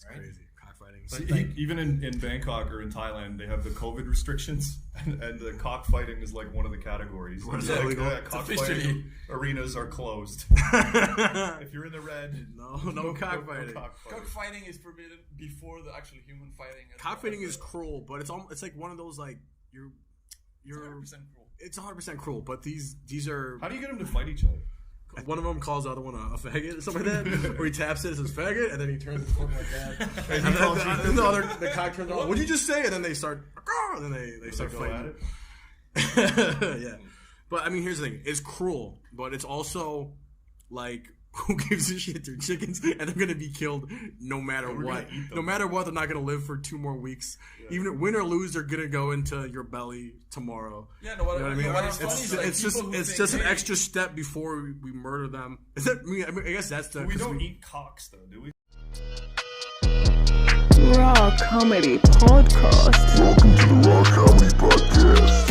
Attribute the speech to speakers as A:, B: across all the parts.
A: It's crazy. Cockfighting.
B: Even in Bangkok or in Thailand, they have the COVID restrictions, and the cockfighting is like one of the categories. Cockfighting arenas are closed. If you're in the red,
A: no cockfighting.
C: Cockfighting is forbidden before the actual human fighting.
A: Cockfighting is cruel, but it's like one of those like you're
C: 100% cruel.
A: It's 100% cruel, but these are.
B: How do you get them to fight each other?
A: One of them calls the other one a faggot or something like that, or he taps it, says faggot, and then he turns his foot like that. And then the cock turns on. What did you just say? And then they start, and then they start fighting. At it. Yeah, but I mean, here's the thing: it's cruel, but it's also like, who gives a shit? They're chickens, and they're gonna be killed no matter what. No matter what, they're not gonna live for 2 more weeks. Yeah. Even if win or lose, they're gonna go into your belly tomorrow.
C: Yeah, no, what I mean?
A: It's just an extra step before we murder them. Is that? I mean, I guess that's the.
B: We don't eat cocks, though, do we?
D: Raw Comedy Podcast.
E: Welcome to the Raw Comedy Podcast.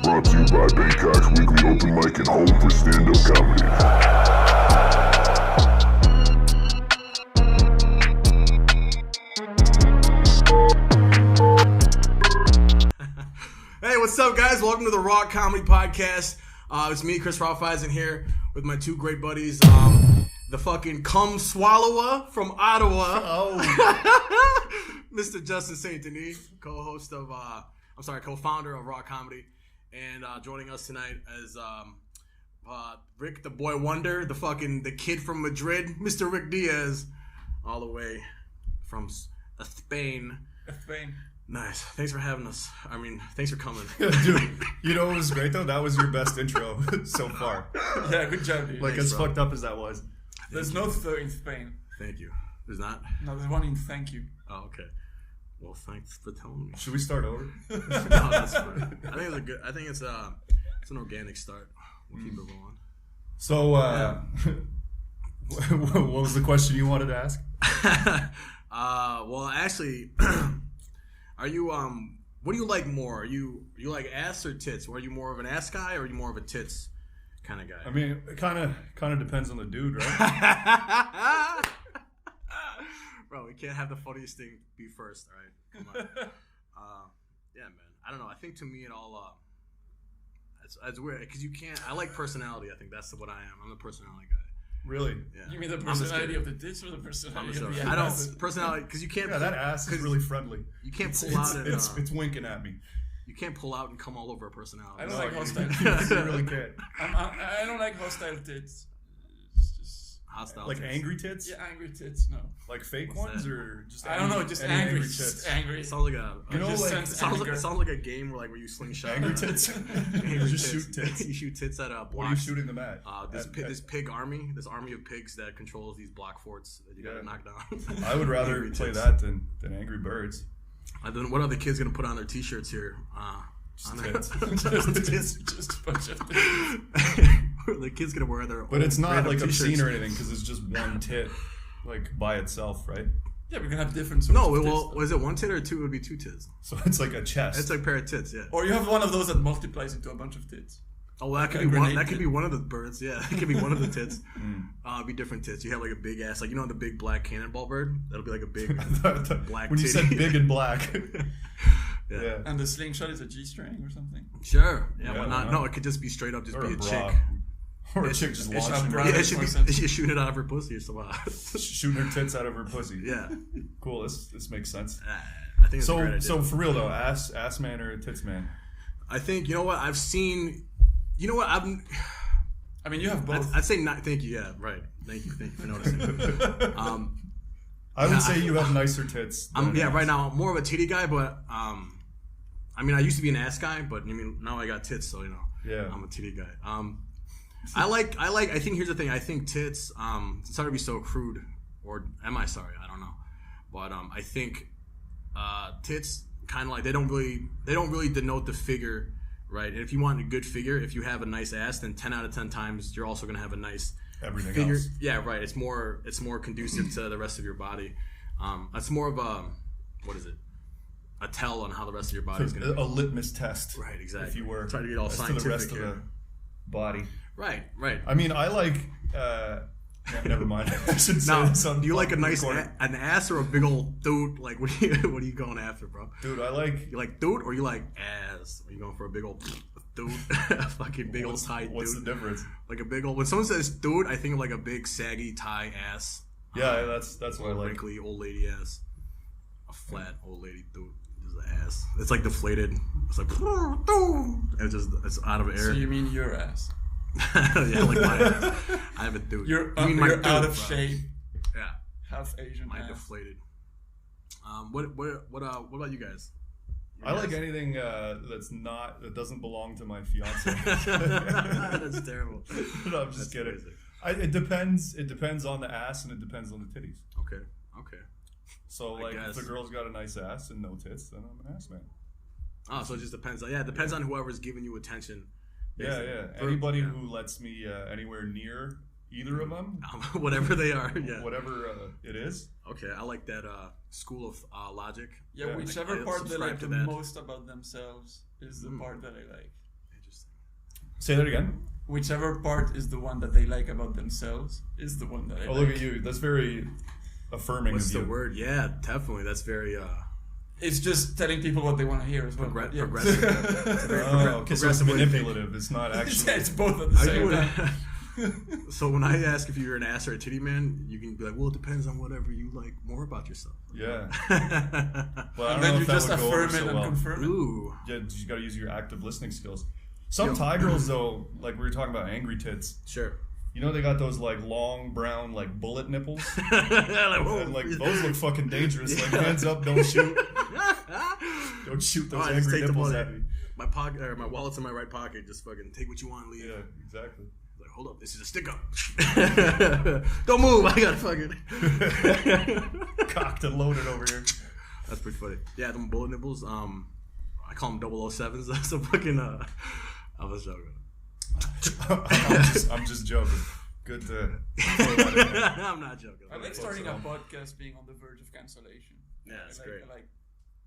E: Brought to you by Bangkok's weekly open mic and home for stand-up comedy.
A: Hey, what's up, guys? Welcome to the Raw Comedy Podcast. It's me, Chris Raufeisen, here with my 2 great buddies. The fucking cum swallower from Ottawa.
B: Oh.
A: Mr. Justin St. Denis, co-host of, co-founder of Raw Comedy. And joining us tonight is Rick, the boy wonder, the kid from Madrid, Mr. Ric Diez, all the way from Spain.
C: Spain.
A: Nice. Thanks for having us. I mean, thanks for coming.
B: Dude, you know what was great, though? That was your best intro so far.
C: Yeah, good job, dude.
B: Like,
A: thanks,
B: as fucked up as that was.
C: There's no th in Spain.
A: Thank you. There's not?
C: No, there's one in thank you.
A: Oh, okay. Well, thanks for telling me.
B: Should we start over?
A: No, that's fine. I think it's an organic start. We'll keep it going.
B: So, what was the question you wanted to ask?
A: Well, actually, are you what do you like more? You like ass or tits? Or are you more of an ass guy or are you more of a tits kind of guy?
B: I mean, it kind of depends on the dude, right?
A: Bro, we can't have the funniest thing be first, all right? Come on. Yeah, man. I don't know. I think to me it all it's weird because you can't. I like personality. I think that's what I am. I'm the personality guy.
B: Really?
A: Yeah.
C: You mean the personality of the tits or the personality of the ass?
A: I don't personality because you can't.
B: Yeah, that ass is really friendly.
A: You can't pull out and
B: it's winking at me.
A: You can't pull out and come all over a personality.
C: I don't like hostile tits.
B: You really can't.
C: I don't like hostile tits. It's just
A: hostile.
B: Like
A: tits.
B: angry tits?
C: Yeah, angry tits. No.
B: Like fake ones or just?
C: I don't know. Just angry tits.
B: Just
C: angry.
A: It sounds like a.
B: It
A: sounds like a game where you slingshot.
B: Angry tits. You just shoot tits.
A: You shoot tits at a block.
B: What are you shooting them at?
A: This pig army. This army of pigs that controls these block forts that you gotta knock down.
B: I would rather play that than Angry Birds.
A: Then what are the kids gonna put on their T-shirts here?
B: Just tits.
C: Just a bunch of tits.
A: The kids gonna wear their.
B: But it's not like
A: T-shirts.
B: obscene or anything because it's just one tit, like by itself, right?
C: Yeah, we're gonna have different sorts of tits.
A: Well, was it 1 tit or 2? It would be 2 tits.
B: So it's like a chest.
A: It's like a pair of tits, yeah.
C: Or you have one of those that multiplies into a bunch of tits.
A: Oh, that could be one. That could be one of the birds. Yeah, that could be one of the tits. Be different tits. You have like a big ass, like the big black cannonball bird. That'll be like a big black.
B: When you said big and black.
A: Yeah.
C: And the slingshot is a G-string or something.
A: Sure. Yeah. Why not? No, it could just be straight up, just
B: or
A: be a
B: bra.
A: chick.
B: Or a chick just launching.
A: Yeah, she's shooting it out of her pussy or something.
B: Shooting her tits out of her pussy.
A: Yeah.
B: Cool. This makes sense.
A: I think it's a great idea.
B: So for real though, ass man or tits man?
A: I think I've seen. You know what
C: I mean, you have both.
A: I'd say not. Thank you. Yeah. Right. Thank you for noticing.
B: I would say you have nicer tits.
A: Right now I'm more of a titty guy, but I mean, I used to be an ass guy, but now I got tits, so
B: Yeah.
A: I'm a titty guy. I think here's the thing. I think tits. Sorry to be so crude, or am I sorry? I don't know, but I think tits kind of like they don't really denote the figure, right? And if you want a good figure, if you have a nice ass, then 10 out of 10 times you're also gonna have a nice
B: everything
A: figure.
B: Else.
A: Yeah, right. It's more conducive to the rest of your body. It's more of a a tell on how the rest of your body is going to be.
B: A litmus test.
A: Right, exactly.
B: If you were
A: trying to get all scientific
B: to the rest
A: here.
B: of the body.
A: Right.
B: I mean, I like Yeah, never mind. I shouldn't say
A: Now,
B: this on
A: do you like a nice
B: recording.
A: an ass or a big old dude? Like, what are you going after, bro?
B: Dude, I like...
A: You like dude or you like ass? Are you going for a big old dude? Fucking big old Thai dude.
B: What's the difference?
A: Like a big old... When someone says dude, I think of like a big saggy Thai ass.
B: Yeah, that's what I like.
A: Wrinkly old lady ass. A flat old lady dude. Just an ass. It's like deflated. It's like... It's out of air.
C: So you mean your ass?
A: Yeah, like my ass. I have a dude.
C: You're
A: You mean my dude,
C: out of
A: bro.
C: shape.
A: Yeah.
C: Half Asian
A: My
C: ass.
A: deflated. What about you guys?
B: I like anything that doesn't belong to my fiance.
A: That's terrible.
B: No, I'm just kidding. It depends on the ass and it depends on the titties.
A: Okay.
B: So
A: I
B: like
A: guess.
B: if the girl's got a nice ass and no tits, then I'm an ass man.
A: Oh, so it just depends. Yeah, it depends on whoever's giving you attention.
B: Yeah. Anybody who lets me anywhere near either of them,
A: Whatever they are. Yeah.
B: whatever it is.
A: Okay, I like that school of logic.
C: Yeah,
B: Yeah.
C: whichever
A: I
C: part they
A: subscribe
C: like
A: to
C: the
A: that.
C: most about themselves is the part that I like.
A: Interesting.
B: Say that again.
C: Whichever part is the one that they like about themselves is the one that I like.
B: Oh, look at you. That's very affirming
A: What's
B: of
A: the
B: you.
A: word? Yeah, definitely. That's very
C: It's just telling people what they want to hear as well. Yeah.
A: progressive.
B: Oh, okay, so it's
A: Progressive way to think.
B: manipulative. It's not actually.
C: It's both at the
A: Are
C: same
A: you
C: time.
A: So when I ask if you're an ass or a titty man, you can be like, well, it depends on whatever you like more about yourself.
B: Yeah. But I don't
C: And
B: know
C: then you
B: if that
C: just
B: would go over
C: affirm it
B: so
C: and
B: well.
C: confirm it.
A: Ooh.
B: Yeah, you got to use your active listening skills. Some Thai girls, though, like we were talking about angry tits.
A: Sure.
B: You know they got those like long brown like bullet nipples,
A: Like, whoa.
B: and like those look fucking dangerous. Like hands up, don't shoot, don't shoot those
A: Oh, I just
B: angry
A: take the
B: nipples
A: bullet.
B: at me.
A: My pocket or my wallet's in my right pocket. Just fucking take what you want and leave.
B: Yeah, exactly.
A: Like, hold up, this is a stick up. Don't move. I got fucking.
B: Cocked and loaded over here.
A: That's pretty funny. Yeah, them bullet nipples. I call them 007s. That's a fucking. I was joking.
B: I'm just joking. Good to.
A: I'm not joking.
C: I like starting a podcast being on the verge of cancellation.
A: Yeah, it's
C: I
A: great.
C: like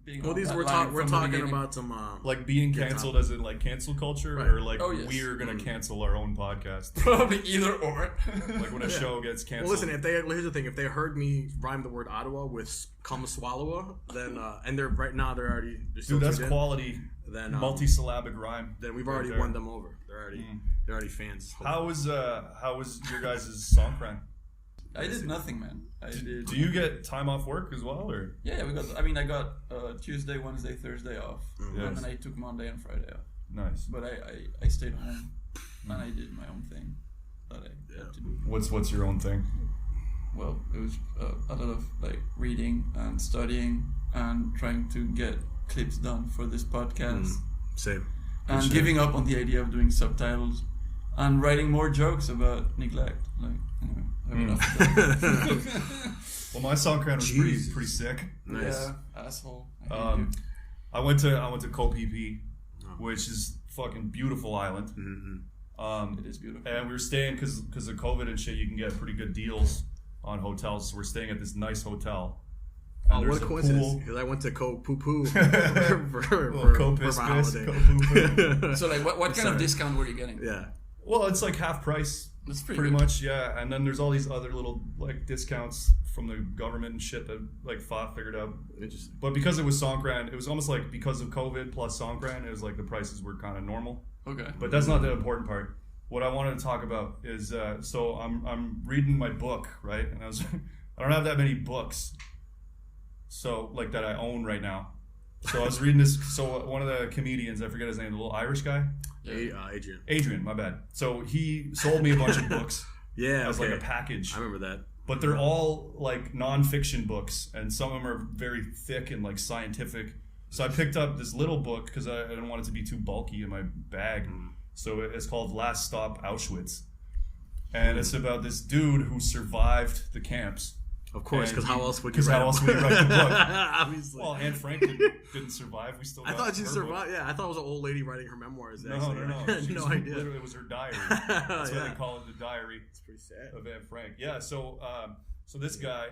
C: being
A: Well,
C: on
A: these
C: that
A: we're
C: line from the
A: talking
C: beginning.
A: about some
B: Like being
A: Good
B: canceled
A: topic.
B: as in like cancel culture,
A: Right.
B: or like
C: Oh, yes.
B: we're gonna cancel our own podcast.
C: Probably either or.
B: Like when a show gets canceled.
A: Well, listen. Here's the thing. If they heard me rhyme the word Ottawa with Kamaswalawa, then and they're right now they're still
B: Dude, that's
A: tuned in,
B: quality.
A: Then
B: Multi-syllabic rhyme.
A: Then we've
B: right
A: already
B: there.
A: won them over. They're already fans.
B: How was your guys' song run?
C: I did nothing, man. I did.
B: Do you get time off work as well, or?
C: Yeah, we got. I mean, I got Tuesday, Wednesday, Thursday off,
B: Yes.
C: and then I took Monday and Friday off.
B: Nice.
C: But I stayed home and I did my own thing that I had to do.
B: What's your own thing?
C: Well, it was a lot of like reading and studying and trying to get clips done for this podcast,
A: Same.
C: and
B: shit.
C: giving up on the idea of doing subtitles and writing more jokes about neglect. Like, anyway, I have enough of that.
B: Well, my song run was
A: Jesus.
B: pretty sick.
A: Nice.
C: Yeah, asshole. I hate you.
B: I went to Koh Phi Phi, which is fucking beautiful island.
C: It is beautiful.
B: And we were staying because of COVID and shit. You can get pretty good deals on hotels. So we're staying at this nice hotel.
A: Oh,
B: And
A: what a
B: there's
A: coincidence!
B: pool.
A: Because I went to Koh Poo Poo
B: Koh Piss
A: my
B: Piss,
A: holiday.
B: Koh Poo Poo.
C: So, like, what kind
A: Sorry.
C: of discount were you getting?
A: Yeah.
B: Well, it's like half price.
C: That's
B: Pretty
C: good.
B: much, yeah. And then there's all these other little like discounts from the government and shit that like Fa figured out.
A: Interesting.
B: But because it was Songkran, it was almost like because of COVID plus Songkran, it was like the prices were kind of normal.
C: Okay.
B: But that's not the important part. What I wanted to talk about is so I'm reading my book, right? And I don't have that many books, so like that I own right now. So I was reading this. So one of the comedians, I forget his name, the little Irish guy,
A: Adrian.
B: Adrian. My bad. So he sold me a bunch of books
A: Yeah.
B: as
A: Okay.
B: like a package.
A: I remember that.
B: But they're all like nonfiction books, and some of them are very thick and like scientific. So I picked up this little book because I didn't want it to be too bulky in my bag. So it's called Last Stop Auschwitz, and it's about this dude who survived the camps.
A: Of course,
B: And
A: because how
B: he-
A: else would you?
B: 'cause how
A: write a
B: else would you
A: book?
B: write the book?
A: Obviously.
B: Well, Anne Frank didn't survive. We still.
A: I
B: got
A: thought she
B: her book.
A: survived. Yeah, I thought it was an old lady writing her memoirs.
B: No,
A: Actually.
B: no, no.
A: I had
B: She
A: no
B: was
A: idea.
B: Literally, it was her diary. That's why
A: Yeah.
B: they call it the diary.
A: It's pretty sad.
B: Of Anne Frank. Yeah, so this guy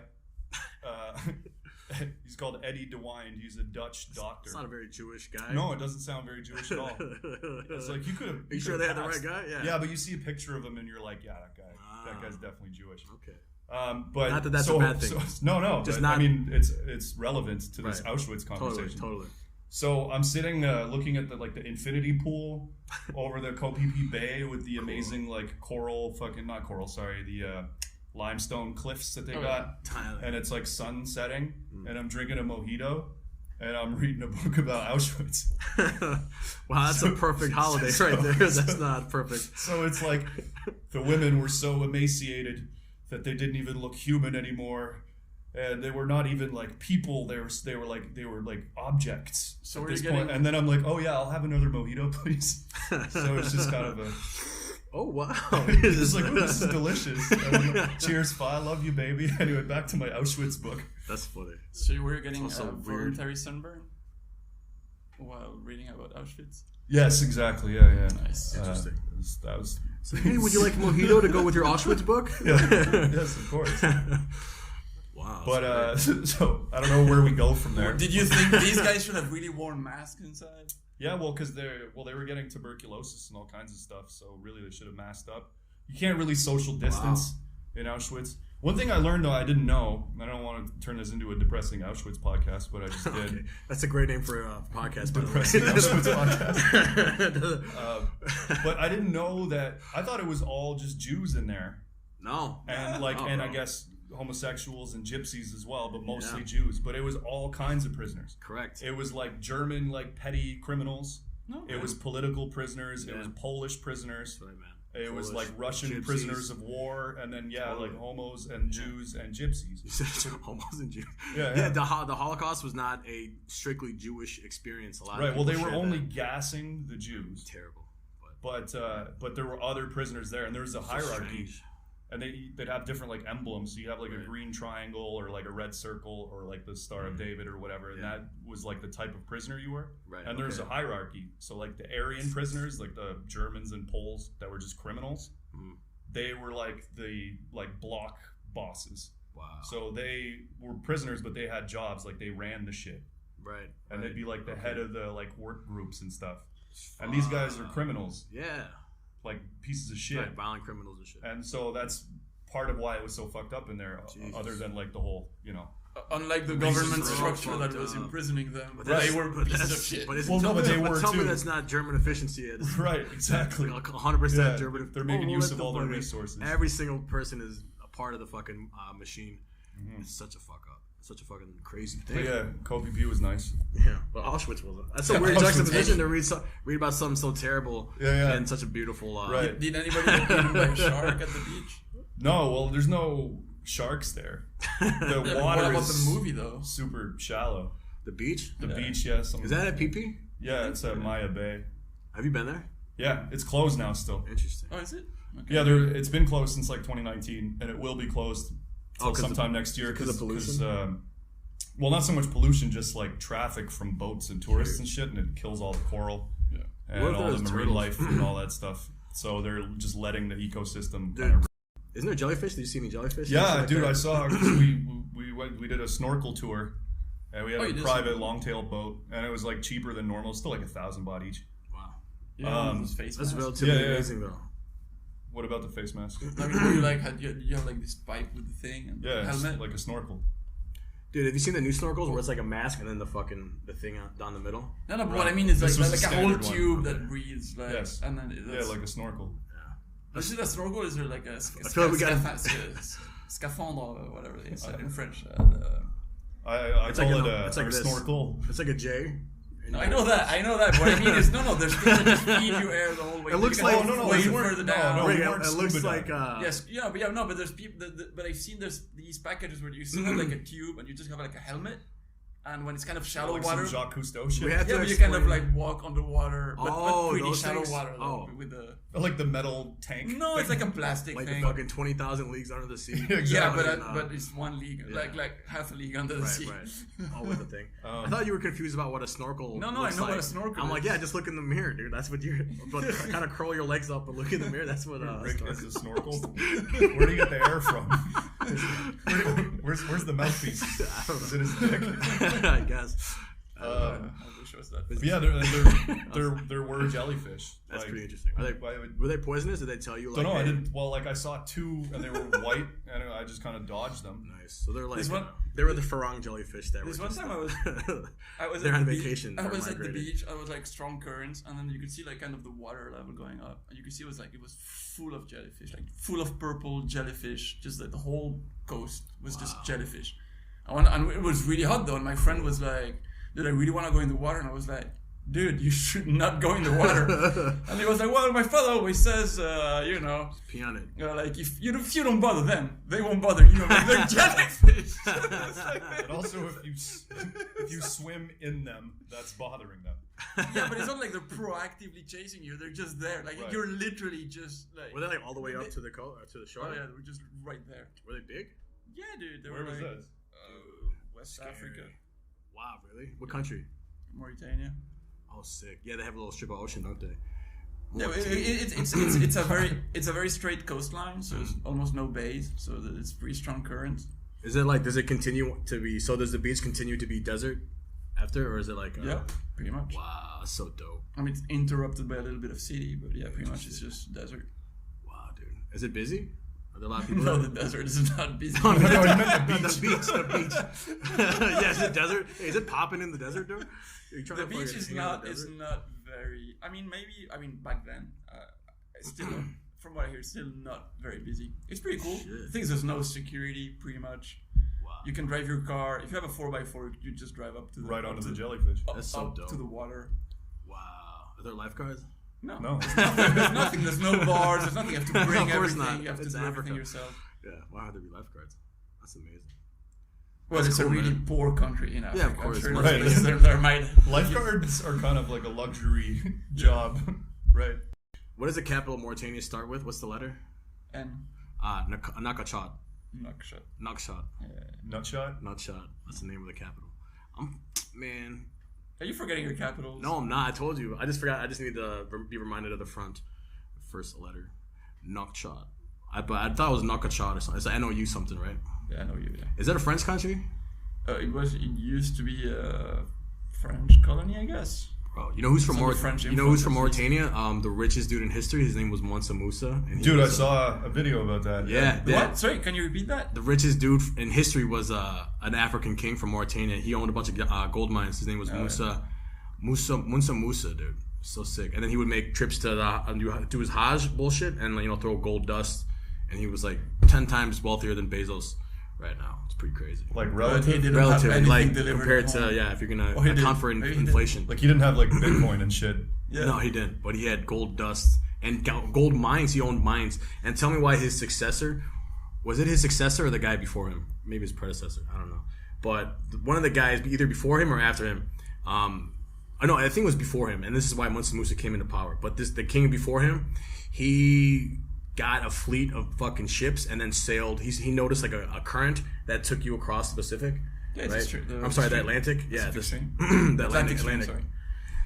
B: He's called Eddie de Wind. He's a Dutch doctor.
A: It's not a very Jewish guy.
B: No, it doesn't sound very Jewish at all. It's like you could have.
A: Are you sure they had the right guy? Yeah.
B: Yeah, but you see a picture of him and you're like, yeah, that guy's definitely Jewish.
A: Okay.
B: But
A: not that that's a bad thing.
B: No.
A: Just
B: I mean, it's relevant to this
A: right.
B: Auschwitz conversation.
A: Totally.
B: So I'm sitting looking at the infinity pool over the Koh Phi Phi Bay with the amazing the limestone cliffs that they got,
A: Thailand.
B: and it's like sun setting, and I'm drinking a mojito, and I'm reading a book about Auschwitz.
A: Wow, that's a perfect holiday right there. That's not perfect.
B: So it's like the women were so emaciated that they didn't even look human anymore. And they were not even like people. They were like objects at this point. And then I'm like, oh yeah, I'll have another mojito, please. So it's just kind of a.
A: Oh wow!
B: It's like, oh, this is delicious. Cheers, Fa, I love you, baby. Anyway, back to my Auschwitz book.
A: That's funny.
C: So you were getting a
A: voluntary
C: sunburn while reading about Auschwitz?
B: Yes, exactly. Yeah.
C: Nice.
A: Interesting.
B: That was.
A: So, hey, would you like mojito to go with your Auschwitz book?
B: Yeah. Yes, of course.
A: Wow.
B: But so I don't know where we go from there.
C: Did you think these guys should have really worn masks inside?
B: Yeah, well, because they were getting tuberculosis and all kinds of stuff, so really they should have masked up. You can't really social distance in Auschwitz. One thing I learned, though, I didn't know, and I don't want to turn this into a depressing Auschwitz podcast, but I just did.
A: Okay. That's a great name for a podcast.
B: Depressing Auschwitz podcast. But I didn't know that. I thought it was all just Jews in there.
A: No.
B: And I guess homosexuals and gypsies as well, but mostly Jews. But it was all kinds of prisoners.
A: Correct.
B: It was like German, like petty criminals.
C: No,
B: it was political prisoners. It was Polish prisoners.
A: Right, man.
B: It
A: Polish,
B: was like Russian
A: gypsies.
B: Prisoners of war, and then like homos and Jews and gypsies.
A: You said homos and Jews.
B: Yeah.
A: The Holocaust was not a strictly Jewish experience. A lot.
B: Right.
A: Of
B: Well, they
A: people
B: were
A: share
B: only
A: that.
B: gassing the Jews.
A: Terrible.
B: But there were other prisoners there, and there was a hierarchy.
A: Strange.
B: And they'd have different like emblems. So you have like a green triangle or like a red circle or like the Star of David or whatever. And that was like the type of prisoner you were.
A: Right.
B: And there's a hierarchy. So like the Aryan prisoners, like the Germans and Poles that were just criminals, they were like the block bosses.
A: Wow.
B: So they were prisoners, but they had jobs. Like they ran the shit.
A: Right.
B: And they'd be like the head of the like work groups and stuff. And these guys are criminals.
A: Yeah.
B: Like pieces of shit.
A: Right, violent criminals and shit.
B: And so that's part of why it was so fucked up in there, other than like the whole,
C: Unlike the government structure that was imprisoning them, they were pieces of shit.
A: But
B: tell
A: me that's not German efficiency.
B: Right, exactly.
A: 100% German.
B: They're making use of all their resources.
A: Every single person is a part of the fucking machine. It's such a fuck up. Such a fucking crazy thing.
B: But yeah, Koh Phi Phi was nice.
A: Yeah, but Auschwitz wasn't. That's a weird juxtaposition to read about something so terrible and such a beautiful.
B: Right.
C: Did anybody get eaten by a shark at the beach?
B: No, well, there's no sharks there. The water
C: what about
B: is
C: the movie though?
B: super shallow.
A: The beach?
B: The beach, yes.
A: Is that at PP?
B: Yeah, it's at Maya Bay.
A: Have you been there?
B: Yeah, it's closed now still.
A: Interesting.
C: Oh, is it? Okay.
B: Yeah, it's been closed since like 2019, and it will be closed sometime next year
A: because of pollution.
B: Well, not so much pollution, just like traffic from boats and tourists and shit, and it kills all the coral and all the marine life and all that stuff. So they're just letting the ecosystem kind of.
A: Isn't there jellyfish? Did you see any jellyfish?
B: Yeah, dude, I saw. We did a snorkel tour, and we had a private longtail boat, and it was like cheaper than normal. Still like $1,000 each.
A: Wow.
C: Yeah, those face
A: that's
C: masks.
A: relatively amazing though.
B: What about the face mask?
C: I mean, you have like this pipe with the thing and helmet,
B: it's like a snorkel.
A: Dude, have you seen the new snorkels where it's like a mask and then the thing down the middle?
C: No, but what I mean is like a whole
B: one.
C: tube that breathes, like,
B: yes,
C: and then
B: like a snorkel.
C: Is it a snorkel? Or is there like a scaphandre or whatever they say in French?
B: I call it a snorkel.
A: It's like a J.
C: No, I know that. What I mean is, there's things that just feed you air the whole way.
A: It looks like
C: way further down.
A: It looks like
C: yes, but there's people. But I've seen these packages where you still have like a tube and you just have like a helmet. And when it's kind of shallow
B: like
C: water,
B: some Jacques Cousteau shit.
C: But you kind of like walk underwater, but pretty shallow
A: things?
C: water though, with the
B: like the metal tank.
C: No, it's like a plastic
A: like
C: thing.
A: the fucking 20,000 leagues under the sea.
B: Exactly.
C: Yeah, but it's 1 league, like half a league under the sea.
A: Right. Oh, with the thing. I thought you were confused about what a snorkel.
C: No,
A: looks
C: I know
A: like.
C: what a snorkel.
A: I'm like, yeah, just look in the mirror, dude. That's what you're. But kind of curl your legs up and look in the mirror. That's what.
B: Rick is a snorkel. Where do you get the air from? Where's the mouthpiece? Is it his dick?
A: I guess.
C: I wish it was that.
B: But yeah, there were jellyfish.
A: That's
B: like,
A: pretty interesting. Were they poisonous? Did they tell you?
B: Don't know. I didn't. Well, like I saw 2, and they were white, and I just kind of dodged them.
A: Nice. So they're like they were the farang jellyfish that
C: This
A: were.
C: one time I was
A: they're
C: at
A: on
C: the
A: vacation.
C: I was at the
A: migrated.
C: beach. I was like strong currents, and then you could see like kind of the water level going up, and you could see it was full of jellyfish, like full of purple jellyfish. Just like the whole coast was just jellyfish. And it was really hot though, and my friend was like, "Did I really want to go in the water?" And I was like, "Dude, you should not go in the water." And he was like, "Well, my father always says,
A: Pee on it.
C: like if you don't bother them, they won't bother you. Like, they're jellyfish."
B: But also, if you swim in them, that's bothering them.
C: Yeah, but it's not like they're proactively chasing you. They're just there. Like you're literally just like.
A: Were they like all the way up to the shore?
C: Oh yeah, they were just right there.
A: Were they big?
C: Yeah, dude. They
B: Where
C: were
B: was
C: like,
B: that?
C: West Africa,
A: Wow, really? What country?
C: Mauritania.
A: Oh, sick. Yeah, they have a little strip of ocean, don't they?
C: Yeah, it's a very straight coastline, so there's almost no bays, so it's pretty strong currents.
A: Is it like? Does it continue to be? So does the beach continue to be desert after, or is it like?
C: Yeah, pretty much.
A: Wow, that's so dope.
C: I mean, it's interrupted by a little bit of city, but yeah, pretty much it's just desert.
A: Wow, dude. Is it busy? Are there a lot of people?
C: No,
A: there?
C: the desert is not busy.
A: No, you meant the beach. The beach. Yeah, is it desert? Hey, is it popping in the desert, dude?
C: The beach is not very. I mean, back then, it's still from what I hear, it's still not very busy. It's pretty cool.
A: Shit.
C: The thing is, there's no security, pretty much.
A: Wow.
C: You can drive your car. If you have a 4x4, you just drive up to the
B: Right onto the jellyfish.
A: That's so
C: up
A: dope.
C: to the water.
A: Wow. Are there lifeguards?
C: No.
B: There's
C: nothing. There's no bars. There's nothing. You have to bring
A: Of course
C: everything.
A: not.
C: You have to
A: It's
C: do
A: Africa.
C: everything yourself.
A: Yeah. Why would there be lifeguards? That's amazing.
C: Well,
A: That's
C: it's
A: cool,
C: a really
A: man.
C: poor country in Africa.
A: Yeah, of course.
C: I'm sure
B: Right.
C: there might.
B: Lifeguards are kind of like a luxury job, right?
A: What does the capital of Mauritania start with? What's the letter?
C: And
A: Nakachat.
C: Nouakchott.
A: Nakshot.
B: Nutshot.
A: Nutshot. That's the name of the capital. Man.
C: Are you forgetting your capitals?
A: No, I'm not. I told you. I just forgot. I just need to be reminded of the first letter. Nakshot. But I thought it was Nakachat or something. It's NOU something, right?
C: Yeah, I know you. Yeah.
A: Is that a French country?
C: It used to be a French colony, I guess.
A: Bro, you know who's from
C: Some of the French
A: Mauritania? The richest dude in history. His name was Mansa Musa. And he
B: Dude, I
A: was,
B: saw a video about that.
A: Yeah.
C: What? Sorry, can you repeat that?
A: The richest dude in history was an African king from Mauritania. He owned a bunch of gold mines. His name was Musa, dude. So sick. And then he would make trips to do his Hajj bullshit and throw gold dust. And he was like 10 times wealthier than Bezos right now. It's pretty crazy.
B: Like
C: He
B: relative.
C: didn't
A: Relatively,
C: have anything
A: like
C: delivered
A: compared
C: at home.
A: to if you're gonna
C: he
A: account
C: did.
A: for
C: Maybe he
A: inflation.
B: Like he didn't have like Bitcoin and shit.
C: Yeah.
A: No, he didn't. But he had gold dust and gold mines. He owned mines. And tell me why his successor was it his successor or the guy before him? Maybe his predecessor. I don't know. But one of the guys, either before him or after him, I think it was before him. And this is why Mansa Musa came into power. But the king before him, he got a fleet of fucking ships and then sailed. He noticed like a current that took you across the Pacific.
C: Yeah,
A: right?
C: it's true.
A: I'm sorry, the Atlantic. Yeah, the Atlantic.
C: Sorry.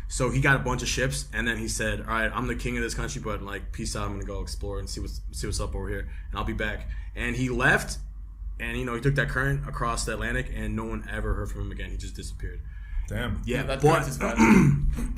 A: So he got a bunch of ships, and then he said, "All right, I'm the king of this country, but like, peace out. I'm gonna go explore and see what's up over here, and I'll be back." And he left, and he took that current across the Atlantic, and no one ever heard from him again. He just disappeared.
B: Damn.
A: Yeah,
C: that
A: but
C: current is valid.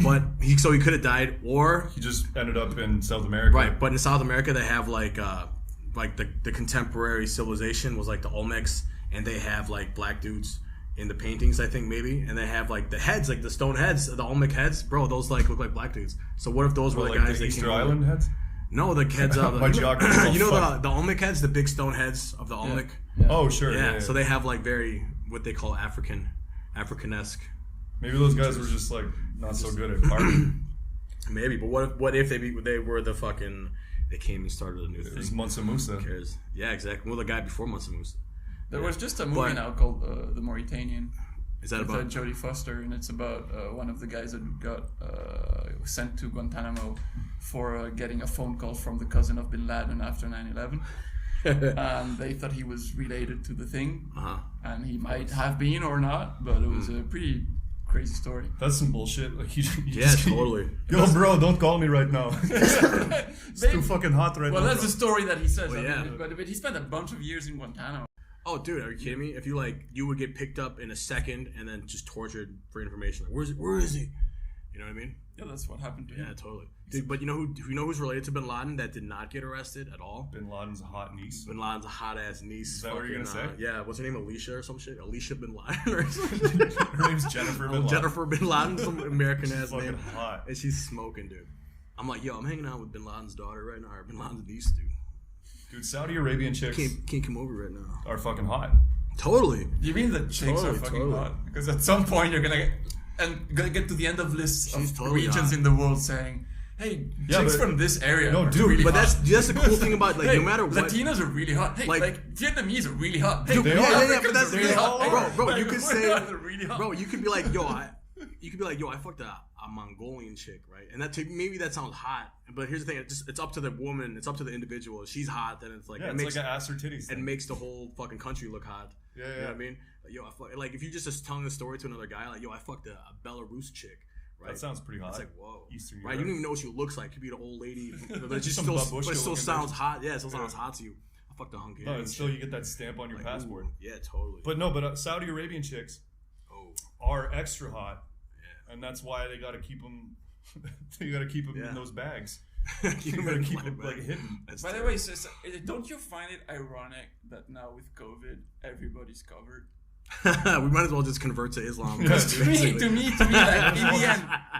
A: but he could have died, or
B: He just ended up in South America.
A: right. But in South America, they have like the contemporary civilization was like the Olmecs, and they have like black dudes in the paintings, I think maybe, and they have like the heads, like the stone heads, the Olmec heads, bro. Those like look like black dudes. So what if those were
B: Well,
A: the
B: like
A: guys
B: the
A: that
B: Easter
A: came over?
B: Island heads?
A: No, the heads of
B: My geography is all
A: you know
B: fucked.
A: the Olmec heads, the big stone heads of the Olmec.
B: Oh, sure.
A: Yeah.
B: Yeah.
A: So they have like very what they call Africanesque.
B: Maybe those guys were just like not so good at partying.
A: Maybe, but what if they were the fucking they came and started a new
B: It was
A: thing?
B: Mansa Musa.
A: Who cares? Yeah, exactly. Well, the guy before Mansa Musa.
C: There was just a movie
A: But-
C: now called The Mauritanian.
A: Is that
C: With
A: about?
C: Jodie Foster, and it's about one of the guys that got sent to Guantanamo for getting a phone call from the cousin of Bin Laden after 9/11. And they thought he was related to the thing, and he might have been or not, but it was a pretty crazy story.
B: That's some bullshit. Like you
A: Yeah, totally.
B: Yo, bro, don't call me right now. It's
C: Maybe-
B: too fucking hot right
C: Well,
B: now.
C: that's the story that he says.
A: Well, yeah.
C: But he spent a bunch of years in Guantanamo.
A: Oh, dude, are you kidding me? If you would get picked up in a second and then just tortured for information. Like, where is he? You know what I mean?
C: Yeah, that's what happened to him.
A: Yeah, totally. Dude, but you know who's related to Bin Laden that did not get arrested at all?
B: Bin Laden's a hot niece.
A: Bin Laden's a hot ass niece.
B: Is that what you're gonna say?
A: Yeah, what's her name? Alicia or some shit? Alicia Bin Laden or something.
B: Her name's Jennifer Bin Laden.
A: Jennifer Bin Laden, some American ass name.
B: Fucking hot.
A: And she's smoking, dude. I'm like, yo, I'm hanging out with Bin Laden's daughter right now, or Bin Laden's niece, dude.
B: Dude, Saudi Arabian chicks
A: Can't come over right now.
B: are fucking hot.
A: Totally.
C: You mean the chicks are fucking hot? Because at some point you're gonna get to the the lists of
A: totally
C: regions
A: hot.
C: in the world saying, "Hey, chicks from this area."
B: No,
C: are
B: dude,
C: really
A: But
C: hot.
A: that's the cool thing about like no matter what.
C: Latinos are really hot. Hey, like Vietnamese are really hot. Hey,
A: Dude,
B: They
A: yeah,
B: are.
A: yeah,
C: Africans
A: but that's
C: are really hot.
A: bro.
C: Like,
A: You could say,
C: they're really hot.
A: bro. You could be like, yo, I fucked a Mongolian chick, right? And maybe that sounds hot, but here's the thing: it's up to the woman, it's up to the individual. If she's hot, then it's like
B: Yeah,
A: it
B: it's
A: makes
B: like an ass or titties thing.
A: it makes the whole fucking country look hot.
B: Yeah,
A: You
B: yeah.
A: know what I mean? Yo, like if you just telling a story to another guy, like, yo, I fucked a Belarus chick. Right?
B: That sounds pretty hot.
A: It's like, whoa.
B: Eastern
A: right?
B: Europe.
A: You don't even know what she looks like. Could be an old lady, but it
B: Some
A: still
B: babushka-looking
A: sounds
B: bitch.
A: hot. Yeah, it still sounds hot to you. I fucked a Hungarian.
B: No, it's still
A: chick.
B: you get that stamp on your
A: Like,
B: passport.
A: ooh, yeah, totally.
B: But Saudi Arabian chicks are extra hot, and that's why they got to keep them. You got to keep them in those bags. You got to keep them like hidden.
C: By the way, don't you find it ironic that now with COVID everybody's covered?
A: We might as well just convert to Islam.
B: Yeah,
A: That's
C: to me,
A: basically-
C: like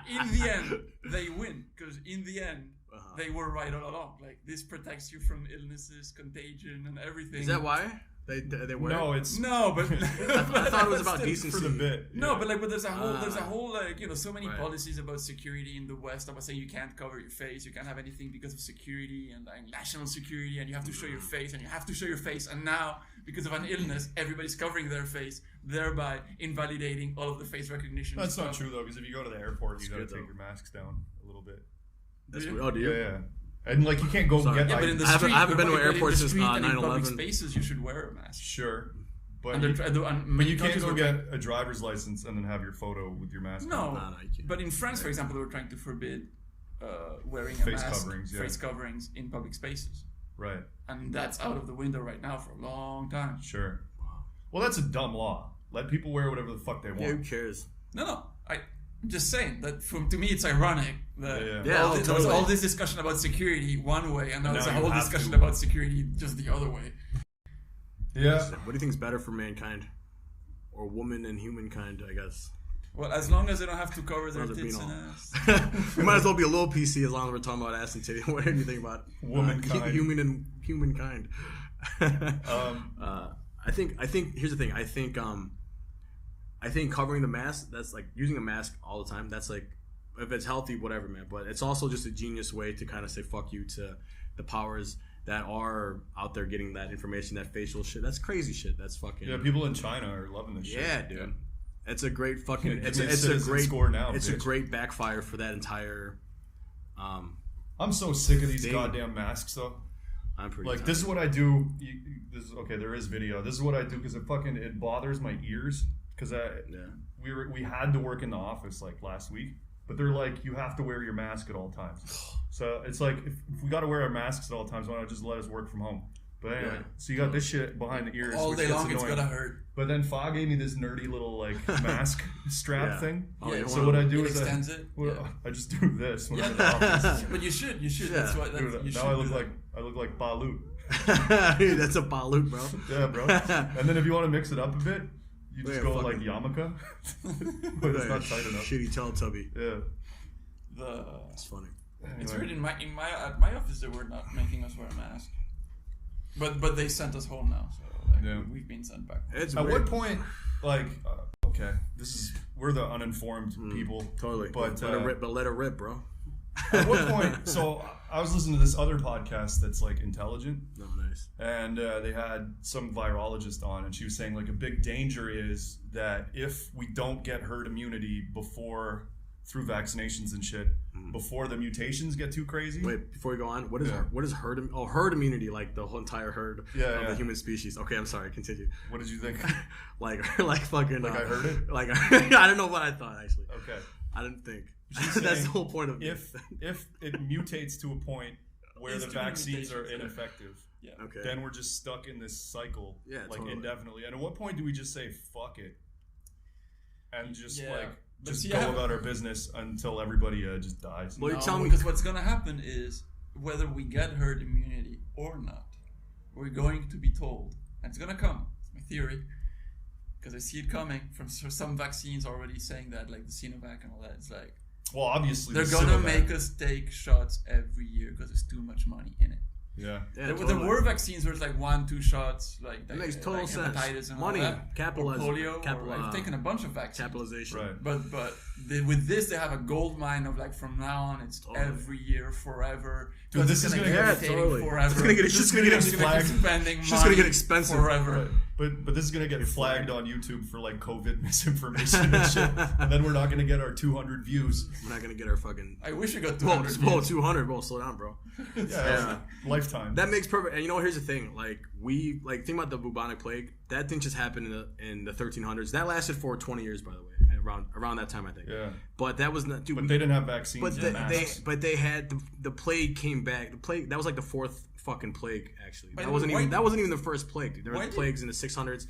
C: in the end, they win because in the end they were right all along. Like this protects you from illnesses, contagion, and everything.
A: Is that why they were?
B: No, it's
C: No, but
A: I thought it was about decency.
B: for the bit.
C: No, but there's a whole like so many
A: Right.
C: policies about security in the West about saying you can't cover your face, you can't have anything because of security and like national security, and you have to show your face, and you have to show your face, and now because of an illness, everybody's covering their face, thereby invalidating all of the face recognition.
B: That's
C: stuff.
B: not true though, because if you go to the airport, you got to
A: good,
B: take
A: though.
B: your masks down a little bit.
A: That's
C: Do
A: weird.
C: you?
A: Oh, do you?
B: Yeah, and like you can't go
A: Sorry.
B: get.
C: Yeah,
B: like,
C: but in the
A: I haven't-
C: street,
A: I haven't been to an
C: but in
A: airport
C: the
A: since,
C: street and in
A: 9/11.
C: public spaces, you should wear a mask.
B: sure, but
C: And
B: you,
C: but
B: you can't go get a driver's license and then have your photo with your mask. on.
C: No,
A: you can't.
C: but in France, for example, they were trying to forbid wearing a
B: Face
C: mask,
B: coverings, yeah.
C: face coverings in public spaces,
B: Right.
C: and that's out of the window right now for a long time.
B: Sure. Well, that's a dumb law. Let people wear whatever the fuck they want.
A: Yeah, who cares?
C: No, I'm just saying that. To me, it's ironic that
B: Yeah.
A: Yeah,
C: all
A: oh,
C: there's
A: totally.
C: all this discussion about security one way, and now there's a
B: now you
C: whole
B: have
C: discussion
B: to.
C: about security just the other way.
B: Yeah.
A: What do you think is better for mankind, or woman and humankind? I guess.
C: Well, as long as they don't have to cover their
A: How's it
C: tits
A: being
C: and
A: all-
C: ass.
A: We might as well be a little PC as long as we're talking about ass and titty. What do you think about
B: Womankind.
A: humankind? I think here's the thing. I think covering the mask, that's like using a mask all the time. That's like, if it's healthy, whatever, man. But it's also just a genius way to kind of say fuck you to the powers that are out there getting that information, that facial shit. That's crazy shit. That's fucking.
B: Yeah, people in China are loving this shit.
A: Yeah, dude. It's a great fucking.
B: Give
A: It's
B: me a
A: a
B: citizen
A: great
B: score now,
A: It's a
B: bitch.
A: great backfire for that entire.
B: I'm so sick of these
A: Thing.
B: goddamn masks, though.
A: I'm pretty.
B: Like, this is what I do. This is okay. There is video. This is what I do because it bothers my ears. Because we had to work in the office like last week, but they're like, you have to wear your mask at all times. So it's like, if we got to wear our masks at all times, why not just let us work from home? But anyway, so you got this shit behind the ears
C: All
B: which
C: day
B: gets
C: long, it's
B: annoying.
C: gonna hurt.
B: But then Fa gave me this nerdy little like mask strap
A: Yeah.
B: thing.
A: Oh,
C: Yeah,
A: you
B: So
A: wanna-
B: what I do
C: It
B: is
C: extends it.
B: I just do this when I'm in the
C: Yeah,
B: office.
C: but you should.
A: Yeah.
C: That's what.
B: Dude,
C: You
B: now
C: should
B: I
C: do
B: look
C: that.
B: like Balut.
A: That's a balut, bro.
B: Yeah, bro. And then if you want to mix it up a bit, you just
A: Yeah,
B: go like
A: fucking-
B: yarmulke, but it's not tight enough.
A: Shitty Teletubby.
B: Yeah.
A: It's funny.
C: It's
B: Anyway.
C: weird. At my office, they were not making us wear a mask, but they sent us home now, so like,
B: Yeah.
C: we've been sent back.
A: It's
B: At
A: weird.
B: what point, like, okay, we're the uninformed people.
A: Totally.
B: But
A: let it rip, bro.
B: at what point? So I was listening to this other podcast that's like intelligent,
A: No, nice.
B: and they had some virologist on, and she was saying like a big danger is that if we don't get herd immunity through vaccinations and shit, before the mutations get too crazy.
A: Wait, before we go on, what is
B: Yeah.
A: herd? Herd immunity, like the whole entire herd of
B: Yeah.
A: the human species. Okay, I'm sorry. Continue.
B: What did you think?
A: like fucking.
B: Like I heard it?
A: Like I don't know what I thought actually.
B: Okay.
A: I didn't think.
B: She's
A: That's
B: saying
A: the whole point of
B: if it mutates to a point where
C: It's
B: the
C: too many
B: vaccines are
C: mutations, yeah.
B: ineffective,
C: Yeah.
A: Okay.
B: then we're just stuck in this cycle,
A: totally.
B: indefinitely. And at what point do we just say fuck it, and just
C: But see,
B: go about our business until everybody just dies?
A: Well,
C: No,
A: you tell me
C: because what's gonna happen is whether we get herd immunity or not, we're going to be told, and it's gonna come. It's my theory, because I see it coming from some vaccines already saying that, like the Sinovac and all that. It's like
B: Well, obviously
C: they're gonna make us take shots every year because there's too much money in it.
B: Yeah.
C: There were vaccines where it's like 1-2 shots, like
A: That makes total
C: like
A: sense.
C: hepatitis and
A: Money,
C: all that,
A: capitalism,
C: or polio, or I've taken a bunch of vaccines.
A: capitalization.
B: Right.
C: But with this, they have a gold mine of like from now on, it's every year, forever.
B: Dude, this is gonna get
C: forever.
A: It's just gonna get
B: flagged.
C: Spending
A: It's just gonna
C: money
A: get expensive
C: forever.
B: Right. But this is gonna get flagged on YouTube for like COVID misinformation and shit, and then we're not gonna get our 200 views.
A: We're not gonna get our fucking.
C: I wish we got
A: Whoa,
C: 200
A: whoa,
C: views.
A: 200, bro. Slow down, bro.
B: Yeah. Lifetime.
A: That makes perfect. And here's the thing. Like think about the bubonic plague. That thing just happened in the 1300s. That lasted for 20 years, by the way, around that time, I think.
B: Yeah.
A: But that was not. Dude,
B: But they didn't have vaccines.
A: But they had the plague came back. The plague that was like the fourth fucking plague actually.
C: By
A: That
C: the
A: wasn't
C: way,
A: even that wasn't even the first plague. Dude. There
C: why
A: were plagues in the 600s.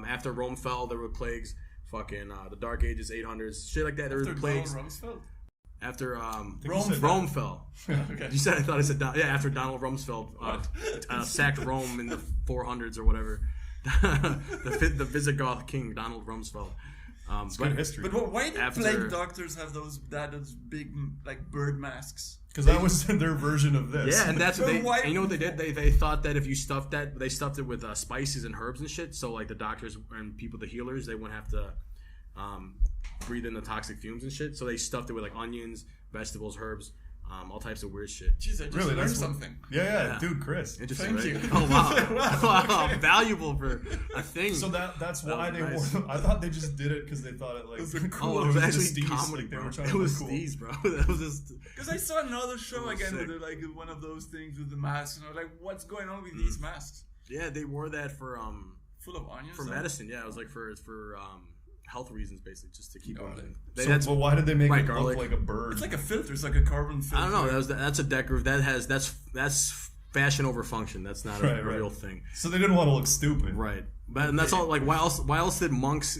A: After Rome fell, there were plagues. Fucking the Dark Ages, 800s, shit like that. There were plagues.
C: Rumsfeld?
A: After
B: Rome
A: fell.
C: Okay.
A: You said I thought I said after Donald Rumsfeld sacked Rome in the 400s or whatever. the Visigoth king Donald Rumsfeld.
B: It's good history.
C: But why did plague doctors have those big like bird masks?
B: Because that was their version of this.
A: Yeah, and that's what
C: Why-
A: and you know what they did? They thought that if you stuffed that, they stuffed it with spices and herbs and shit. So like the doctors and people, the healers, they wouldn't have to breathe in the toxic fumes and shit. So they stuffed it with like onions, vegetables, herbs, all types of weird shit.
C: Jeez, I just
B: Really,
C: learned
B: that's
C: something.
B: Yeah, dude, Chris.
A: Interesting.
C: Thank
A: right?
C: you.
A: Oh wow, wow, valuable for a thing.
B: So that's why they
A: nice.
B: wore them. I thought they just did it because they thought it like cool.
A: Oh, it was actually
B: Steez,
A: comedy,
B: like, they
A: bro.
B: were trying
A: It
B: to
A: was
B: look cool.
A: Steez, bro. That was just.
C: Because I saw another show again
A: sick.
C: with like one of those things with the masks, and I was like, "What's going on with these masks?
A: Yeah, they wore that for
C: Full of onions."
A: for
C: though?
A: medicine. Yeah, it was like for health reasons, basically, just to keep
C: Got
A: them.
B: So, but why did they make
A: Right,
B: it
A: garlic.
B: look like a bird?
C: It's like a filter. It's like a carbon filter.
A: I don't know. That's a decorative. That's fashion over function. That's not a
B: Right.
A: real thing.
B: So they didn't want to look stupid.
A: Right. But and that's all. Like, why else did monks,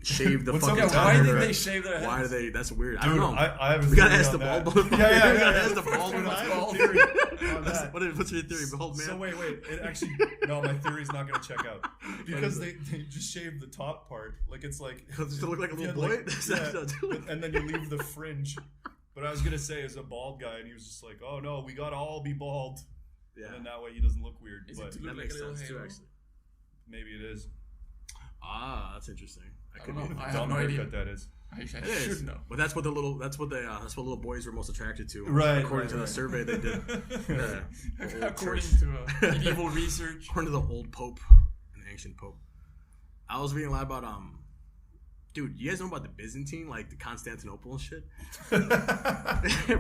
A: shave the
B: What's up
A: fucking
B: with
C: Yeah,
A: top
C: why
A: of
C: did
A: their
C: they
A: head?
C: shave their heads?
A: Why do they? That's weird. I
B: Dude,
A: don't know.
B: I have a
A: We gotta
B: theory
A: ask
B: on
A: the
B: that.
A: bald motherfucker.
B: Yeah.
A: We gotta ask the
B: First
A: bald
B: one, I have a
C: bald.
B: theory on that.
A: What's your theory, bald man?
B: So wait. It actually no, my theory's not gonna check out because they just shave the top part. Like it's like
A: Does it look like a
B: if you
A: little
B: had,
A: boy?
B: yeah, and then you leave the fringe. But I was gonna say as a bald guy, and he was just like, "Oh no, we gotta all be bald."
A: Yeah.
B: And then that way he doesn't look weird.
C: Is it
B: But
C: to look
A: That
C: like
A: makes
C: a little
A: sense too,
C: halo?
A: actually.
B: maybe it is.
A: Ah, that's interesting.
C: I
A: could
C: don't know.
A: be-
C: I have
B: Dumb
C: no idea.
B: haircut that is.
C: I
A: It is.
C: should know.
A: But that's what that's what little boys were most attracted to.
B: Right,
A: According to the
B: right.
A: survey they did. Yeah. The old
C: According
A: church.
C: to medieval research.
A: According to the old pope, an ancient pope. I was reading a lot about dude, you guys know about the Byzantine, like the Constantinople and shit?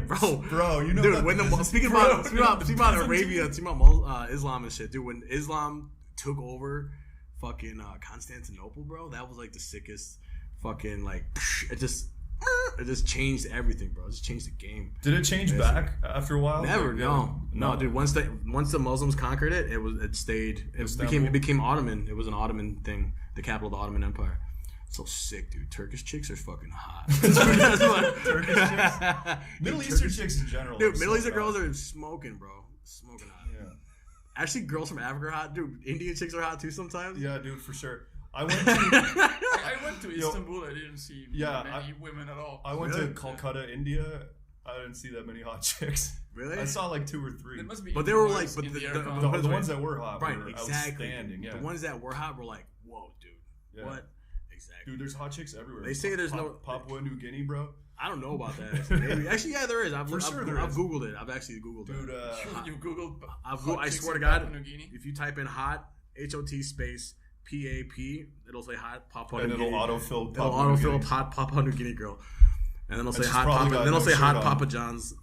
B: Bro, you know
A: dude,
B: about
A: when
B: the
A: speaking
B: Byzantine?
A: about Arabia, speaking about Islam and shit, dude, when Islam took over fucking Constantinople, bro, that was like the sickest fucking like it just changed everything, bro. It just changed the game.
B: Did it change back after a while?
A: Never,
B: Like,
A: no, dude. Once the Muslims conquered it, it stayed.
B: Istanbul?
A: It became Ottoman. It was an Ottoman thing, the capital of the Ottoman Empire. So sick, dude. Turkish chicks are fucking hot.
B: Turkish chicks? Middle Eastern chicks in general.
A: Dude,
B: are
A: Middle
B: so
A: Eastern
B: hot.
A: girls are smoking, bro. Smoking hot.
B: Yeah.
A: Actually, girls from Africa are hot, dude. Indian chicks are hot too sometimes.
B: Yeah, dude, for sure. I went to
C: I went to
B: Yo,
C: Istanbul. I didn't see
B: yeah,
C: many women at all.
B: I went
A: Really?
B: to Calcutta, India. I didn't see that many hot chicks.
A: Really?
B: I saw like 2 or 3.
C: There must be
A: But they were
C: boys
A: like, but
C: in
A: the
B: The, the ones that were hot
A: right,
B: were
A: exactly.
B: outstanding. Yeah.
A: The ones that were hot were like, whoa, dude.
B: Yeah.
A: What? Exactly.
B: Dude, there's hot chicks everywhere.
A: They say there's no-
B: Papua New Guinea, bro.
A: I don't know about that. Actually, maybe. Actually, yeah, there is. I've googled it. I've actually googled
B: Dude,
A: it.
C: You Googled.
A: I swear to God, if you type in hot HOT space PAP, it'll say hot Papua
B: and
A: New
B: it'll
A: Guinea.
B: autofill.
A: It'll autofill hot Papua New Guinea girl. And then it'll say
B: she's
A: hot
B: probably
A: Papa.
B: got
A: Then it'll
B: no
A: say
B: shirt
A: hot
B: on.
A: Papa John's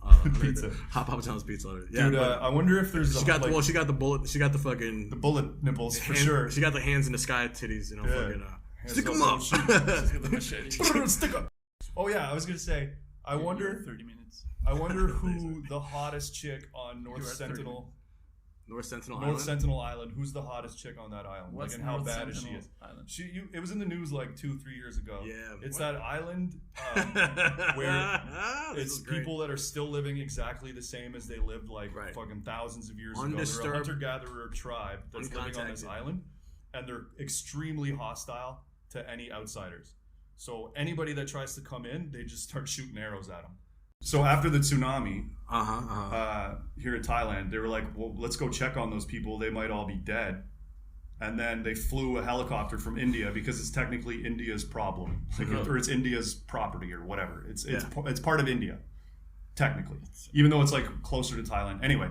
B: Pizza.
A: Hot Papa John's pizza. Yeah,
B: Dude, I wonder if there's
A: she got
B: like,
A: she got the bullet. She got the fucking
B: the bullet nipples for
A: hand-
B: sure.
A: She got the hands in the sky titties. You know,
B: Yeah.
A: fucking
B: Hands
A: stick
B: up,
A: them up.
B: little
C: the machete.
B: Stick up. Oh yeah, I was gonna say. I wonder.
C: 30 minutes.
B: I wonder who the hottest chick on North
C: You're at 30
B: Sentinel.
A: North Sentinel
B: North
A: Island?
B: Sentinel Island. Who's the hottest chick on that island?
C: What's
B: like, and how
C: North
B: bad is she?
C: Sentinel
B: Is
C: Island?
B: It was in the news like 2-3 years ago.
A: Yeah.
B: It's that island where it's people that are still living exactly the same as they lived like fucking thousands of years ago. They're a hunter-gatherer tribe that's living on this island, and they're extremely hostile to any outsiders. So anybody that tries to come in, they just start shooting arrows at them. So after the tsunami here in Thailand, they were like, well, let's go check on those people. They might all be dead. And then they flew a helicopter from India because it's technically India's problem. Or it's India's property or whatever. It's part of India, technically. Even though it's like closer to Thailand. Anyway,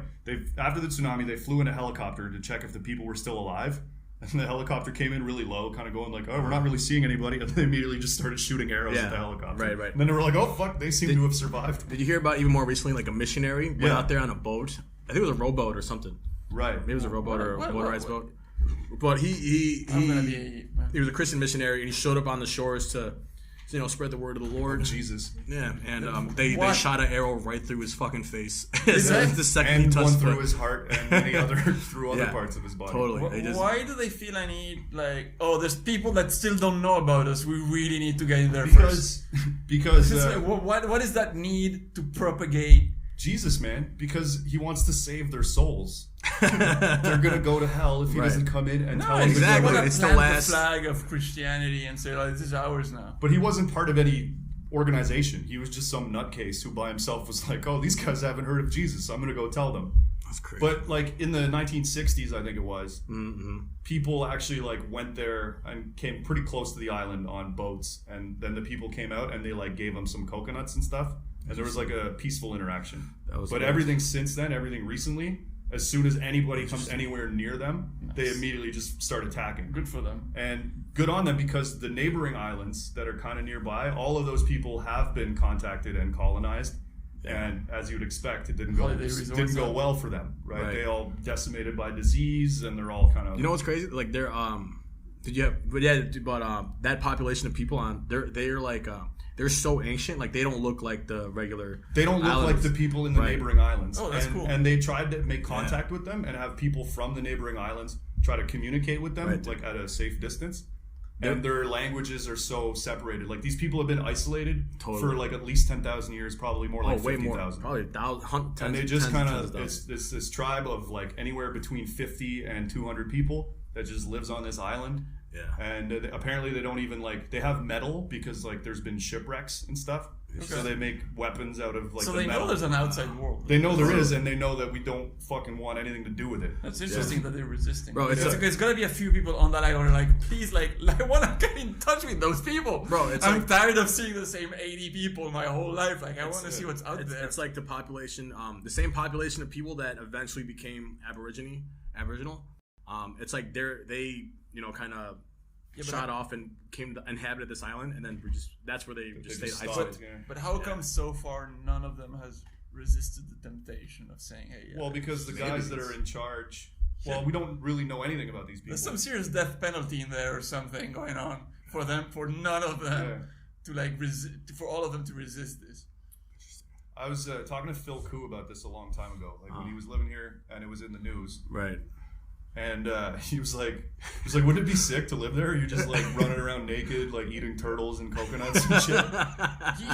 B: after the tsunami, they flew in a helicopter to check if the people were still alive. And the helicopter came in really low, kind of going like, oh, we're not really seeing anybody. And they immediately just started shooting arrows at the helicopter.
A: Right.
B: And then they were like, oh, fuck, they seem to have survived.
A: Did you hear about even more recently, like a missionary went out there on a boat? I think it was a rowboat or something.
B: Right.
A: Maybe it was a rowboat or a motorized boat. But he was a Christian missionary, and he showed up on the shores to, spread the word of the Lord.
B: Oh, Jesus.
A: Yeah, and they shot an arrow right through his fucking face.
B: The second he touched one through his heart, and the other through other parts of his body.
A: Totally.
C: Why do they feel I need there's people that still don't know about us. We really need to get in there first.
B: Because
C: what is that need to propagate?
B: Jesus, man, because he wants to save their souls. They're gonna go to hell if he doesn't come in and tell them.
A: Exactly.
C: It's the last flag of Christianity and say, this is ours now.
B: But he wasn't part of any organization. He was just some nutcase who by himself was like, oh, these guys haven't heard of Jesus, so I'm gonna go tell them.
A: That's crazy.
B: But like in the 1960s, I think it was, people actually like went there and came pretty close to the island on boats, and then the people came out and they like gave them some coconuts and stuff. And there was like a peaceful interaction. But everything since then, everything recently, as soon as anybody comes anywhere near them, they immediately just start attacking.
C: Good for them.
B: And good on them, because the neighboring islands that are kind of nearby, all of those people have been contacted and colonized. And as you would expect, it didn't go well for them, right? They all decimated by disease, and they're all kind of...
A: You know what's crazy? Like they're that population of people they're like they're so ancient, like they don't look like the regular.
B: They don't look like the people in the neighboring islands.
C: Oh, that's cool.
B: And they tried to make contact with them and have people from the neighboring islands try to communicate with them, like at a safe distance. And their languages are so separated. Like these people have been isolated for like at least 10,000 years, probably more like 50,000.
A: Probably 1,000.
B: And they just kind of it's this tribe of like anywhere between 50 and 200 people that just lives on this island.
A: Yeah.
B: And apparently they don't even they have metal because like there's been shipwrecks and stuff. Okay. So they make weapons out of like
C: so
B: the metal.
C: So they know there's an outside world.
B: They know there is, and they know that we don't fucking want anything to do with it.
C: That's interesting that they're resisting.
A: Bro,
C: it's gonna be a few people on that island like, please, I want to get in touch with those people.
A: Bro,
C: I'm tired of seeing the same 80 people my whole life. Like, I want to see what's out there.
A: It's like the population, the same population of people that eventually became Aboriginal. It's like they kind of shot off and came to inhabited this island, and then that's where they just stayed isolated.
C: But how come so far none of them has resisted the temptation of saying, hey,
B: well, because the guys that are in charge, we don't really know anything about these people.
C: There's some serious death penalty in there or something going on for none of them to for all of them to resist this.
B: I was talking to Phil Koo about this a long time ago, when he was living here and it was in the news.
A: Right.
B: And he was like, wouldn't it be sick to live there? Or you're just like running around naked, like eating turtles and coconuts and shit.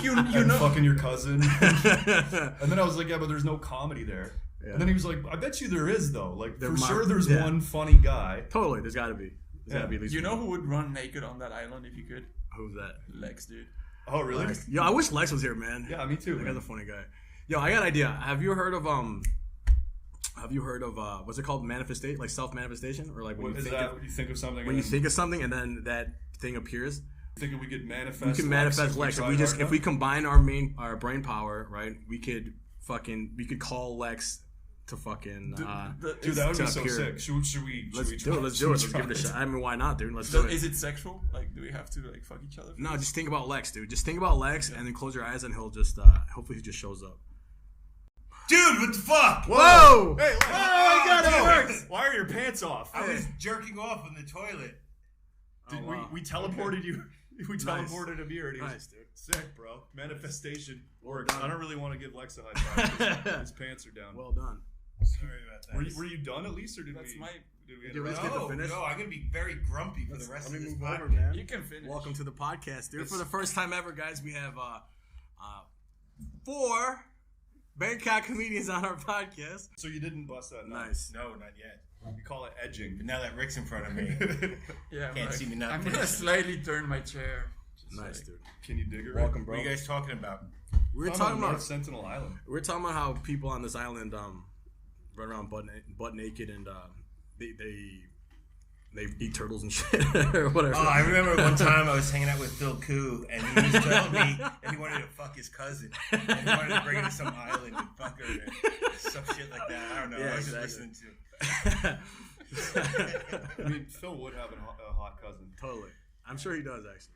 B: you know, fucking your cousin. And then I was like, yeah, but there's no comedy there. Yeah. And then he was like, I bet you there is though. Like sure, there's one funny guy.
A: Totally, there's got to be. Gotta be at least
C: you know who would run naked on that island if you could?
A: Who's that?
C: Lex, dude.
B: Oh, really?
A: Lex. Yo, I wish Lex was here, man.
B: Yeah, me too.
A: That guy's a funny guy. Yo, I got an idea. Have you heard of what's it called? Manifestation, like self-manifestation, or like when
B: you think of something.
A: When you think of something and then that thing appears.
B: Thinking we could manifest.
A: We can manifest Lex. If we combine our brain power, right? We could call Lex to fucking.
B: Dude, that would be so sick. Should we?
A: Let's do it. Let's give it a shot. I mean, why not, dude? Let's do it.
C: Is it sexual? Like, do we have to fuck each other?
A: No, just think about Lex, dude. Just think about Lex, and then close your eyes, and he'll just hopefully he just shows up.
F: Dude, what the fuck?
A: Whoa!
B: Hey,
F: oh my god, it works!
B: Why are your pants off?
F: I was jerking off in the toilet.
B: We teleported you. We teleported him here.
A: Nice, dude.
B: Sick, bro. Manifestation works. I don't really want to give Lex a high five. His pants are down.
A: Well done.
F: Sorry about that.
B: Were you done at least, or did
C: That's
B: we?
C: my.
B: Did we
A: Did
B: interrupt?
A: Rich get to finish?
F: No, I'm gonna be very grumpy for the rest
A: Let
F: of
A: me
F: this
A: move over,
F: podcast.
A: man.
C: You can finish.
A: Welcome to the podcast, dude. For the first time ever, guys, we have 4 Bangkok comedians on our podcast.
B: So you didn't bust that? nut.
A: Nice.
F: No, not yet.
B: We call it edging.
F: But now that Rick's in front of me,
C: Yeah,
F: Can't see me not
C: I'm gonna
F: finishing.
C: slightly turn my chair. Just
A: Nice,
C: like-
A: dude.
B: Can you dig it?
A: Welcome,
F: what
A: bro.
F: are you guys talking about?
A: We were
B: Talking
A: talking
B: about
A: about
B: North Sentinel Island.
A: how people on this island run around butt naked and they eat turtles and shit or whatever.
F: Oh, I remember one time I was hanging out with Phil Koo, and he was telling me that he wanted to fuck his cousin, and he wanted to bring her to some island and fuck her, and some shit like that. I don't know.
A: Yeah,
F: I was
A: exactly.
F: just listening to.
B: I mean, Phil would have a hot cousin.
A: Totally. I'm sure he does, actually.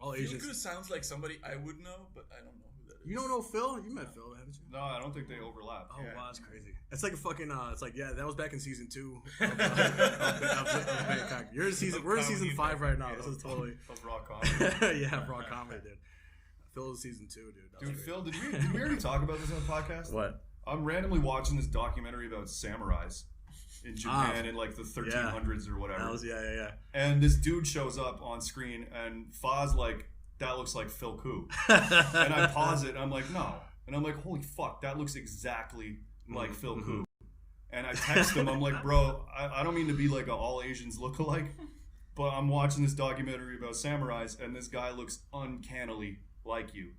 A: All Asians.
C: Phil sounds like somebody I would know, but I don't know who that is.
A: You don't know Phil? You met Phil, haven't you?
B: No, I don't think they overlap.
A: Oh, wow, that's crazy. It's like a fucking, it's like, yeah, that was back in season 2 of Bangkok. We're in season 5 right now. This is totally.
B: Of raw comedy.
A: Yeah, raw comedy, dude. Phil is season 2, dude. That was
B: Dude,
A: great.
B: Phil, did we already talk about this on the podcast?
A: What?
B: I'm randomly watching this documentary about samurais in Japan in like the 1300s or whatever.
A: That was, yeah.
B: And this dude shows up on screen, and Fa's like, that looks like Phil Koo. And I pause it, and I'm like, no. And I'm like, holy fuck, that looks exactly like Phil Koo. And I text him, I'm like, bro, I don't mean to be like a all Asians look-alike, but I'm watching this documentary about samurais, and this guy looks uncannily like you.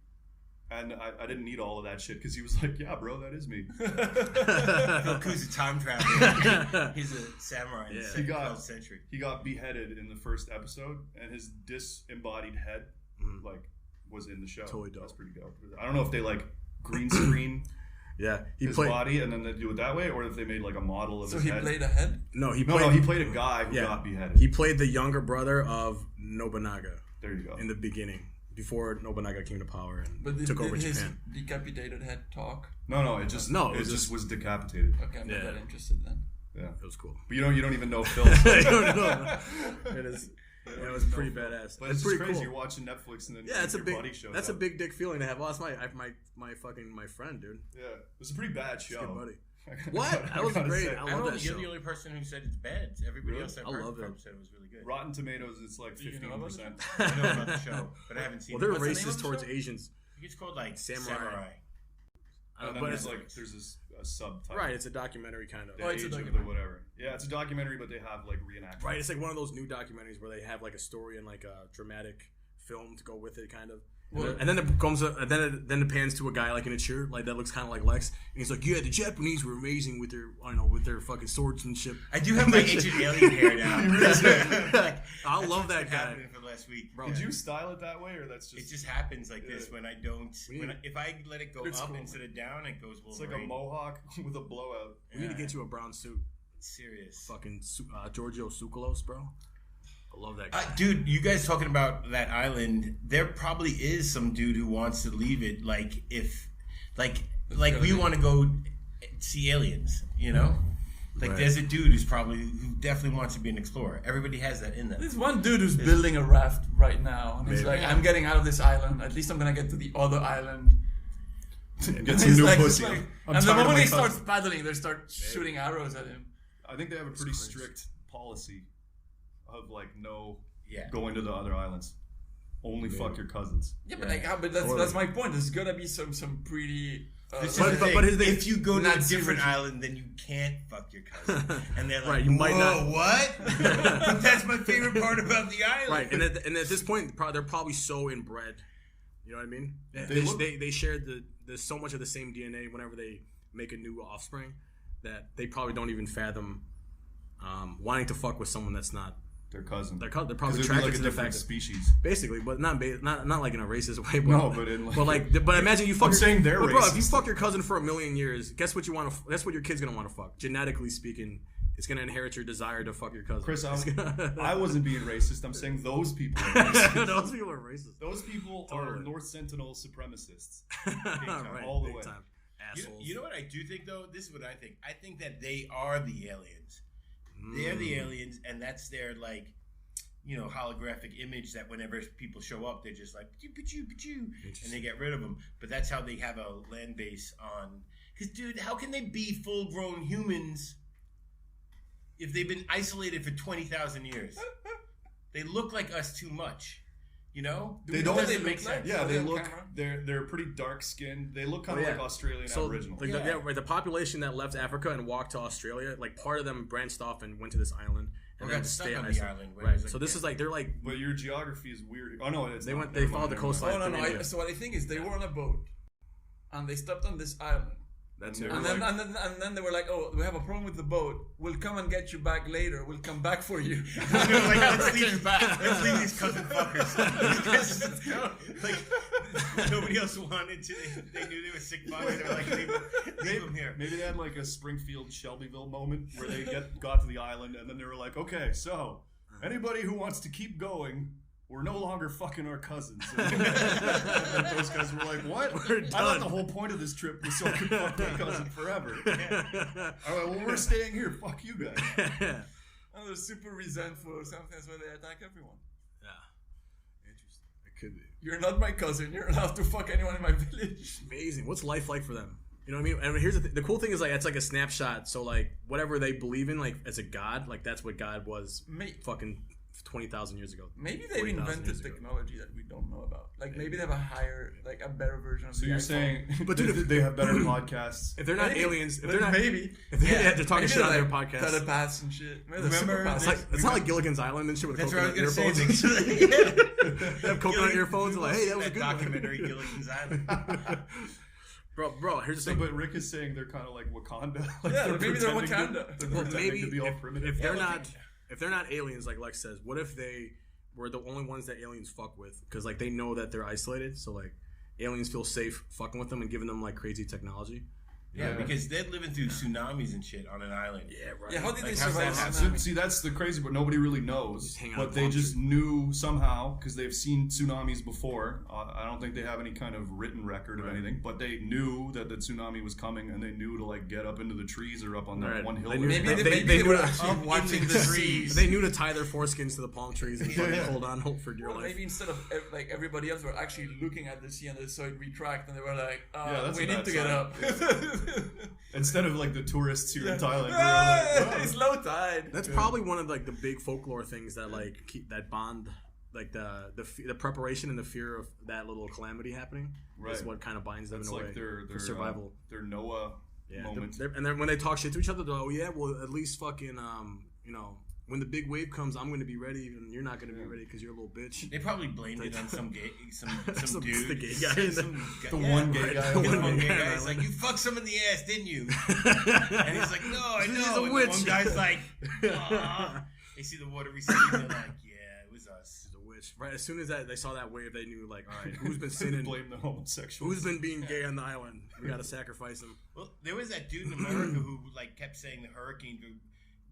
B: And I didn't need all of that shit, because he was like, yeah, bro, that is me.
F: Phil Koo's a time traveler. He's a samurai in the
B: He
F: 12th century.
B: He got beheaded in the first episode, and his disembodied head like was in the show.
A: Totally dope.
B: That's pretty dope. I don't know if they like green screen
A: Yeah, he
B: his
A: played.
B: body and then they do it that way, or if they made like a model of
C: So
B: his
C: he
B: head.
C: played a head?
A: No, he
B: No,
A: played.
B: he played a guy who got beheaded.
A: He played the younger brother of Nobunaga
B: There you go.
A: in the beginning, before Nobunaga came to power and
C: But
A: took over
C: his
A: Japan.
C: decapitated head talk?
B: No, it just
A: it
B: just was decapitated.
C: Okay, I'm
A: Yeah.
C: not that interested then.
B: Yeah,
A: It was cool.
B: but you don't even know Phil.
A: I don't know. It is. Yeah, it was pretty badass.
B: But
A: it's
B: it's
A: pretty
B: crazy.
A: cool.
B: You're watching Netflix and then
A: Yeah, it's a
B: your
A: big.
B: buddy shows
A: That's
B: up.
A: a big dick feeling to have. Well, that's my friend, dude.
B: Yeah, it was a pretty bad show.
A: Good buddy. What? That was
B: gotta
A: great.
B: say.
A: I
F: I
A: love
F: don't
A: that
F: know.
A: show.
F: You're the only person who said it's bad. Everybody else I've
A: I
F: heard
A: love
F: from
A: it.
F: said it was really good.
B: Rotten Tomatoes, it's like
C: Do you know about
B: 15%.
F: I know about the show, but I haven't seen
A: Well,
F: it.
A: they're
C: What's the name of
A: racist
C: the
A: towards
C: show?
A: Asians.
F: I think it's called like
A: Samurai.
B: And then
A: But
B: there's
A: it's
B: there's a subtitle.
A: right. It's a documentary kind of.
B: The
C: Oh, it's a
B: age of
C: documentary.
B: the whatever. Yeah, it's a documentary, but they have like reenactments.
A: Right. It's like one of those new documentaries where they have like a story and like a dramatic film to go with it, kind of. And then it comes, then it pans to a guy like in a shirt, like that looks kind of like Lex, and he's like, "Yeah, the Japanese were amazing with their, with their fucking swordsmanship."
F: I do have my ancient alien hair now.
A: I love that guy.
F: Happening for the last week.
A: Bro,
B: Did you style it that way, or that's just?
F: It just happens like this when I don't. If I let it go
C: It's
F: up
C: cool.
F: instead of down, it goes
B: It's like a
F: Wolverine.
B: mohawk with a blowout.
A: We need to get you a brown suit,
F: Serious.
A: fucking Giorgio Tsoukalos, bro. I love that guy.
F: Dude, you guys talking about that island? There probably is some dude who wants to leave it. Like if, like we want to go see aliens. You know, like
A: Right.
F: there's a dude who definitely wants to be an explorer. Everybody has that in them.
C: There's one dude who's building a raft right now, and he's
A: Maybe.
C: like, "I'm getting out of this island. At least I'm gonna get to the other island."
B: Get
C: And
B: some
C: he's
B: new
C: like,
B: pussy.
C: just like-
B: I'm
C: and the
B: tired of
C: moment
B: my
C: he
B: cousin.
C: starts paddling, they start shooting arrows at him.
B: I think they have a pretty strict policy of like no
F: Yeah.
B: going to the other islands. Only fuck your cousins.
C: Yeah, but like, but that's my point. There's gotta be some pretty.
F: This is
A: But-
F: the
A: but-
F: thing.
A: but his thing-
F: if you go to a
C: Nazi
F: different
C: regime.
F: island, then you can't fuck your cousin. And they're like,
A: Right, you might
F: "Whoa,
A: not."
F: what? But that's my favorite part about the island.
A: Right, and at this point, they're probably so inbred. You know what I mean? They share there's so much of the same DNA whenever they make a new offspring that they probably don't even fathom wanting to fuck with someone that's not
B: Their cousin.
A: they're probably
B: 'Cause it'd be
A: attracted
B: like a
A: to the
B: different
A: fact that,
B: species.
A: basically, but not like in a racist way. But,
B: No, but in like-
A: but imagine you fuck.
B: I'm saying they're
A: bro, if you
B: racist.
A: fuck your cousin for 1,000,000 years, guess what you want to? That's what your kid's gonna want to fuck. Genetically speaking, it's gonna inherit your desire to fuck your cousin.
B: Chris,
A: It's gonna-
B: I wasn't being racist. I'm saying those people are racist.
A: Those people are racist.
B: Those people are
A: Totally.
B: North Sentinel supremacists.
A: Right,
B: all the
A: big
B: way.
A: time. Assholes.
F: You know what I do think though? This is what I think. I think that they are the aliens. They're the aliens, and that's their like, holographic image that whenever people show up, they're just like, "Pachoo, pachoo, pachoo," and they get rid of them. But that's how they have a land base on Because, dude, how can they be full-grown humans if they've been isolated for 20,000 years? They look like us too much. You know,
B: they don't.
C: They make sense.
B: Yeah, they look. They're pretty dark skinned. They look kind of like Australian Aboriginal.
A: Like the population that left Africa and walked to Australia, like part of them branched off and went to this island and then stayed on the island. Right. So this is like they're like.
B: But your geography is weird. Oh no, it's
A: they followed the coastline.
C: Oh no. So what I think is they were on a boat, and they stopped on this island.
A: That's it.
C: And then they were like, "Oh, we have a problem with the boat. We'll come and get you back later. We'll come back for you."
F: Like, let's leave these cousin fuckers. Like nobody else wanted to. They knew they were sick fuckers. They were like, leave them here.
B: Maybe they had like a Springfield Shelbyville moment where they got to the island and then they were like, "Okay, so anybody who wants to keep going." We're no longer fucking our cousins. And those guys were like, what? I thought the whole point of this trip was so I could fuck my cousin forever. All right, well, we're staying here. Fuck you guys.
C: And they're super resentful or something. That's why they attack everyone.
A: Yeah. Interesting. It could be.
C: You're not my cousin. You're allowed to fuck anyone in my village.
A: Amazing. What's life like for them? You know what I mean? And here's the cool thing is like it's like a snapshot. So like whatever they believe in, like as a god, like that's what God was fucking 20,000 years ago.
C: Maybe they've invented technology that we don't know about. Like maybe they have a higher, like a better version of.
B: So you're saying,
A: but dude,
B: they have better podcasts.
A: If they're not aliens, if they're not they're talking shit on their podcast,
C: telepaths and shit.
A: Remember, it's not like Gilligan's Island and shit with coconut earphones. They have coconut earphones. Like, hey, that was a good
F: documentary, Gilligan's Island.
A: Bro, here's the thing.
B: But Rick is saying they're kind of like Wakanda.
C: Like maybe they're Wakanda.
B: They're pretending to be all primitive.
A: If they're not aliens, like Lex says, what if they were the only ones that aliens fuck with? Because like they know that they're isolated, so like aliens feel safe fucking with them and giving them like crazy technology.
F: Yeah, because they're living through tsunamis and shit on an island.
A: Yeah, right.
C: Yeah, how did they survive?
B: See, that's the crazy, but nobody really knows. But they just knew somehow because they've seen tsunamis before. I don't think they have any kind of written record of anything, but they knew that the tsunami was coming, and they knew to like get up into the trees or up on that one hill.
A: They knew to watching the trees. They knew to tie their foreskins to the palm trees and hold on, hope for dear life.
C: Maybe instead of like everybody else were actually looking at the sea and they saw it retract, and they were like, "We need to get up."
B: Instead of like the tourists here in Thailand,
C: it's low tide.
A: That's probably one of like the big folklore things that like keep that bond, like the preparation and the fear of that little calamity happening. Right. Is what kind of binds them in a way for survival.
B: Their Noah moment.
A: And then when they talk shit to each other, they're like, "Oh yeah, well at least fucking when the big wave comes, I'm going to be ready, and you're not going to be ready because you're a little bitch."
F: They probably blamed it on some dude.
A: The gay guy.
B: One gay guy.
F: One gay guy. He's like, "You fucked some in the ass, didn't you?" And he's like, "No, I know."
A: He's a
F: and
A: witch.
F: One guy's like, "Aw." They see the water receding. They're like, "Yeah, it was us."
A: He's a witch. Right. As soon as they saw that wave, they knew like, all right, who's been sinning?
B: Blame the homosexuals.
A: Who's been being gay on the island? We got to sacrifice him.
F: Well, there was that dude in America who like kept saying the hurricane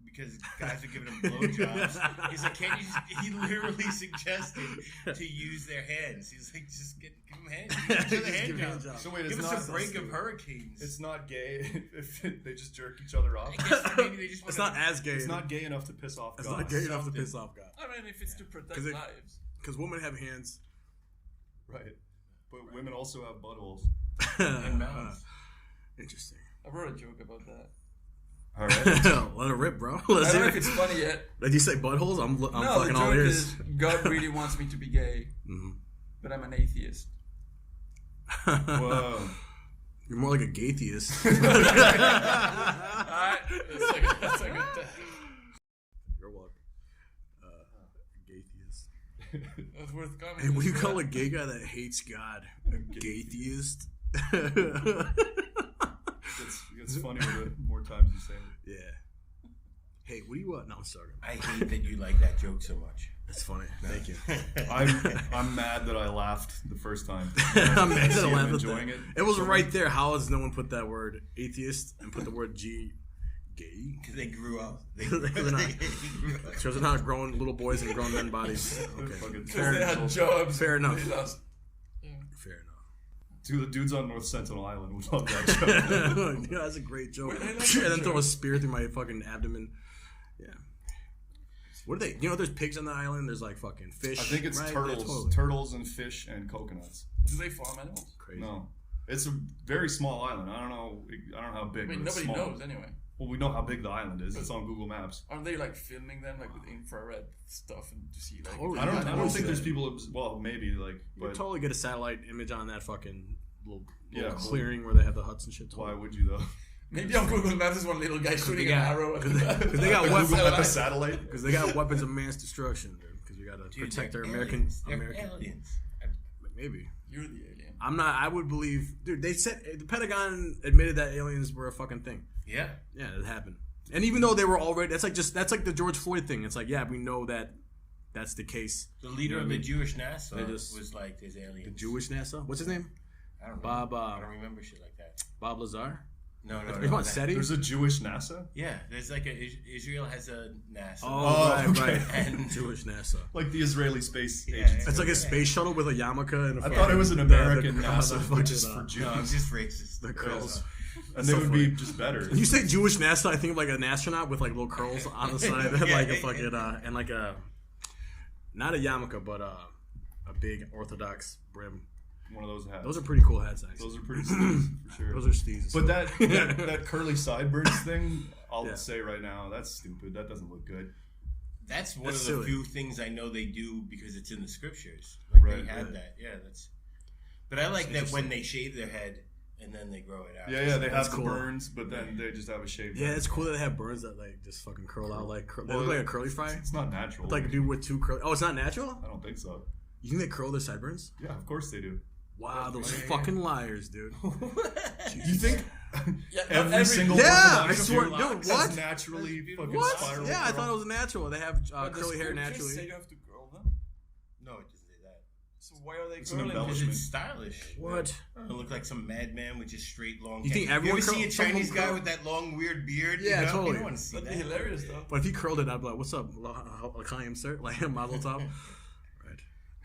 F: because guys are giving him blowjobs. He's like, "Can't you?" He literally suggested to use their hands. He's like, "Just give them hands. Give them hand jobs.
B: So wait,
F: give us a break of hurricanes."
B: It's not gay if they just jerk each other off.
F: I guess maybe they just
A: it's not as gay.
B: It's not gay enough to piss off God.
A: It's not gay enough to piss off God.
C: I mean, if it's to protect lives.
A: Because women have hands.
B: Right. But women also have buttholes.
F: And mouths.
A: Interesting.
C: I wrote a joke about that.
B: All right.
A: Let it rip, bro.
C: I don't know if it's funny yet.
A: Did you say buttholes? I'm fucking all
C: ears.
A: ears.
C: God really wants me to be gay, but I'm an atheist.
B: Whoa.
A: You're more like a gaytheist.
C: Alright. That's a good tag.
A: You're welcome. Gaytheist.
C: That's worth commenting.
A: Hey, what do you call a gay guy that hates God? A gaytheist?
B: It's funnier the more times you say it.
A: Yeah. Hey, what do you want? No, I'm sorry.
F: I hate that you like that joke so much.
A: That's funny. Thank you.
B: I'm mad that I laughed the first time.
A: I'm mad that I laughed.
B: Enjoying it.
A: It was right there. How has no one put that word atheist and put the word gay?
F: Because they grew up.
A: Shows are not grown little boys in grown men bodies. Okay.
C: Because they had jobs.
A: Fair enough.
C: Fair enough.
B: Dude, the dudes on North Sentinel Island would love that joke.
A: Yeah, that's a great joke. And then throw a spear through my fucking abdomen. Yeah. What are they? You know, there's pigs on the island. There's like fucking fish.
B: I think it's turtles, turtles and fish and coconuts.
C: Do they farm animals?
A: Crazy.
B: No. It's a very small island. I don't know how big.
C: I mean,
B: but it's
C: nobody
B: small.
C: knows anyway.
B: Well, we know how big the island is. It's on Google Maps.
C: Aren't they like filming them like with infrared stuff and to see like?
A: Totally.
B: I don't think there's people. Well, maybe like.
A: You could totally get a satellite image on that fucking little
B: Yeah.
A: clearing where they have the huts and shit.
B: Why would you though?
C: Maybe on Google Maps is one little guy shooting an arrow
A: because they got weapons
B: at the satellite.
A: Because they got weapons of mass destruction, dude. Because we gotta protect our American.
F: Aliens.
A: Maybe.
C: You're the alien.
A: I'm not. I would believe, dude. They said the Pentagon admitted that aliens were a fucking thing.
F: Yeah.
A: Yeah, it happened. And even though they were already, that's like the George Floyd thing. It's like, yeah, we know that that's the case.
F: The leader of the Jewish NASA
A: just,
F: was like, "There's aliens."
A: The Jewish NASA. What's his name?
F: I don't
A: Bob.
F: I don't remember shit like that.
A: Bob Lazar.
F: No.
A: SETI?
B: There's a Jewish NASA.
F: Yeah, there's like Israel has a NASA.
A: Right.
F: And
A: Jewish NASA.
B: Like the Israeli space agency.
A: It's like a space shuttle with a yarmulke and a
B: I thought it was an American
A: the
B: NASA, which is
A: fucking,
B: for Jews.
F: No, it's just racist.
A: The curls.
B: And they would be just better.
A: When you say Jewish NASA, I think of like an astronaut with like little curls on the side, like a fucking and like a not a yarmulke, but a big Orthodox brim.
B: One of those hats.
A: Those are pretty cool hats, actually.
B: Those are pretty steez, for sure.
A: Those are steez.
B: But that curly sideburns thing, I'll say right now, that's stupid. That doesn't look good.
F: That's one of the
A: silly.
F: few things I know they do because it's in the scriptures. Like
B: Right,
F: they had
B: right.
F: that. Yeah, that's. But I like that when they shave their head and then they grow it out.
B: Yeah, they
A: That's
B: have
A: cool.
B: the burns, but then they just have a shaved
A: Yeah,
B: head.
A: it's cool that they have burns that like just fucking curl out like they
B: Well,
A: look like a curly fry.
B: It's not natural.
A: Like a dude with two curly. Oh, it's not natural.
B: I don't think so.
A: You think they curl their sideburns?
B: Yeah, of course they do.
A: Wow, those fucking liars, dude.
B: You think
C: Yeah,
B: every single
A: Yeah, I
B: Orthodox
A: swear,
B: Jew
A: dude,
B: has
A: what?
B: naturally fucking
A: What?
B: spiral?
A: Yeah, I thought it was natural. They have
C: But the
A: curly hair
C: scriptures
A: naturally.
C: say you have to curl them.
F: No, it doesn't say that.
C: So why are they
B: It's an
C: curling?
F: Because
B: embellishment.
F: it's stylish.
A: What?
F: I look like some madman with just straight long.
A: You think
F: hair.
A: everyone
F: You ever see a
A: curl- some of
F: Chinese
A: them
F: guy
A: curl?
F: with that long weird beard?
A: Yeah,
F: you know?
A: totally.
F: You don't want to see
C: That'd
F: that.
C: be hilarious though.
A: But if he curled it, I'd be like, "What's up, L'chaim, sir?" Like a mazel tov. Right.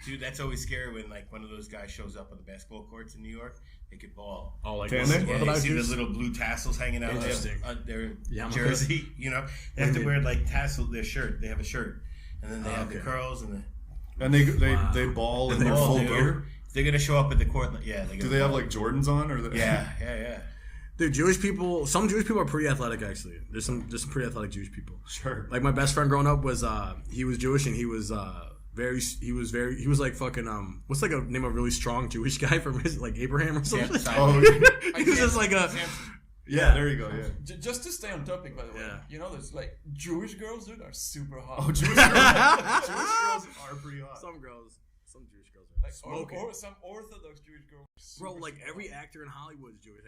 F: Dude, that's always scary when like one of those guys shows up on the basketball courts in New York. They could ball.
A: Oh, like
B: Can they?
F: Yeah, you
A: Orthodox
F: see the
A: Jews?
F: little blue tassels hanging out
A: Interesting.
F: their
A: Yarmulke.
F: jersey. You know, they have to wear like tassel their shirt. They have a shirt, and then they have the
A: okay.
F: curls and the.
B: And they ball in
A: And
B: their
A: they
B: full
A: ball,
B: gear.
F: They're gonna show up at the court. Yeah.
B: Do they have like Jordans on or?
F: Yeah.
A: Dude, Jewish people. Some Jewish people are pretty athletic. Actually, there's some pretty athletic Jewish people.
B: Sure.
A: Like my best friend growing up was he was Jewish and he was like fucking what's like a name of a really strong Jewish guy from his like Abraham or something.
B: Oh,
A: He was just like a
B: yeah. There you go. Yeah.
C: Just to stay on topic, by the way,
A: Yeah.
C: you know, there's like Jewish girls, dude, are super hot.
B: Oh, Jewish girls are pretty hot.
A: some Jewish girls are
C: like,
A: smoking.
C: or some Orthodox Jewish girls.
A: Bro, like every actor in Hollywood is Jewish.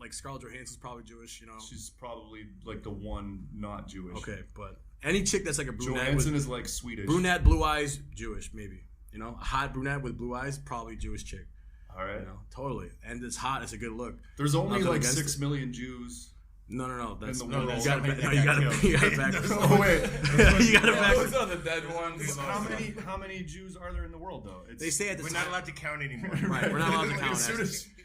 A: Like Scarlett Johansson's probably Jewish, you know.
B: She's probably like the one not Jewish.
A: Okay, but any chick that's like a brunette,
B: Johansson is like Swedish.
A: blue eyes, Jewish, maybe. You know, a hot brunette with blue eyes, probably Jewish chick.
B: All right.
A: You know, totally. And it's hot. It's a good look.
B: There's only
A: Nothing
B: like
A: against
B: 6
A: it.
B: million Jews.
A: No. That's
B: In the
A: no.
B: world.
A: You gotta
F: Somebody
A: back.
F: that got
A: You gotta
F: killed.
A: back.
B: Oh wait.
A: You gotta
C: Yeah,
A: back.
C: those are the dead ones.
B: How many Jews are there in the world though? It's,
A: They say at the
F: We're
A: time.
F: not allowed to count anymore.
A: Right, we're not allowed to
B: Like,
A: count.
B: as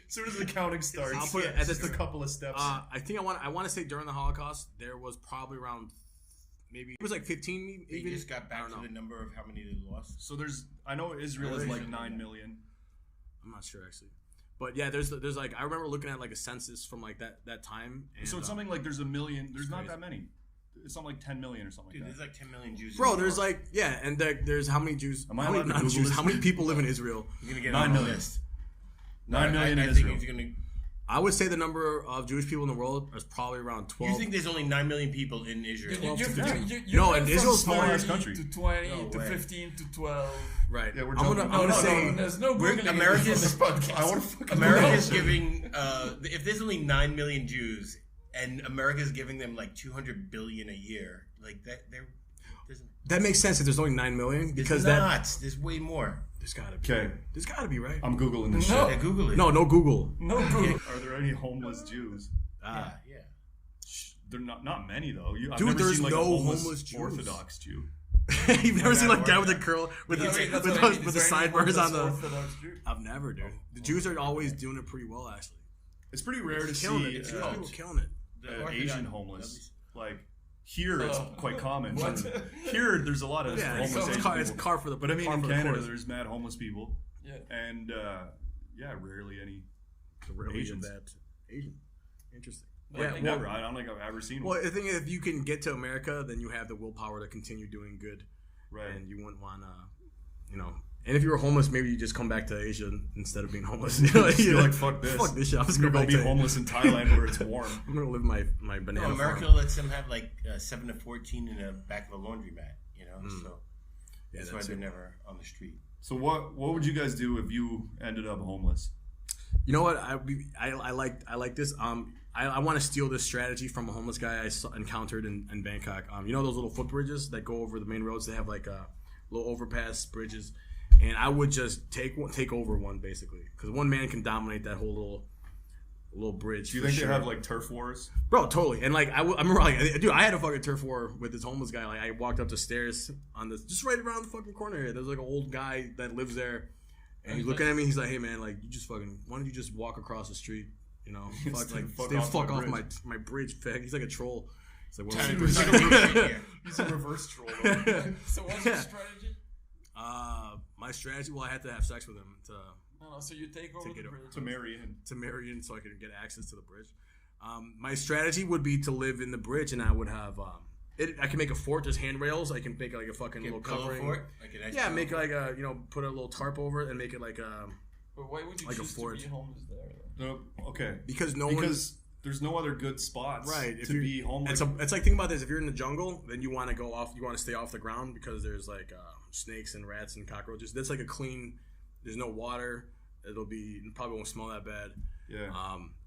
B: soon as the counting starts.
A: I'll put it
B: it's
A: at
B: just a couple of steps.
A: I think I want to say during the Holocaust there was probably around maybe it was like 15
F: They
A: even.
F: just got
A: I
F: back
A: don't
F: to
A: know.
F: the number of how many they lost.
B: So I know Israel is like 9 million.
A: I'm not sure actually. But yeah, there's like I remember looking at like a census from like that time. And,
B: So it's something like there's a million. There's not
A: crazy.
B: that many. It's something like 10 million or something
F: Dude,
B: like
F: there's
B: that.
F: like 10 million Jews.
A: Bro,
F: in the
A: there's
F: world.
A: like and there's how many Jews?
B: Am I
A: how many
B: allowed to
A: not
B: Google
A: Jews?
B: this?
A: How many people live in Israel?
F: You're gonna get
B: 9
F: on the
B: million.
F: list.
B: 9 million
F: I
B: in
F: think
B: Israel.
F: it's gonna.
A: I would say the number of Jewish people in the world is probably around 12.
F: You think there's only 9 million people in Israel?
A: No,
C: No,
A: and Israel's
C: from
A: small
C: 30
B: ass country.
C: to 20
F: No
C: to
F: way.
C: 15 to 12.
A: right?
B: Yeah, we're
A: I'm
B: jumping.
A: gonna,
B: No,
A: I'm gonna say
C: there's no Googling
F: America's-
C: this podcast.
B: I want to fucking
F: America's giving. If there's only 9 million Jews, and America's giving them like 200 billion a year, like that,
A: that makes sense if there's only 9 million because
F: there's not. There's way more.
A: there's gotta be.
B: Okay.
A: There's gotta be right.
B: I'm Googling this
C: No.
B: shit.
F: Yeah, Google it.
A: No Google.
C: No Google.
B: Are there any homeless Jews?
F: Yeah.
B: They're not many though. I've
A: Dude,
B: never
A: there's
B: seen like
A: no
B: a
A: homeless Jews.
B: Orthodox Jew.
A: You've never seen like
F: Not
A: guy with a
F: Orthodox.
A: curl with
C: Yeah,
A: the
C: wait, that's
A: with
C: what I
A: the,
C: mean.
A: with
C: Is
A: the
C: there anyone
A: sideburns on
C: that's
A: the.
C: Orthodox Jew?
A: I've never, dude. The Jews are always doing it pretty well, actually.
B: It's pretty rare to
A: Killing
B: see
A: it. Jewish people killing it.
B: Asian homeless. Like here, it's quite common.
C: What?
B: Here, there's a lot of
A: Yeah,
B: homeless
A: it's
B: Asian
A: car, it's
B: people.
A: car for the.
B: But I mean,
A: par
B: in
A: for the
B: Canada,
A: course.
B: there's mad homeless people,
C: Yeah.
B: and rarely any
A: to really
B: Asians.
A: adapt. Asian. Interesting.
B: Like, never. I don't think I've ever seen one.
A: Well, the thing is, if you can get to America, then you have the willpower to continue doing good.
B: Right.
A: And you wouldn't want to, And if you were homeless, maybe you just come back to Asia instead of being homeless.
B: You're like, fuck this.
A: Fuck this shit. I'm just
B: going
A: going
B: to
A: to
B: go be homeless in Thailand where it's warm.
A: I'm going to live my banana
F: No, America
A: farm.
F: lets them have like 7 to 14 in the back of a laundromat, so that's why they're never on the street.
B: So what would you guys do if you ended up homeless?
A: You know what? I like this. I want to steal this strategy from a homeless guy I encountered in Bangkok. You know those little footbridges that go over the main roads? They have like little overpass bridges, and I would just take over one basically, because one man can dominate that whole little bridge.
B: Do you think they have like turf wars?
A: Bro, totally. And like I remember, like, dude, I had a fucking turf war with this homeless guy. Like I walked up the stairs on this, just right around the fucking corner here. There's like an old guy that lives there, and he's looking at me. He's like, "Hey man, like you just fucking, why don't you just walk across the street? Stay off my bridge, fag." He's like a troll. It's like,
B: he's a reverse troll.
C: So what's your strategy?
A: My strategy. Well, I had to have sex with him
C: So you take over the bridge.
B: To marry him
A: so I could get access to the bridge. My strategy would be to live in the bridge, and I would have I can make a fort. There's handrails. I can make like a fucking little covering.
F: Fort?
A: Make like a put a little tarp over it and make it like a.
C: But why would you
A: like
C: choose
A: a fort.
C: to be homeless there?
B: No, okay.
A: Because
B: there's no other good spots
A: right
B: to be homeless.
A: It's like think about this. If you're in the jungle, then you want to go off. You want to stay off the ground because there's like snakes and rats and cockroaches. That's like a clean. There's no water. It probably won't smell that bad.
B: Yeah.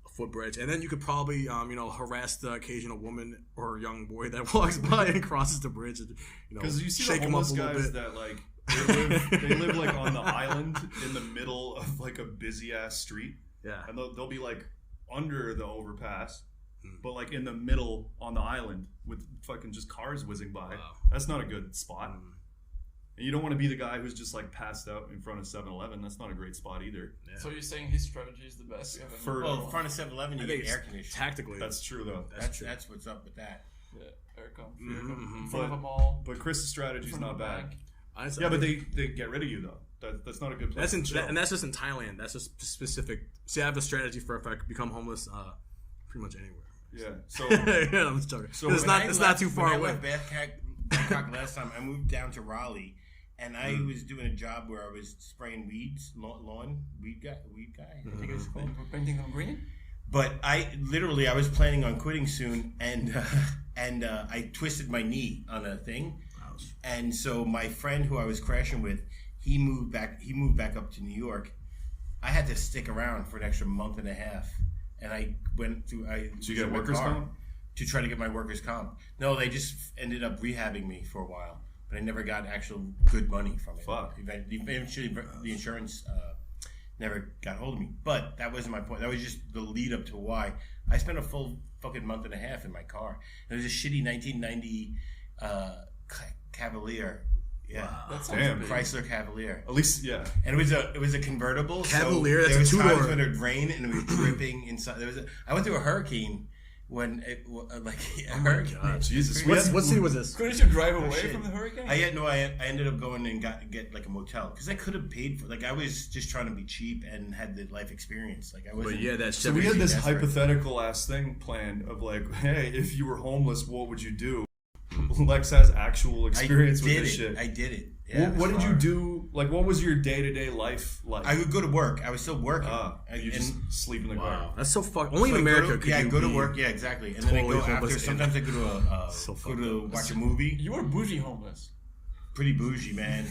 A: A footbridge, and then you could probably harass the occasional woman or young boy that walks by and crosses the bridge.
B: Because you see
A: shake
B: the
A: them up
B: homeless
A: a little
B: guys
A: bit.
B: that like they live like on the island in the middle of like a busy ass street.
A: Yeah.
B: And they'll be like under the overpass, but like in the middle on the island with fucking just cars whizzing by.
A: Wow.
B: That's not a good spot. And you don't want to be the guy who's just like passed out in front of 7-Eleven. That's not a great spot either.
A: Yeah.
C: So you're saying his strategy is the best?
F: In front of 7-Eleven, you get air conditioning.
A: Tactically,
B: that's true though.
F: That's what's up with that.
C: Yeah, aircon. In front of a mall.
B: But Chris's strategy is not bad.
A: Honestly,
B: yeah, but they get rid of you though. That's not a good place.
A: And that's just in Thailand. That's just specific. See, I have a strategy for if I become homeless, pretty much anywhere.
B: Yeah. So
A: yeah, I'm just joking. So it's not too far away.
F: When I left Bangkok last time, I moved down to Raleigh, and I was doing a job where I was spraying weeds, weed guy. I think it was called.
C: Painting them green.
F: But I was planning on quitting soon, and I twisted my knee on a thing, and so my friend who I was crashing with, he moved back up to New York. I had to stick around for an extra month and a half, and I went through.
B: Did you get workers' comp?
F: To try to get my workers' comp. No, they just ended up rehabbing me for a while, but I never got actual good money from it.
B: Fuck.
F: Eventually, the insurance never got hold of me. But that wasn't my point. That was just the lead up to why I spent a full fucking month and a half in my car. It was a shitty 1990 Cavalier. Yeah,
C: wow.
B: Damn.
F: Chrysler Cavalier.
B: At least, yeah.
F: And it was a convertible.
A: Cavalier.
F: So
A: that's
F: there
A: a
F: was times
A: two-door.
F: when it would rain and it was dripping inside. I went through a hurricane when it a hurricane.
A: God.
B: Jesus.
A: What city was this?
C: Couldn't you drive away
F: shit.
C: from the hurricane?
F: I ended up going and get like a motel because I could have paid for. Like I was just trying to be cheap and had the life experience. Like I wasn't.
A: But yeah, that's
B: So we had this
F: desperate.
B: hypothetical ass thing planned of like, hey, if you were homeless, what would you do? Lex has actual experience with this shit.
F: I did it. Yeah,
B: what did you do? Like, what was your day-to-day life like?
F: I would go to work. I was still working.
B: You just sleep in the car.
A: That's so only in America could you
F: go to
A: be
F: work. Yeah, exactly. And then I
A: totally
F: go after.
A: homeless
F: Sometimes I go to
A: so
F: watch a movie.
C: You were bougie homeless.
F: Pretty bougie, man.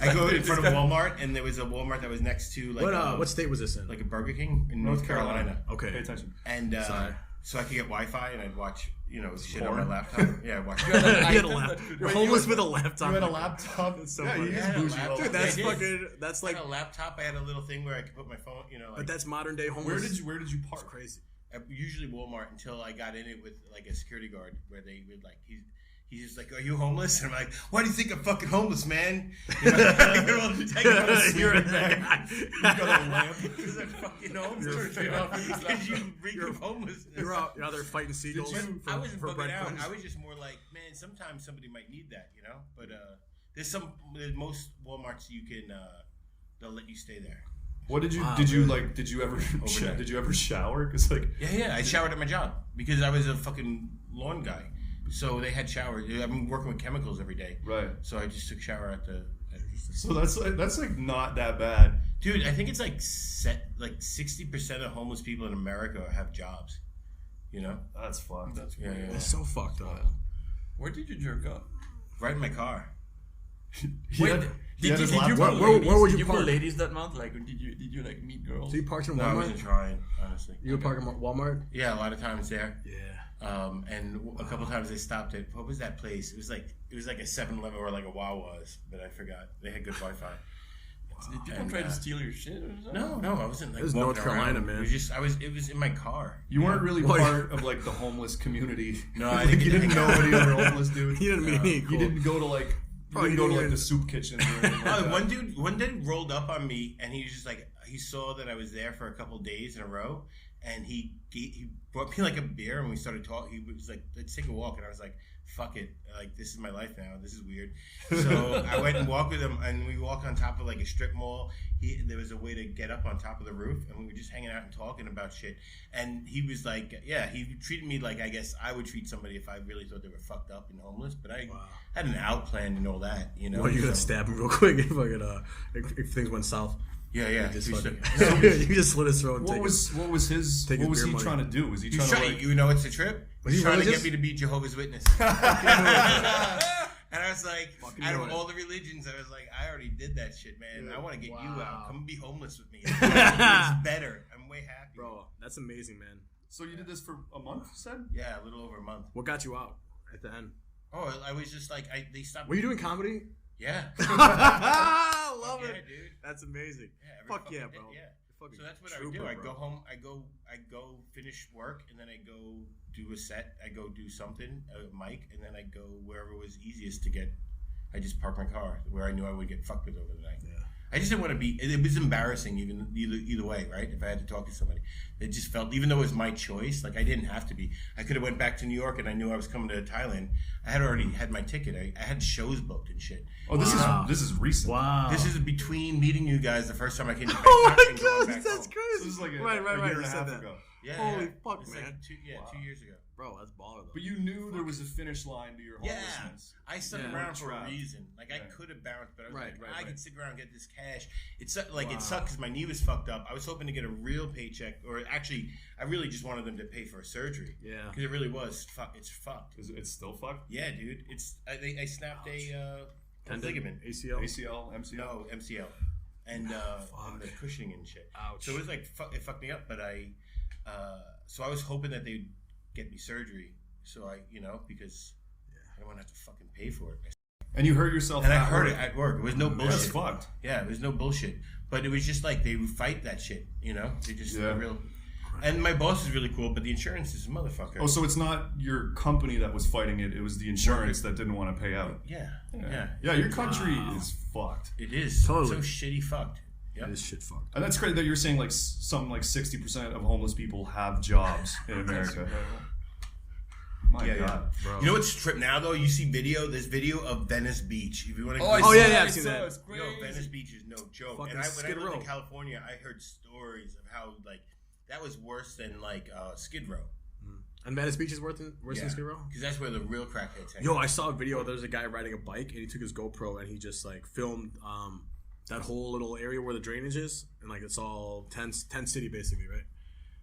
F: I go in front of Walmart, and there was a Walmart that was next to like
A: what state was this in?
F: like a Burger King in North Carolina.
A: Okay.
B: Pay attention.
F: And
A: Sorry.
F: so I could get Wi-Fi, and I'd watch shit
B: Porn?
F: on my laptop. Yeah, I'd watch.
A: You had a laptop. You're homeless with a laptop.
B: You had a laptop.
A: That's so
B: Yeah,
A: funny.
B: you
F: I had a
B: bougie.
F: laptop.
A: Dude, that's
F: I did.
A: fucking. That's
F: I
A: like.
F: had a laptop. I had a little thing where I could put my phone.
A: But that's modern day homeless.
B: Where did you
A: That's
B: park?
A: crazy.
F: Usually Walmart until I got in it with like a security guard where they would like he's just like, "Are you homeless?" And I'm like, "Why do you think I'm fucking homeless, man?" You're
A: You're a
F: guy.
B: You got a lamp.
F: Because I'm fucking homeless. Because you reek of homelessness.
A: You're out there fighting seagulls.
F: I wasn't
A: for
F: bugging out.
A: breadcrumbs.
F: I was just more like, man, sometimes somebody might need that, you know. But there's most Walmarts you can they'll let you stay there.
B: What did you like? Did you ever shower? Because like
F: yeah, I showered at my job because I was a fucking lawn guy. So they had showers. I've been working with chemicals every day.
B: Right.
F: So I just took a shower at the.
B: So that's like not that bad,
F: dude. I think it's like 60% of homeless people in America have jobs. You know.
B: That's fucked.
C: That's weird.
F: Yeah.
A: It's so fucked up.
C: Where did you jerk up?
F: Right in my car.
C: Wait, did you
A: where would you
C: pull
A: park?
C: ladies that month? Like, did you like meet girls?
A: So you parked in
F: No, I
A: Walmart?
F: wasn't trying, honestly.
A: You would park in Walmart?
F: Yeah, a lot of times there.
A: Yeah.
F: And a couple times they stopped at, what was that place? It was like a 7-Eleven or like a Wawa's, but I forgot. They had good Wi-Fi.
C: Did people try to steal your shit or something?
F: No, I wasn't like
A: It was
F: walking
A: North Carolina,
F: around.
A: man.
F: It was in my car.
B: You weren't really part of like the homeless community.
F: No, I
B: like,
F: didn't.
B: You didn't know any other homeless dudes.
A: You didn't meet me.
B: You didn't go to like. You didn't go to like the soup kitchen. Or anything like that.
F: One dude rolled up on me, and he was just like, he saw that I was there for a couple of days in a row, and he brought me like a beer, and we started talking. He was like, "Let's take a walk," and I was like, "Fuck it, like this is my life now. This is weird." So I went and walked with him, and we walked on top of like a strip mall. There was a way to get up on top of the roof, and we were just hanging out and talking about shit. And he was like, yeah, he treated me like I guess I would treat somebody if I really thought they were fucked up and homeless. But I had an out plan and all that, you know.
A: Well, you gotta stab him real quick if things went south.
F: Yeah.
A: You just slit his throat. And
B: What was he trying to do? Was he trying to like,
F: you know, it's a trip. He's trying to get me to be Jehovah's Witness. And I was like, out of all the religions, I was like, I already did that shit, man. Yeah. I want to get you out. Come be homeless with me. It's better. I'm way happy.
A: Bro, that's amazing, man.
B: So you did this for a month, you said?
F: Yeah, a little over a month.
A: What got you out at the end?
F: Oh, I was just like, they stopped.
A: Were you doing comedy?
F: Yeah.
A: I love it.
F: Dude.
A: That's amazing.
F: Yeah,
A: Fuck yeah, bro.
F: Yeah. So that's what I would do. I go home, I go finish work, and then I go do a set. I go do something, a mic, and then I go wherever was easiest to get. I just park my car where I knew I would get fucked with over the night. Yeah. I just didn't want to be. It was embarrassing, either way, right? If I had to talk to somebody, it just felt, even though it was my choice, like I didn't have to be. I could have went back to New York, and I knew I was coming to Thailand. I had already had my ticket. I had shows booked and shit.
B: Oh, this is recent.
A: Wow.
F: This is between meeting you guys the first time I came to Bangkok.
A: Oh my
F: and going
A: god,
F: back
A: that's
F: home.
A: crazy.
B: So this is like
A: right.
B: a year and a
A: You
B: half
A: said that.
B: ago.
F: Yeah,
A: Holy
F: yeah.
A: fuck,
F: It's
A: man.
F: like 2 years ago.
A: Bro, that's baller though.
B: But you knew there was a finish line to your homelessness.
F: I stuck around for a reason. Like I could have bounced, but I was I could stick around and get this cash. It sucked because my knee was fucked up. I was hoping to get a real paycheck, or actually, I really just wanted them to pay for a surgery. Yeah, because it really was. It's fucked.
B: Is it still fucked?
F: Yeah, dude. I snapped a ligament.
B: ACL, MCL.
F: No, MCL, and the cushioning and shit.
A: Ouch.
F: So it was like it fucked me up. But so I was hoping that they'd get me surgery. So because I don't want to have to fucking pay for it.
B: And you hurt yourself.
F: And I hurt it at work. It was no bullshit.
B: That's fucked.
F: Yeah, it was no bullshit. But it was just like they fight that shit. They just real. And my boss is really cool, but the insurance is a motherfucker.
B: Oh, so it's not your company that was fighting it; it was the insurance that didn't want to pay out.
F: Yeah.
B: Your country is fucked.
F: It is
A: totally
F: so shitty fucked. Yep.
A: It is shit fucked.
B: And that's great that you're saying like something like 60% of homeless people have jobs in America. My God, bro.
F: You know what's trip now though? You see this video of Venice Beach. If you want to,
A: I've seen that.
F: Yo, Venice Beach is no joke.
A: Fucking
F: and when I lived in
A: Row.
F: California, I heard stories of how like that was worse than like Skid Row.
A: And Venice Beach is worse than Skid Row?
F: Because that's where the real crackheads hang.
A: Yo, I saw a video. There's a guy riding a bike, and he took his GoPro and he just like filmed that whole little area where the drainage is, and like it's all tent city basically, right?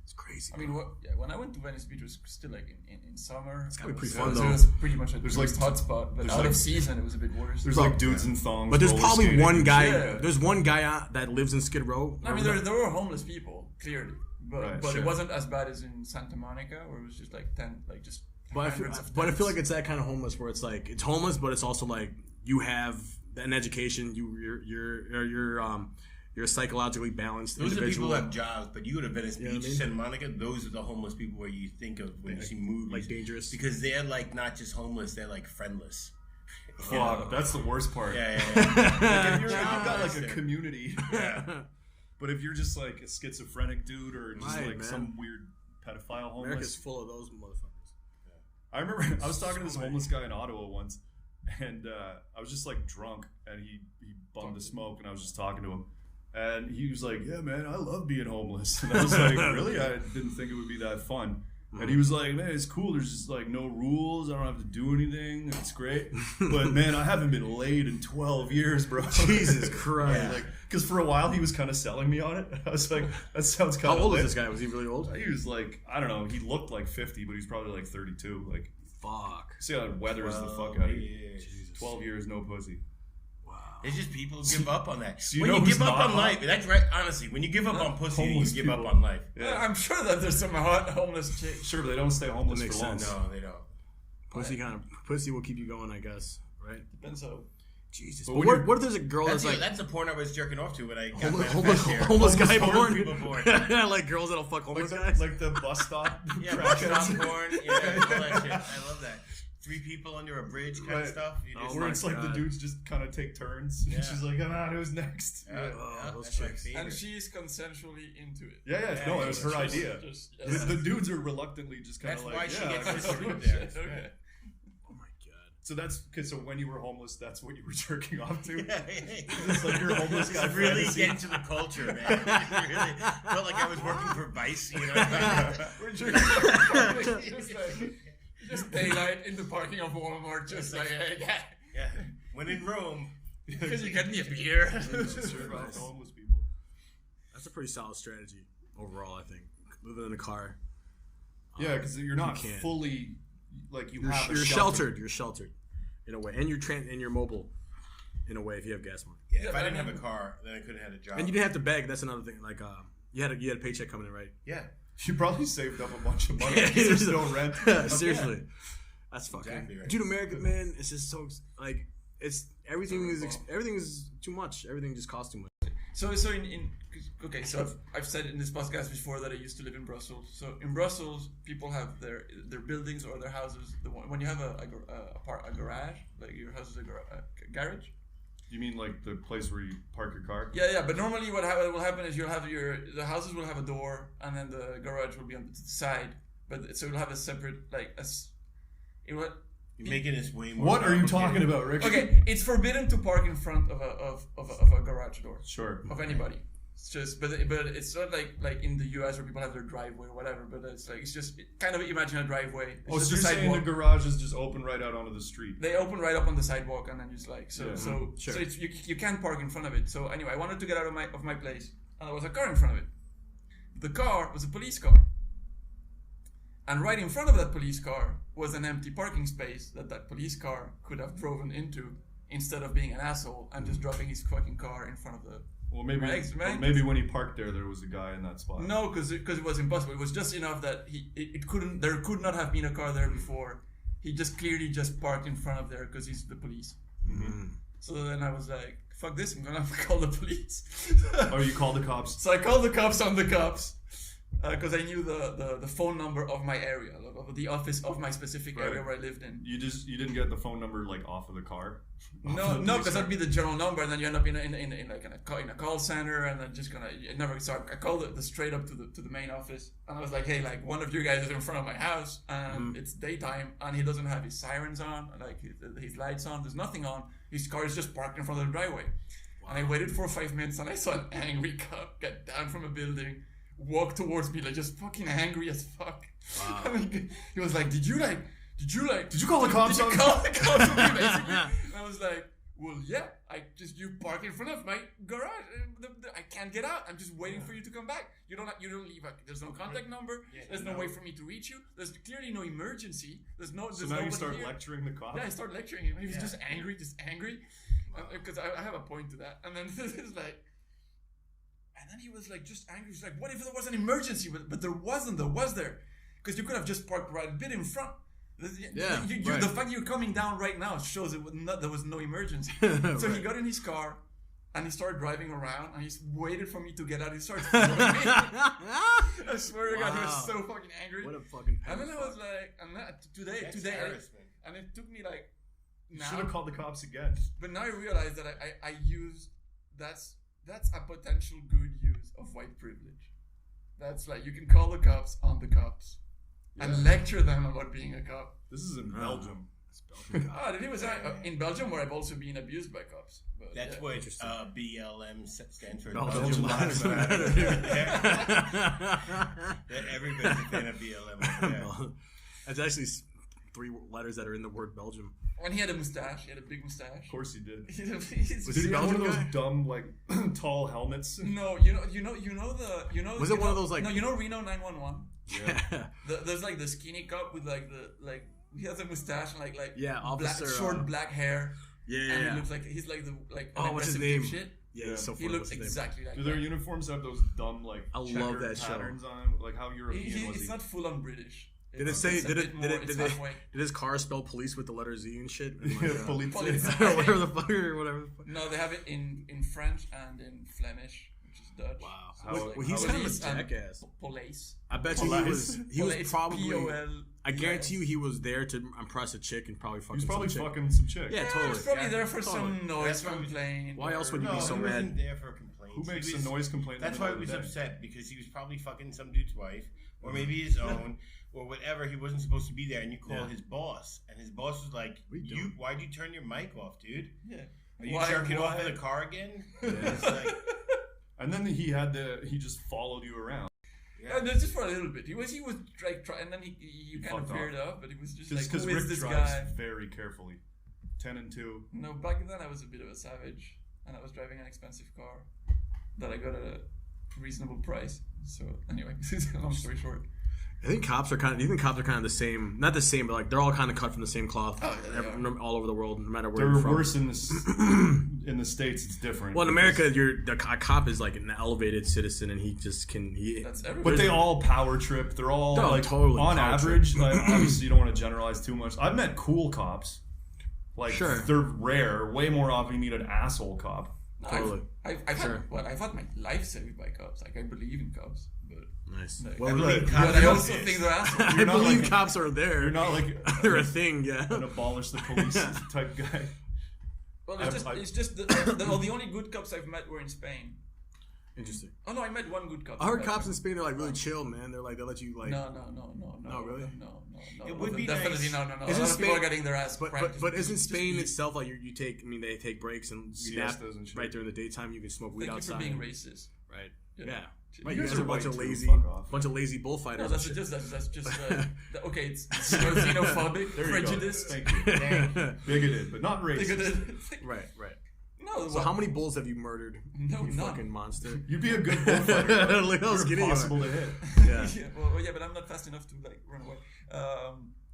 A: It's crazy.
C: I mean, when I went to Venice Beach, it was still like in summer.
A: It's gotta be pretty
C: fun
A: though.
C: It was pretty much a
B: There's like
C: hotspot, but out of season, it was a bit worse.
B: There's like dudes in thongs.
A: But there's probably
B: skating.
A: one guy. Yeah. There's one guy that lives in Skid Row.
C: I mean, there were homeless people clearly, but
B: sure.
C: It wasn't as bad as in Santa Monica, where it was just like 10, like just.
A: But I feel like it's that kind of homeless where it's like it's homeless, but it's also like you have an education. You're a psychologically balanced
F: those
A: individual.
F: Those are people who have jobs, but you go to Venice Beach, Santa Monica, those are the homeless people where you think of when you see movies.
A: Like dangerous.
F: Because they're like not just homeless, they're like friendless.
B: Fuck, that's the worst part.
F: Yeah.
B: Like if you've got like a community.
F: Yeah.
B: But if you're just like a schizophrenic dude or just
A: Right,
B: some weird pedophile homeless.
A: America's full of those motherfuckers.
B: I remember I was talking to this homeless guy in Ottawa once, and I was just like drunk, and he bummed a smoke, and I was just talking to him. And he was like, yeah, man, I love being homeless. And I was like, really? I didn't think it would be that fun. And he was like, man, it's cool. There's just like no rules. I don't have to do anything. It's great. But man, I haven't been laid in 12 years, bro.
A: Jesus Christ.
B: Yeah. Like, because for a while he was kind of selling me on it. I was like, that sounds kind of
A: How old is this guy? Was he really old?
B: He was like, I don't know. He looked like 50, but he's probably like 32. Like,
A: fuck.
B: See how it weathers the fuck out of you. 12 years, no pussy.
F: It's just people who give up on that.
B: So
F: when you give up on life, that's right. Honestly, when you give up on pussy, you give up on life.
C: Yeah. I'm sure that there's some hot homeless chicks.
B: Sure, but they don't stay homeless for long.
F: No, they don't.
A: Pussy will keep you going, I guess. Right?
C: Depends how.
A: Jesus. But what if there's a girl that's like
F: that's the porn I was jerking off to when I got
A: homeless guy porn?
F: People born.
A: Like girls that'll fuck homeless guys?
B: Like the bus stop.
F: Yeah, bus stop porn. Yeah, all that shit. I love that. 3 people under a bridge kind of stuff.
B: Where it's like the dudes just kind of take turns. Yeah. And she's like, who's next?
A: Those chicks.
C: And she's consensually into it.
B: Yeah. No, it was her idea. The dudes are reluctantly just kind of like,
F: that's why she gets this food
C: there.
F: Okay.
A: Oh my god.
B: So that's so when you were homeless, that's what you were jerking off to.
F: It's
B: like your homeless guy.
F: Really get into the culture, man. Really felt like I was working for Vice. You know,
C: we're jerking off. Just daylight in the parking of Walmart, just like, hey,
F: yeah. When in Rome,
C: because you get me a beer.
B: Homeless people.
A: That's a pretty solid strategy overall, I think. Living in a car.
B: Yeah, because you're not fully like you're
A: sheltered. You're sheltered in a way, and you're mobile in a way if you have gas money.
F: Yeah, if I didn't have a car, then I couldn't have had a job.
A: And you didn't have to beg. That's another thing. Like you had a paycheck coming in, right?
F: Yeah.
B: You probably saved up a bunch of money. There's no rent.
A: Seriously, that's fucking. Exactly right. Dude, America, man, it's just so like everything is too much. Everything just costs too much.
C: So I've said in this podcast before that I used to live in Brussels. So in Brussels, people have their buildings or their houses. When you have a garage, like your house is a garage.
B: You mean like the place where you park your car?
C: Yeah. But normally, what will happen is you'll have the houses will have a door, and then the garage will be on the side. But so it'll have a separate
F: You're making this way more.
B: What are you talking about, Rick?
C: Okay, it's forbidden to park in front of a garage door.
B: Sure.
C: Of anybody. It's just, but it's not like in the US where people have their driveway or whatever. But it's just kind of imagine a driveway.
B: So you're saying the garages just open right out onto the street?
C: They open right up on the sidewalk, and then just like so. It's, you can't park in front of it. So anyway, I wanted to get out of my place, and there was a car in front of it. The car was a police car, and right in front of that police car was an empty parking space that police car could have driven into instead of being an asshole and just dropping his fucking car in front of the.
B: Well, maybe when he parked there was a guy in that spot.
C: No, because it was impossible. It was just enough that there could not have been a car there before. He just clearly just parked in front of there because he's the police. Mm-hmm. So then I was like, fuck this, I'm gonna have to call the police.
B: Oh, you called the cops?
C: So I called the cops on the cops because I knew the phone number of my area, of the office of my specific area where I lived in.
B: You didn't get the phone number like off of the car?
C: No, because that'd be the general number, and then you end up in a call center, and then just So I called it straight up to the main office, and I was like, hey, like one of your guys is in front of my house, and it's daytime, and he doesn't have his sirens on, like his lights on. There's nothing on. His car is just parked in front of the driveway. Wow. And I waited for 5 minutes, and I saw an angry cop get down from a building, walk towards me, like just fucking angry as fuck. Wow. I mean, he was like, Did you call the cops on me, basically? And I was like, well, yeah, you park in front of my garage. I can't get out. I'm just waiting for you to come back. You don't leave. There's no contact number. There's no way for me to reach you. There's clearly no emergency.
B: So now you start lecturing the cop?
C: Yeah, I start lecturing him. He was just angry. Because I have a point to that. And then this is like, and then he was like just angry. He's like, what if there was an emergency? But there wasn't though, was there? Because you could have just parked right a bit in front. The fact you're coming down right now shows there was no emergency. So he got in his car and he started driving around and he waited for me to get out. He started following me. I swear to God, he was so fucking angry.
A: What a fucking
C: And then I was like, today, and it took me like.
B: You should have called the cops again.
C: But now I realize that I use that's a potential good use of white privilege. That's like you can call the cops on the cops. And lecture them about being a cop.
B: This is in Belgium.
C: The thing was in Belgium where I've also been abused by cops. But
F: That's
C: yeah.
F: what BLM stands for.
A: Belgium Lives
F: Matter. Everybody's a fan of BLM over there.
A: That's actually 3 letters that are in the word Belgium.
C: And he had a mustache. He had a big mustache.
B: Of course he did.
A: Was
B: Did
A: he
B: he have one of
A: Belgian
B: those
A: guy?
B: dumb like tall helmets?
C: No,
A: Was it one of those like?
C: No, you know Reno 911.
A: Yeah.
C: There's like the skinny cop with like he has a mustache and like
A: Yeah,
C: black,
A: officer,
C: short black hair.
A: Yeah.
C: And he looks like he's like the like
A: Oh, what's his
C: aggressive
A: name?
C: Shit.
A: Yeah, he's so funny.
C: He looks
A: What's his name?
C: exactly like
B: Do
C: that.
B: their uniforms have those dumb like
A: I love
B: checkered
A: that show.
B: patterns on them? Like how European was
C: It's
B: he?
C: not full on British.
A: Did it say? Did
C: halfway.
A: his car spell police with the letter Z and shit? And
B: Police.
A: whatever the fuck or whatever. The fuck.
C: No, they have it in French and in Flemish, which is Dutch.
A: Wow.
B: How-
A: Well, he's
B: how
A: kind of
C: is
A: a
C: he?
A: jackass.
C: Police.
A: I bet you he was
C: It's
A: probably.
C: P-O-L.
A: I guarantee you he was there to impress a chick and probably fucking.
B: He was probably
A: some chick.
B: fucking some chick.
A: Yeah,
C: He
A: totally.
C: was probably
F: Yeah,
C: there for
A: totally.
C: some noise
F: That's why we-
C: complaint.
A: Why else would you
F: No,
A: be so
F: he
A: mad?
F: wasn't there for complaints.
B: Who makes
F: He
B: a
F: was-
B: noise complaint?
F: That's
B: in the
F: why he
B: middle
F: was
B: of the day?
F: upset, because he was probably fucking some dude's wife, or maybe his own, or whatever. He wasn't supposed to be there, and you call
A: Yeah.
F: his boss, and his boss was like,
A: What are you doing?
F: why'd you turn your mic off, dude?
C: Yeah.
F: Are you jerking off in the car again? It's like,
B: And then he just followed you around.
F: yeah.
C: No, just for a little bit. He was like try, and then you kind of
B: fucked
C: paired
B: off.
C: up, but he was just
B: Just
C: like,
B: because
C: who is
B: Rick
C: this
B: drives
C: guy?
B: very carefully. 10 and 2.
C: No, back then I was a bit of a savage, and I was driving an expensive car that I got at a reasonable price. So anyway, long story short.
A: I think cops are kind of. You think cops are kind of the same? Not the same, but like they're all kind of cut from the same cloth.
C: Oh, yeah, they are.
A: All over the world, no matter where
B: They're
A: you're from.
B: worse in the States. It's different.
A: Well, in
B: because-
A: America, a cop is like an elevated citizen, and he just can.
C: That's everybody.
B: But they all power trip. They're all
A: No,
B: like
A: totally
B: on
A: power
B: average.
A: trip.
B: Like, obviously, you don't want to generalize too much. I've met cool cops. Like
A: Sure.
B: they're rare. Way more often you meet an asshole cop.
C: No,
A: Totally.
C: I've
A: Sure.
C: I've had my life saved by cops. Like I believe in cops, but
A: Nice.
C: Like,
A: Well,
F: I believe
A: look,
F: cops
C: but I
F: are
C: also
F: this.
C: think they're assholes.
A: I
B: You're not
A: believe
B: like-
A: cops are there.
B: You're not like
A: they're a thing, yeah.
B: an abolish the police type guy.
C: Well,
B: I-
C: it's just the only good cops I've met were in Spain.
A: Interesting.
C: Oh no, I met one good cop.
A: I heard cops in Spain. They're like really chill, man. They're like they let you like.
C: No.
A: No, really?
C: No.
F: It would be
C: definitely
F: nice.
C: no. A
A: Isn't
C: lot of people
A: Spain-
C: are getting their ass cracked.
A: But isn't
C: Just
A: Spain
C: be-
A: itself like you take? I mean, they take breaks and you nap
B: Siestas and shit.
A: right during the daytime. You can smoke weed
C: Thank you
A: outside.
C: for being racist.
A: Right.
C: Yeah.
A: Yeah.
C: You
A: Right. You
B: guys
A: guys are a
B: are
A: bunch
B: white
A: of
B: too.
A: lazy,
B: Fuck off.
A: bunch of lazy bullfighters.
C: No,
A: and
C: that's
A: shit.
C: just okay. It's xenophobic,
B: There you
C: prejudiced.
B: go. Thank you. Bigoted, but not racist.
C: Bigoted.
A: Right.
C: No,
A: So how many bulls have you murdered?
C: No,
A: you
C: none.
A: fucking monster.
B: You'd be a good bullfighter.
A: Look how
B: You're
A: skinny you are.
B: impossible to hit.
A: Yeah.
C: yeah, but I'm not fast enough to like run away.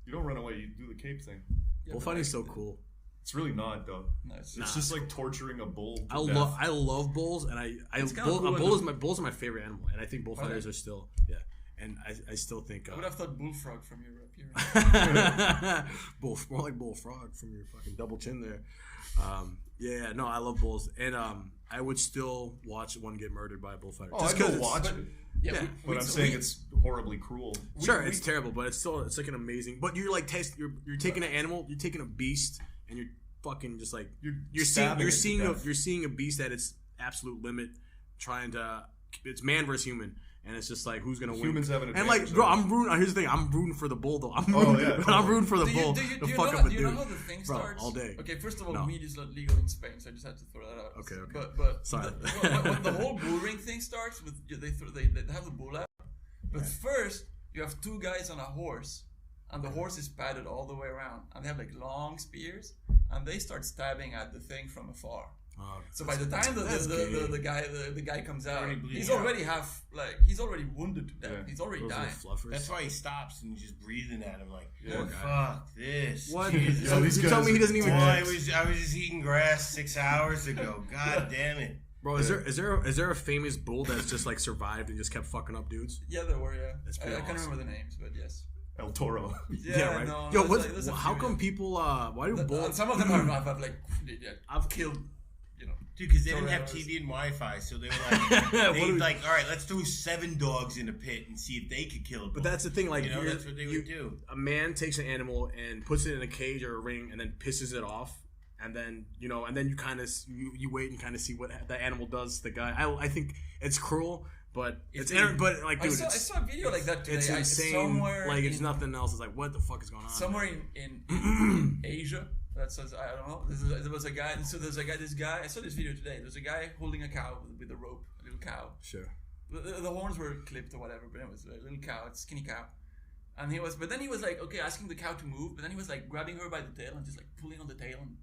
B: You don't run away. You do the cape thing.
C: Yeah,
A: Bullfighting's
C: but,
A: so cool.
B: It's really not though.
C: No, it's
B: It's just like torturing a bull. To
A: I
B: death.
A: love bulls, and
C: It's kinda cool
A: bulls are my favorite animal, and I think bullfighters are still and I still think
C: I would have thought bullfrog from Europe.
A: more like bullfrog from your fucking double chin there. No, I love bulls, and I would still watch one get murdered by a bullfighter.
B: Oh,
A: just
B: I'd go
A: because
B: watch it.
A: Yeah.
B: But I'm saying it's horribly cruel.
A: Sure, it's terrible, but it's like an amazing. But you're like you're taking an animal, you're taking a beast, and you're fucking just like you're seeing a beast at its absolute limit, trying to it's man versus human. And it's just like who's gonna win?
B: Humans have an
A: and like,
B: advantage,
A: bro,
B: though.
A: I'm rooting. Here's the thing: I'm rooting for the bull, though. I'm
B: totally.
A: rooting for the bull
C: Do
A: to
C: you
A: fuck
C: know,
A: up a
C: do you
A: dude.
C: know how the thing
A: Bro,
C: starts?
A: all day.
C: Okay, first of all,
A: No.
C: weed is not legal in Spain, so I just had to throw that out.
A: Okay.
C: But
A: Sorry.
C: the whole bull ring thing starts with they have the bull out. But first, you have two guys on a horse, and the horse is padded all the way around, and they have like long spears, and they start stabbing at the thing from afar. So by the time the guy comes out, he's already he's already wounded to death.
B: Yeah.
C: He's already
A: Those
C: dying.
A: little fluffers.
F: That's why he stops and he's just breathing at him like,
B: Yeah.
F: fuck this.
A: What?
F: Jesus.
A: So
B: these
A: you tell
B: guys-
A: me he doesn't even.
F: Boy, I was just eating grass 6 hours ago. God damn it.
A: Bro, is there a famous bull that's just like survived and just kept fucking up dudes?
C: Yeah, there were. Yeah,
A: That's
C: I
A: pretty
C: can't
A: awesome.
C: remember the names, but yes.
B: El Toro.
C: Yeah,
A: right.
C: no,
A: Yo,
C: there's
A: what?
C: like- there's a
A: How
C: few,
A: come
C: yeah.
A: people? Why do bulls?
C: Some of them have like
A: I've
C: killed,
F: Dude, because they
C: So
F: didn't have
C: that was-
F: TV and Wi-Fi, so they were
A: What do we-
F: like, all right, let's throw 7 dogs in a pit and see if they could kill a bull.
A: But that's the thing, like
F: that's what they would do.
A: A man takes an animal and puts it in a cage or a ring, and then pisses it off, and then you kind of you wait and kind of see what the animal does to the guy. I think it's cruel But
F: It's
A: but like, dude,
C: I saw a video like that today.
A: it's insane.
C: Somewhere
A: Like, it's nothing else. It's like, what the fuck is going on?
C: Somewhere in Asia. That says, I don't know. There was a guy. So there's a guy. This guy. I saw this video today. There's a guy holding a cow with a rope, a little cow.
A: Sure.
C: The horns were clipped or whatever, but it was a little cow, a skinny cow. And but then he was like, okay, asking the cow to move, but then he was like grabbing her by the tail and just like pulling on the tail and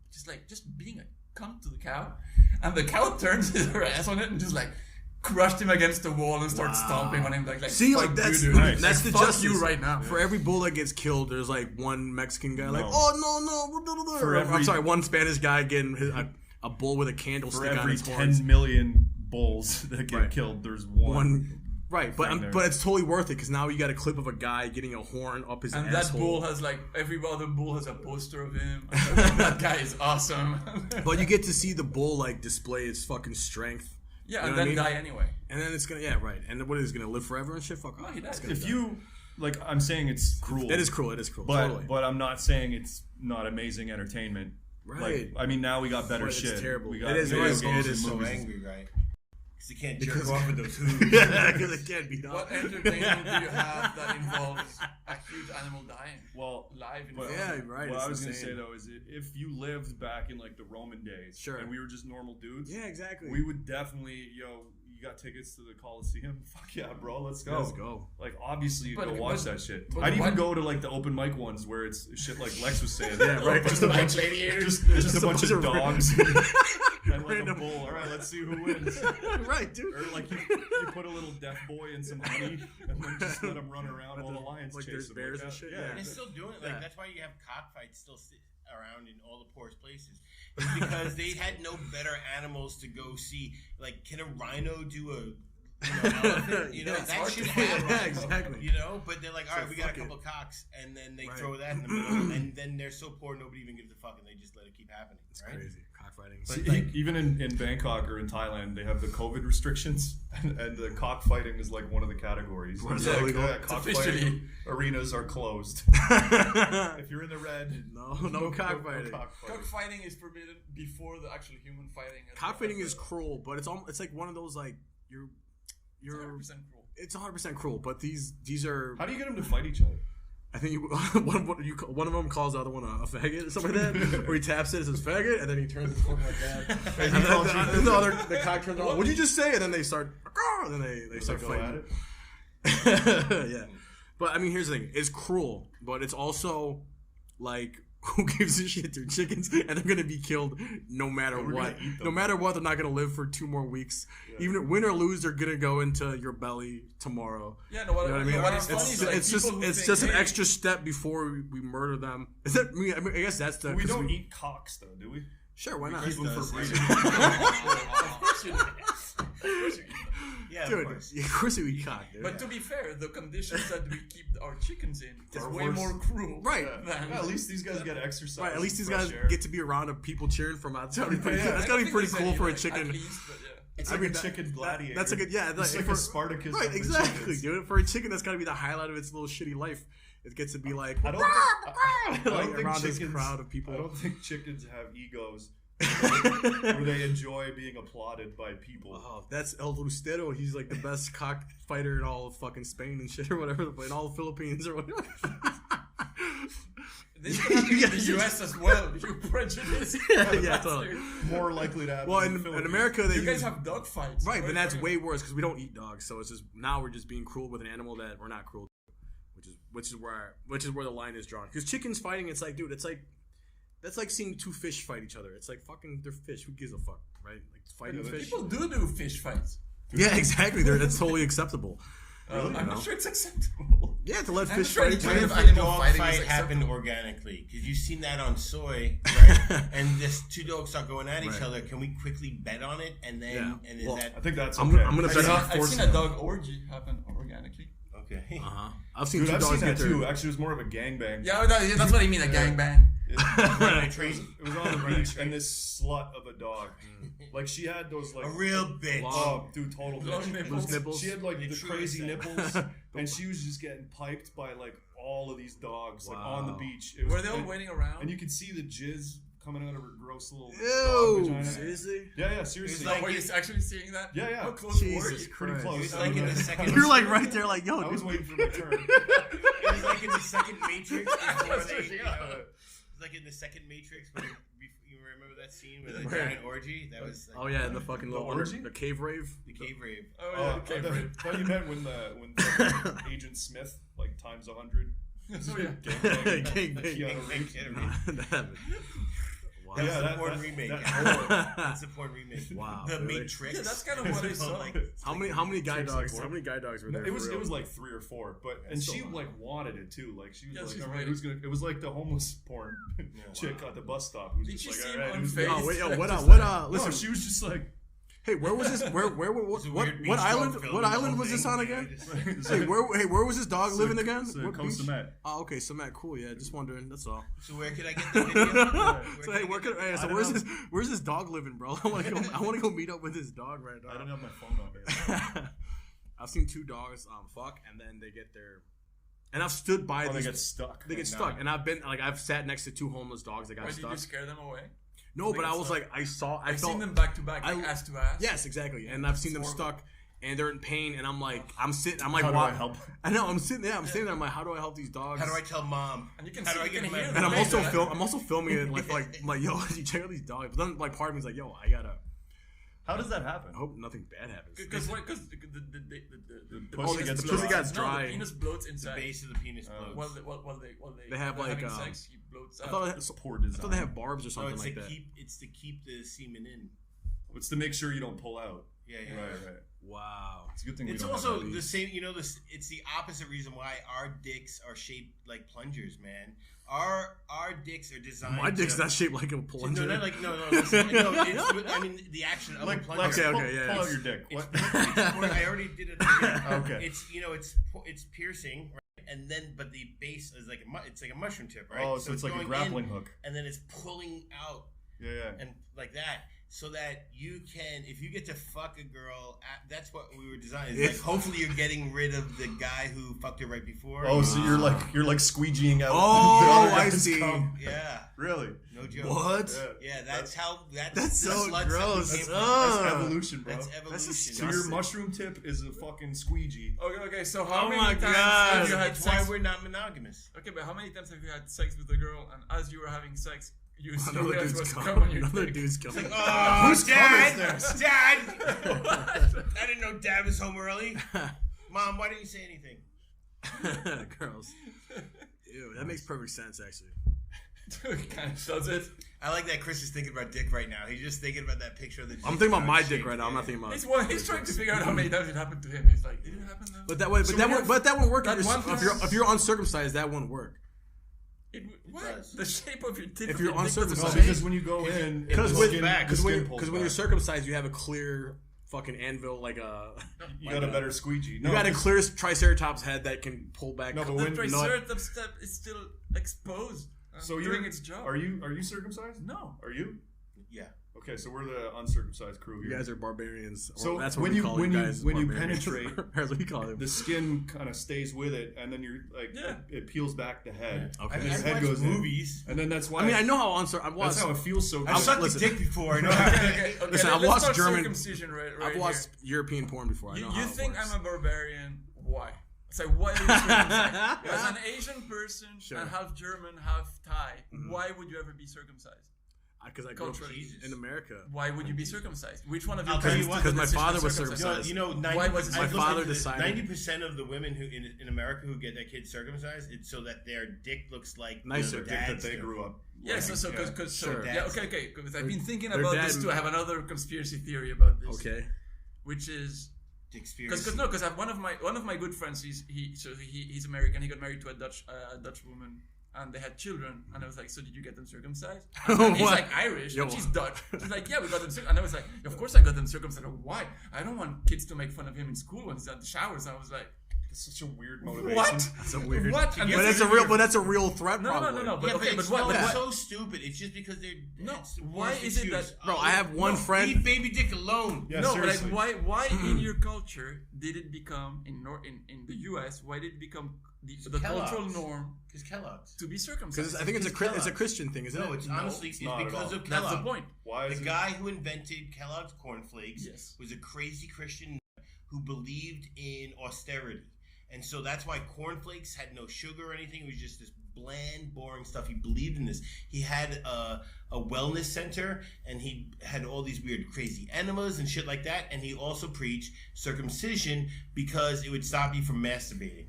C: just being a cunt to the cow. And the cow turns her ass on it and just like crushed him against the wall and started stomping on him like
A: see, like that's the
C: fuck
A: justice
C: you right now.
A: For every bull that gets killed, there's like one Mexican guy like, oh no.
B: For
A: I'm sorry, one Spanish guy getting a bull with a candlestick on his horns.
B: 10 million bulls that get killed, there's one.
A: Right, but it's totally worth it because now you got a clip of a guy getting a horn up his asshole.
C: And that bull has like every other bull has a poster of him. That guy is awesome.
A: But you get to see the bull like display its fucking strength.
C: Yeah, and then die anyway.
A: And then it's gonna And what is it gonna live forever and shit? Fuck off.
C: He dies.
B: If you like, I'm saying it's cruel.
A: It is cruel.
B: But
A: totally.
B: but I'm not saying it's not amazing entertainment.
A: Right.
B: Like, I mean, now we got better shit.
A: It's terrible.
B: We got
A: It is
F: so
B: movies.
F: angry, right? Because they can't jerk off with those hooves.
A: Yeah, because it can't be done.
C: What entertainment do you have that involves a huge animal dying?
B: Well,
C: live in
B: but,
A: yeah, right.
B: What I was
A: going
B: gonna say though is if you lived back in like the Roman days,
A: sure,
B: and we were just normal dudes,
A: yeah, exactly,
B: we would definitely, you got tickets to the Coliseum? Fuck yeah, bro, let's go.
A: Let's go.
B: Like, obviously, you'd go watch that shit.
C: But
B: I'd even go to like the open mic ones where it's shit like Lex was saying.
A: Yeah, right.
B: Just a bunch of dogs and like a bull. All right, let's see who wins.
A: Right, dude.
B: Or like you put a little deaf boy in some honey and then just let him run around while the lions
A: like
B: chase
A: there's
B: him.
A: bears
B: like
A: and shit.
B: Yeah.
F: And they're still doing it. Like that's why you have cockfights still around in all the poorest places. It's because they had no better animals to go see. Like, can a rhino do a elephant? That should happen.
A: Yeah, exactly.
F: But they're like, all right, we got a couple of cocks, and then they throw that in the middle, and then they're so poor nobody even gives a fuck, and they just let it keep happening.
A: It's
F: right?
A: crazy. Cockfighting.
B: But like, even in Bangkok or in Thailand, they have the COVID restrictions, and the cockfighting is like one of the categories. Cockfighting arenas are closed. If you're in the red,
A: no cockfighting.
C: Cockfighting is forbidden before the actual human fighting.
A: Cockfighting is cruel, but it's like one of those like you're
C: 100% cruel.
A: It's 100% cruel, but these are.
B: How do you get them to fight each other?
A: I think one of them calls the other one a faggot or something like that, or he taps it as his faggot, and then he turns his corner like that. And then the cock turns on. What'd you just say? And then they start. And then they start fighting. At it? Yeah, but I mean, here's the thing: it's cruel, but it's also like, who gives a shit? They're chickens, and they're gonna be killed no matter what. No matter what, they're not gonna live for 2 more weeks. Yeah. Even win or lose, they're gonna go into your belly tomorrow.
C: Yeah, you know what I mean?
A: It's just an extra step before we murder them. Is that? I mean, I guess that's the.
B: We don't eat cocks, though, do we?
A: Sure, why not?
B: Keep them for breeding.
C: Of course you do.
F: Yeah,
A: dude, of course we eat cock, dude.
C: But to be fair, the conditions that we keep our chickens in is way more cruel.
A: Right.
B: At least these guys get exercise.
A: Right. At least these guys get to be around of people cheering from outside. That's gotta be pretty cool for a chicken.
C: At least, but
B: it's like a chicken gladiator.
A: That's like
B: it's like a Spartacus.
A: Right. Exactly, dude. For a chicken, that's gotta be the highlight of its little shitty life. It gets to be like
B: I don't think
A: around
B: chickens,
A: this crowd of people.
B: I don't think chickens have egos. Where they enjoy being applauded by people.
A: Oh, that's El Rustero. He's like the best cockfighter in all of fucking Spain and shit or whatever, in all the Philippines or whatever.
C: This could happen in the U.S. as well. You prejudice.
A: Yeah, totally.
B: More likely to happen.
A: Well, in America,
C: you guys have dog fights,
A: right? But that's way worse because we don't eat dogs. So it's just now we're just being cruel with an animal that we're not cruel to, which is where the line is drawn. Because chickens fighting, it's like, dude, it's like. That's like seeing 2 fish fight each other. It's like fucking, they're fish. Who gives a fuck, right? Like fighting fish.
C: People do fish fights.
A: Yeah, exactly. That's totally acceptable.
C: Really? I'm not sure it's acceptable.
A: Yeah, to let fish fight each other.
F: If a dog fight happened organically, because you've seen that on Soy, right? And this 2 dogs start going at each other. Can we quickly bet on it? And then, and is that?
B: I think that's.
A: I'm gonna bet.
C: I've seen a dog orgy happen organically.
F: Okay.
A: I've seen 2 dogs get
B: that too. Actually, it was more of a gangbang.
C: Yeah, that's what I mean, a gangbang.
B: It was on the beach, and this slut of a dog, like she had those like
F: a real bitch.
B: Oh, dude, total bitch.
A: Nipples.
B: She had like the crazy nipples, and she was just getting piped by like all of these dogs like on the beach.
C: Were they all waiting around?
B: And you could see the jizz coming out of her gross little dog
A: Ew.
B: vagina.
A: Seriously?
B: Yeah, seriously.
F: Like-
C: Were you actually seeing that?
B: Yeah.
C: How close were
A: Jesus
C: you?
B: Pretty
A: Christ.
B: close.
F: It was like in the second.
A: You're like right there, like, yo,
B: I was
A: dude.
B: waiting for my turn.
F: It was like in the second Matrix before they. It was like in the second Matrix when you remember that scene with the giant orgy. That was. Like,
A: Oh yeah, and the fucking little
B: orgy?
A: the cave rave.
F: the cave rave.
C: Oh yeah, okay,
B: I
C: right.
B: thought you meant when Agent Smith like times 100.
C: Oh yeah.
A: Gang bang.
B: Keanu Reeves.
A: Wow.
F: That was
B: Yeah,
F: the
B: that-
F: porn
B: that-
F: remake.
B: that-
F: That's the porn remake.
A: Wow,
F: The
A: really?
F: Matrix.
C: Yeah, that's kind of what I saw.
A: How many guy
B: Tricks
A: dogs?
B: like
A: How many guy dogs were there?
B: It was
A: for
B: it
A: real?
B: was like 3 or 4, but and
A: so
B: she
A: hot.
B: like wanted it too. Like she was
C: Yeah,
B: like,
C: she's
B: all right,
C: ready.
B: who's gonna? It was like the homeless porn chick at the bus stop who's
C: Did
B: just
C: you
B: like,
C: see
B: all
C: him
B: right,
C: on
B: who's
C: face?
B: gonna-
A: Oh wait, yo, what?
C: Just
A: What?
B: No,
A: Listen.
B: she was just like,
A: Hey, where was this? Where?
F: It's a
A: What
F: weird
A: what
F: beach
A: island?
F: dog film
A: What
F: and
A: island
F: the
A: was
F: whole
A: this
F: thing.
A: on again?
F: Just-
A: Hey, where was this dog living again? What
B: Coast
A: beach?
B: of Met.
A: Oh, okay, Sumat, cool. Yeah, just wondering. That's all.
F: So where could I get the video?
A: So hey,
B: I don't
A: where's
B: know.
A: this dog living, bro? I want to go meet up with this dog right
B: I don't
A: now.
B: have my phone on me.
A: I've seen 2 dogs fuck, and then they get their, and I've stood by
B: Oh, they
A: these.
B: get stuck.
A: They get stuck, and I've sat next to 2 homeless dogs that got
C: Why did
A: stuck.
C: you scare them away?
A: No,
C: They
A: but
C: get
A: I was
C: stuck?
A: like, I
C: I've
A: felt
C: seen them back to back, like
A: I-
C: ass to ass.
A: Yes, exactly, and I've seen them
C: Horrible.
A: stuck, and they're in pain, and I'm like, I'm like,
B: How do
A: wow.
B: I help?
A: I know, I'm sitting there, I'm like, how do I help these dogs?
F: How do I tell mom?
C: And you can
F: How
C: see,
F: do I
C: you
F: get
C: can
F: them
C: hear
F: out?
C: them.
A: And
C: Right?
A: I'm also filming it like I'm like, yo, you check out these dogs. But then like part of me is like, yo, I gotta.
B: How does that happen?
A: I hope nothing bad happens.
C: Because the
B: pussy gets
A: pussy
B: dry.
A: gets dry.
C: No, the penis bloats
F: The
C: inside.
F: base of the penis blows.
C: While
A: They have,
C: while
A: like,
C: having
A: um,
C: sex, he bloats
A: I
C: out.
A: thought
B: It's poor
A: I
B: design.
A: thought they have barbs or
F: No,
A: something
F: it's
A: like
F: to
A: that.
F: keep the semen in.
B: It's to make sure you don't pull out.
F: Yeah.
B: Right.
A: Wow.
B: It's a good thing we
F: It's
B: don't
F: also
B: have that
F: the same. You know, it's the opposite reason why our dicks are shaped like plungers, man. Our dicks are designed.
A: My dick's
F: to,
A: not shaped like a plunger.
F: No, not like no. Listen, no, I mean the action of a plunger.
A: okay, yeah.
B: Pull out your dick. What?
F: I already did it. Again.
B: Okay.
F: It's piercing, right? And then but the base is like it's like a mushroom tip, right?
B: Oh, so it's like a
F: going
B: grappling
F: in,
B: hook.
F: and then it's pulling out
B: Yeah.
F: and like that. So that you can, if you get to fuck a girl, that's what we were designing. It's like hopefully you're getting rid of the guy who fucked her right before.
B: Oh, so you're like squeegeeing out.
A: Oh,
B: the other
A: I
B: guy's
A: see.
B: cum.
F: Yeah,
B: Really?
F: no joke.
A: What?
F: Yeah, that's
A: That's
F: the
A: so
F: sluts that
A: gross.
F: became-
B: That's evolution, bro.
F: That's
A: That's
F: evolution.
B: So your
A: disgusting.
B: mushroom tip is a fucking squeegee.
C: Okay, so how
A: Oh
C: many
A: my
C: times
A: God.
C: have you had
F: That's why
C: sex?
F: we're not monogamous.
C: Okay, but how many times have you had sex with a girl and as you were having sex, you
A: Another
C: realized
A: dude's
C: what's coming on your
A: Another
C: dick?
A: dude's coming.
F: Oh,
B: Whose
F: Dad!
B: cum is this?
F: Dad! I didn't know Dad was home early. Mom, why didn't you say anything?
A: Girls. Ew, that makes perfect sense actually.
C: Kind of does it.
F: I like that Chris is thinking about dick right now. He's just thinking about that picture of the dick.
A: I'm thinking about my
F: shape.
A: dick right now. I'm not thinking about.
C: He's trying to figure out how many times it happened to him. He's like, did it happen though?
A: But that way,
C: So
A: but that won't work
C: that
A: if
C: one
A: if you're uncircumcised. That won't work.
C: What?
F: does.
C: The shape of your dick.
A: If
C: of
A: you're
C: your dick doesn't
A: uncircumcised.
B: No,
C: change.
B: because when you go in,
A: Because
B: the
A: when
B: skin-
F: back.
B: the skin
A: when
B: pulls
A: you're
B: back.
A: circumcised, you have a clear fucking anvil, like a.
B: You got a better squeegee.
A: You got a clear triceratops head that can pull back.
B: No, but
C: The
B: when-
C: triceratops step is still exposed.
B: So
C: doing
B: you're
C: its job.
B: Are you circumcised?
C: No.
B: Are you?
F: Yeah.
B: Okay, so we're the uncircumcised crew
A: You
B: here.
A: guys are barbarians.
B: So
A: Or that's what
B: when
A: we
B: you-
A: call
B: when
A: you
B: you-
A: guys.
B: when you
A: barbarians.
B: penetrate,
A: That's what we call them.
B: The skin kind of stays with it, and then you're like,
C: Yeah.
B: it peels back the head.
A: Okay.
B: And
F: I
B: his head
F: watch
B: goes in.
F: movies.
B: And then that's why.
A: I mean, I know how I've watched.
B: That's how it feels so good.
F: I've sucked a
A: listen.
F: dick before. I know.
C: Okay,
A: Listen, I've
C: let's
A: watched
C: start
A: German-
C: circumcision right
A: I've watched European porn before. I
C: here.
A: know
C: You
A: how it
C: think
A: works.
C: I'm a barbarian? Why? It's like, why are you circumcised? As an Asian person
A: Sure.
C: and half German, half Thai, why would you ever be circumcised?
A: Because I grew up
C: Culturally.
A: in America.
C: Why would you be circumcised? Which one of your
F: I'll tell you
C: parents
F: what,
C: took the
A: because my
C: decision
A: father
C: to
A: was
C: circumcise?
A: circumcised.
F: You know, 90,
C: Why was it-
F: I
C: my
F: looked
A: father
F: into this.
A: decided-
F: 90% of the women who in America who get their kids circumcised, it's so that their dick looks like
A: Nicer.
F: their
B: dick that
F: dad's
B: they
F: dick.
B: grew up.
C: Yeah, so
A: Sure.
C: yeah, okay. Because I've been thinking
A: their
C: about
A: dad-
C: this too. I have another conspiracy theory about this.
A: Okay.
C: Which is
F: Experience.
C: because one of my good friends he's American. He got married to a Dutch woman. And they had children, and I was like, "So did you get them circumcised?" And he's
A: What?
C: like Irish,
A: Yo.
C: and she's Dutch. She's like, "Yeah, we got them circumcised." And I was like, "Of course I got them circumcised." Why? I don't want kids to make fun of him in school when he's at the showers. And I was like,
B: That's such a weird motivation.
C: What?
A: That's a weird.
C: What?
A: But that's a real threat.
C: No.
A: probably.
C: But
F: Yeah,
C: okay,
F: but
C: what? But
F: it's
C: what?
F: so stupid. It's just because they're
C: No,
F: it's
C: why
F: worse
C: is it
F: excuse.
C: that-
A: Bro, I have one friend.
F: Leave baby dick alone.
B: Yeah,
C: No, but like,
B: seriously.
C: why in your culture did it become in the U.S. Why did it become the
F: Kellogg's.
C: cultural norm
F: Because Kellogg's.
C: to be circumcised?
A: Because I think it's a Christian thing, isn't
F: No,
A: it?
F: it's honestly it's
B: not at
F: because
B: all.
F: of
C: That's
F: Kellogg.
C: the point.
B: Why is
F: The
B: it?
F: guy who invented Kellogg's cornflakes
C: Yes.
F: was a crazy Christian who believed in austerity. And so that's why cornflakes had no sugar or anything. It was just this bland, boring stuff. He believed in this. He had a wellness center, and he had all these weird, crazy enemas and shit like that. And he also preached circumcision because it would stop you from masturbating.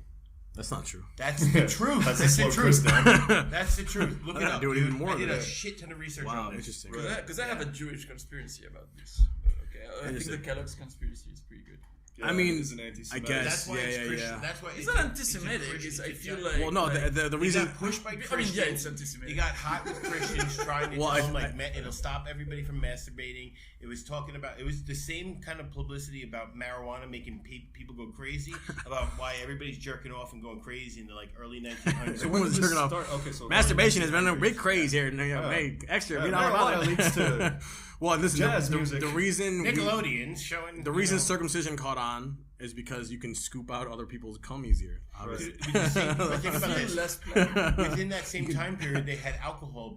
A: That's not true.
F: That's the truth.
B: That's
F: That's the
B: slow
F: truth.
B: Chris
F: That's the truth. Look it
A: I gotta
F: up.
A: do it
F: dude.
A: even more
F: I did
A: than
F: a
A: that.
F: shit ton of research
A: Wow,
F: on this.
A: interesting.
C: Because I have a Jewish conspiracy about this. Okay, I think
A: Interesting.
C: the Kellogg's conspiracy is pretty good.
B: Yeah,
A: I mean,
B: it is an
A: I
B: anti-Semitic.
A: guess.
F: That's why it's
A: Yeah.
F: Christian. That's why
C: It's not anti-Semitic. It's I feel like.
A: Well, no, the
F: He
A: reason.
F: got pushed by
C: I mean,
F: Christians.
C: yeah, it's anti-Semitic.
F: He got hot with Christians trying to
A: Well,
F: tell
A: I-
F: him it'll stop everybody from masturbating. It was talking about it was the same kind of publicity about marijuana making people go crazy about why everybody's jerking off and going crazy in the early 1900s.
A: So when was jerking off?
B: Okay, so
A: Masturbation has been a big craze here. Hey, extra.
B: Yeah,
A: We don't know about
B: marijuana
A: it.
B: leads to
A: Well, listen.
B: jazz
A: the
B: music.
A: reason.
F: Nickelodeon's showing
A: The reason circumcision caught on is because you can scoop out other people's cum easier. Obviously.
F: But think about this.
C: less planned.
F: Within that same time period, they had alcohol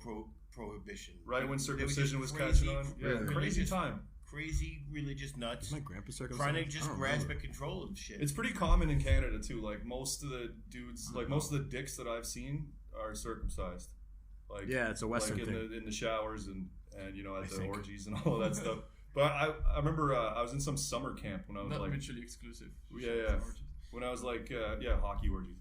F: prohibition.
B: right when
F: They were
B: circumcision
F: just
B: was
F: crazy,
B: catching on. Yeah,
F: really
B: crazy
F: just
B: time.
F: Crazy religious nuts
A: My grandpa circumcised.
F: trying to just
A: I don't
F: grasp
A: remember.
F: at control of shit.
B: It's pretty common in Canada too. Like most of the dudes, like most of the dicks that I've seen are circumcised. Like
A: Yeah, it's a Western
B: like
A: thing.
B: in the showers and you know at the
A: think.
B: orgies and all of that stuff. But I remember I was in some summer camp when I was
C: Not
B: like
C: mutually exclusive.
B: yeah when I was like hockey orgies.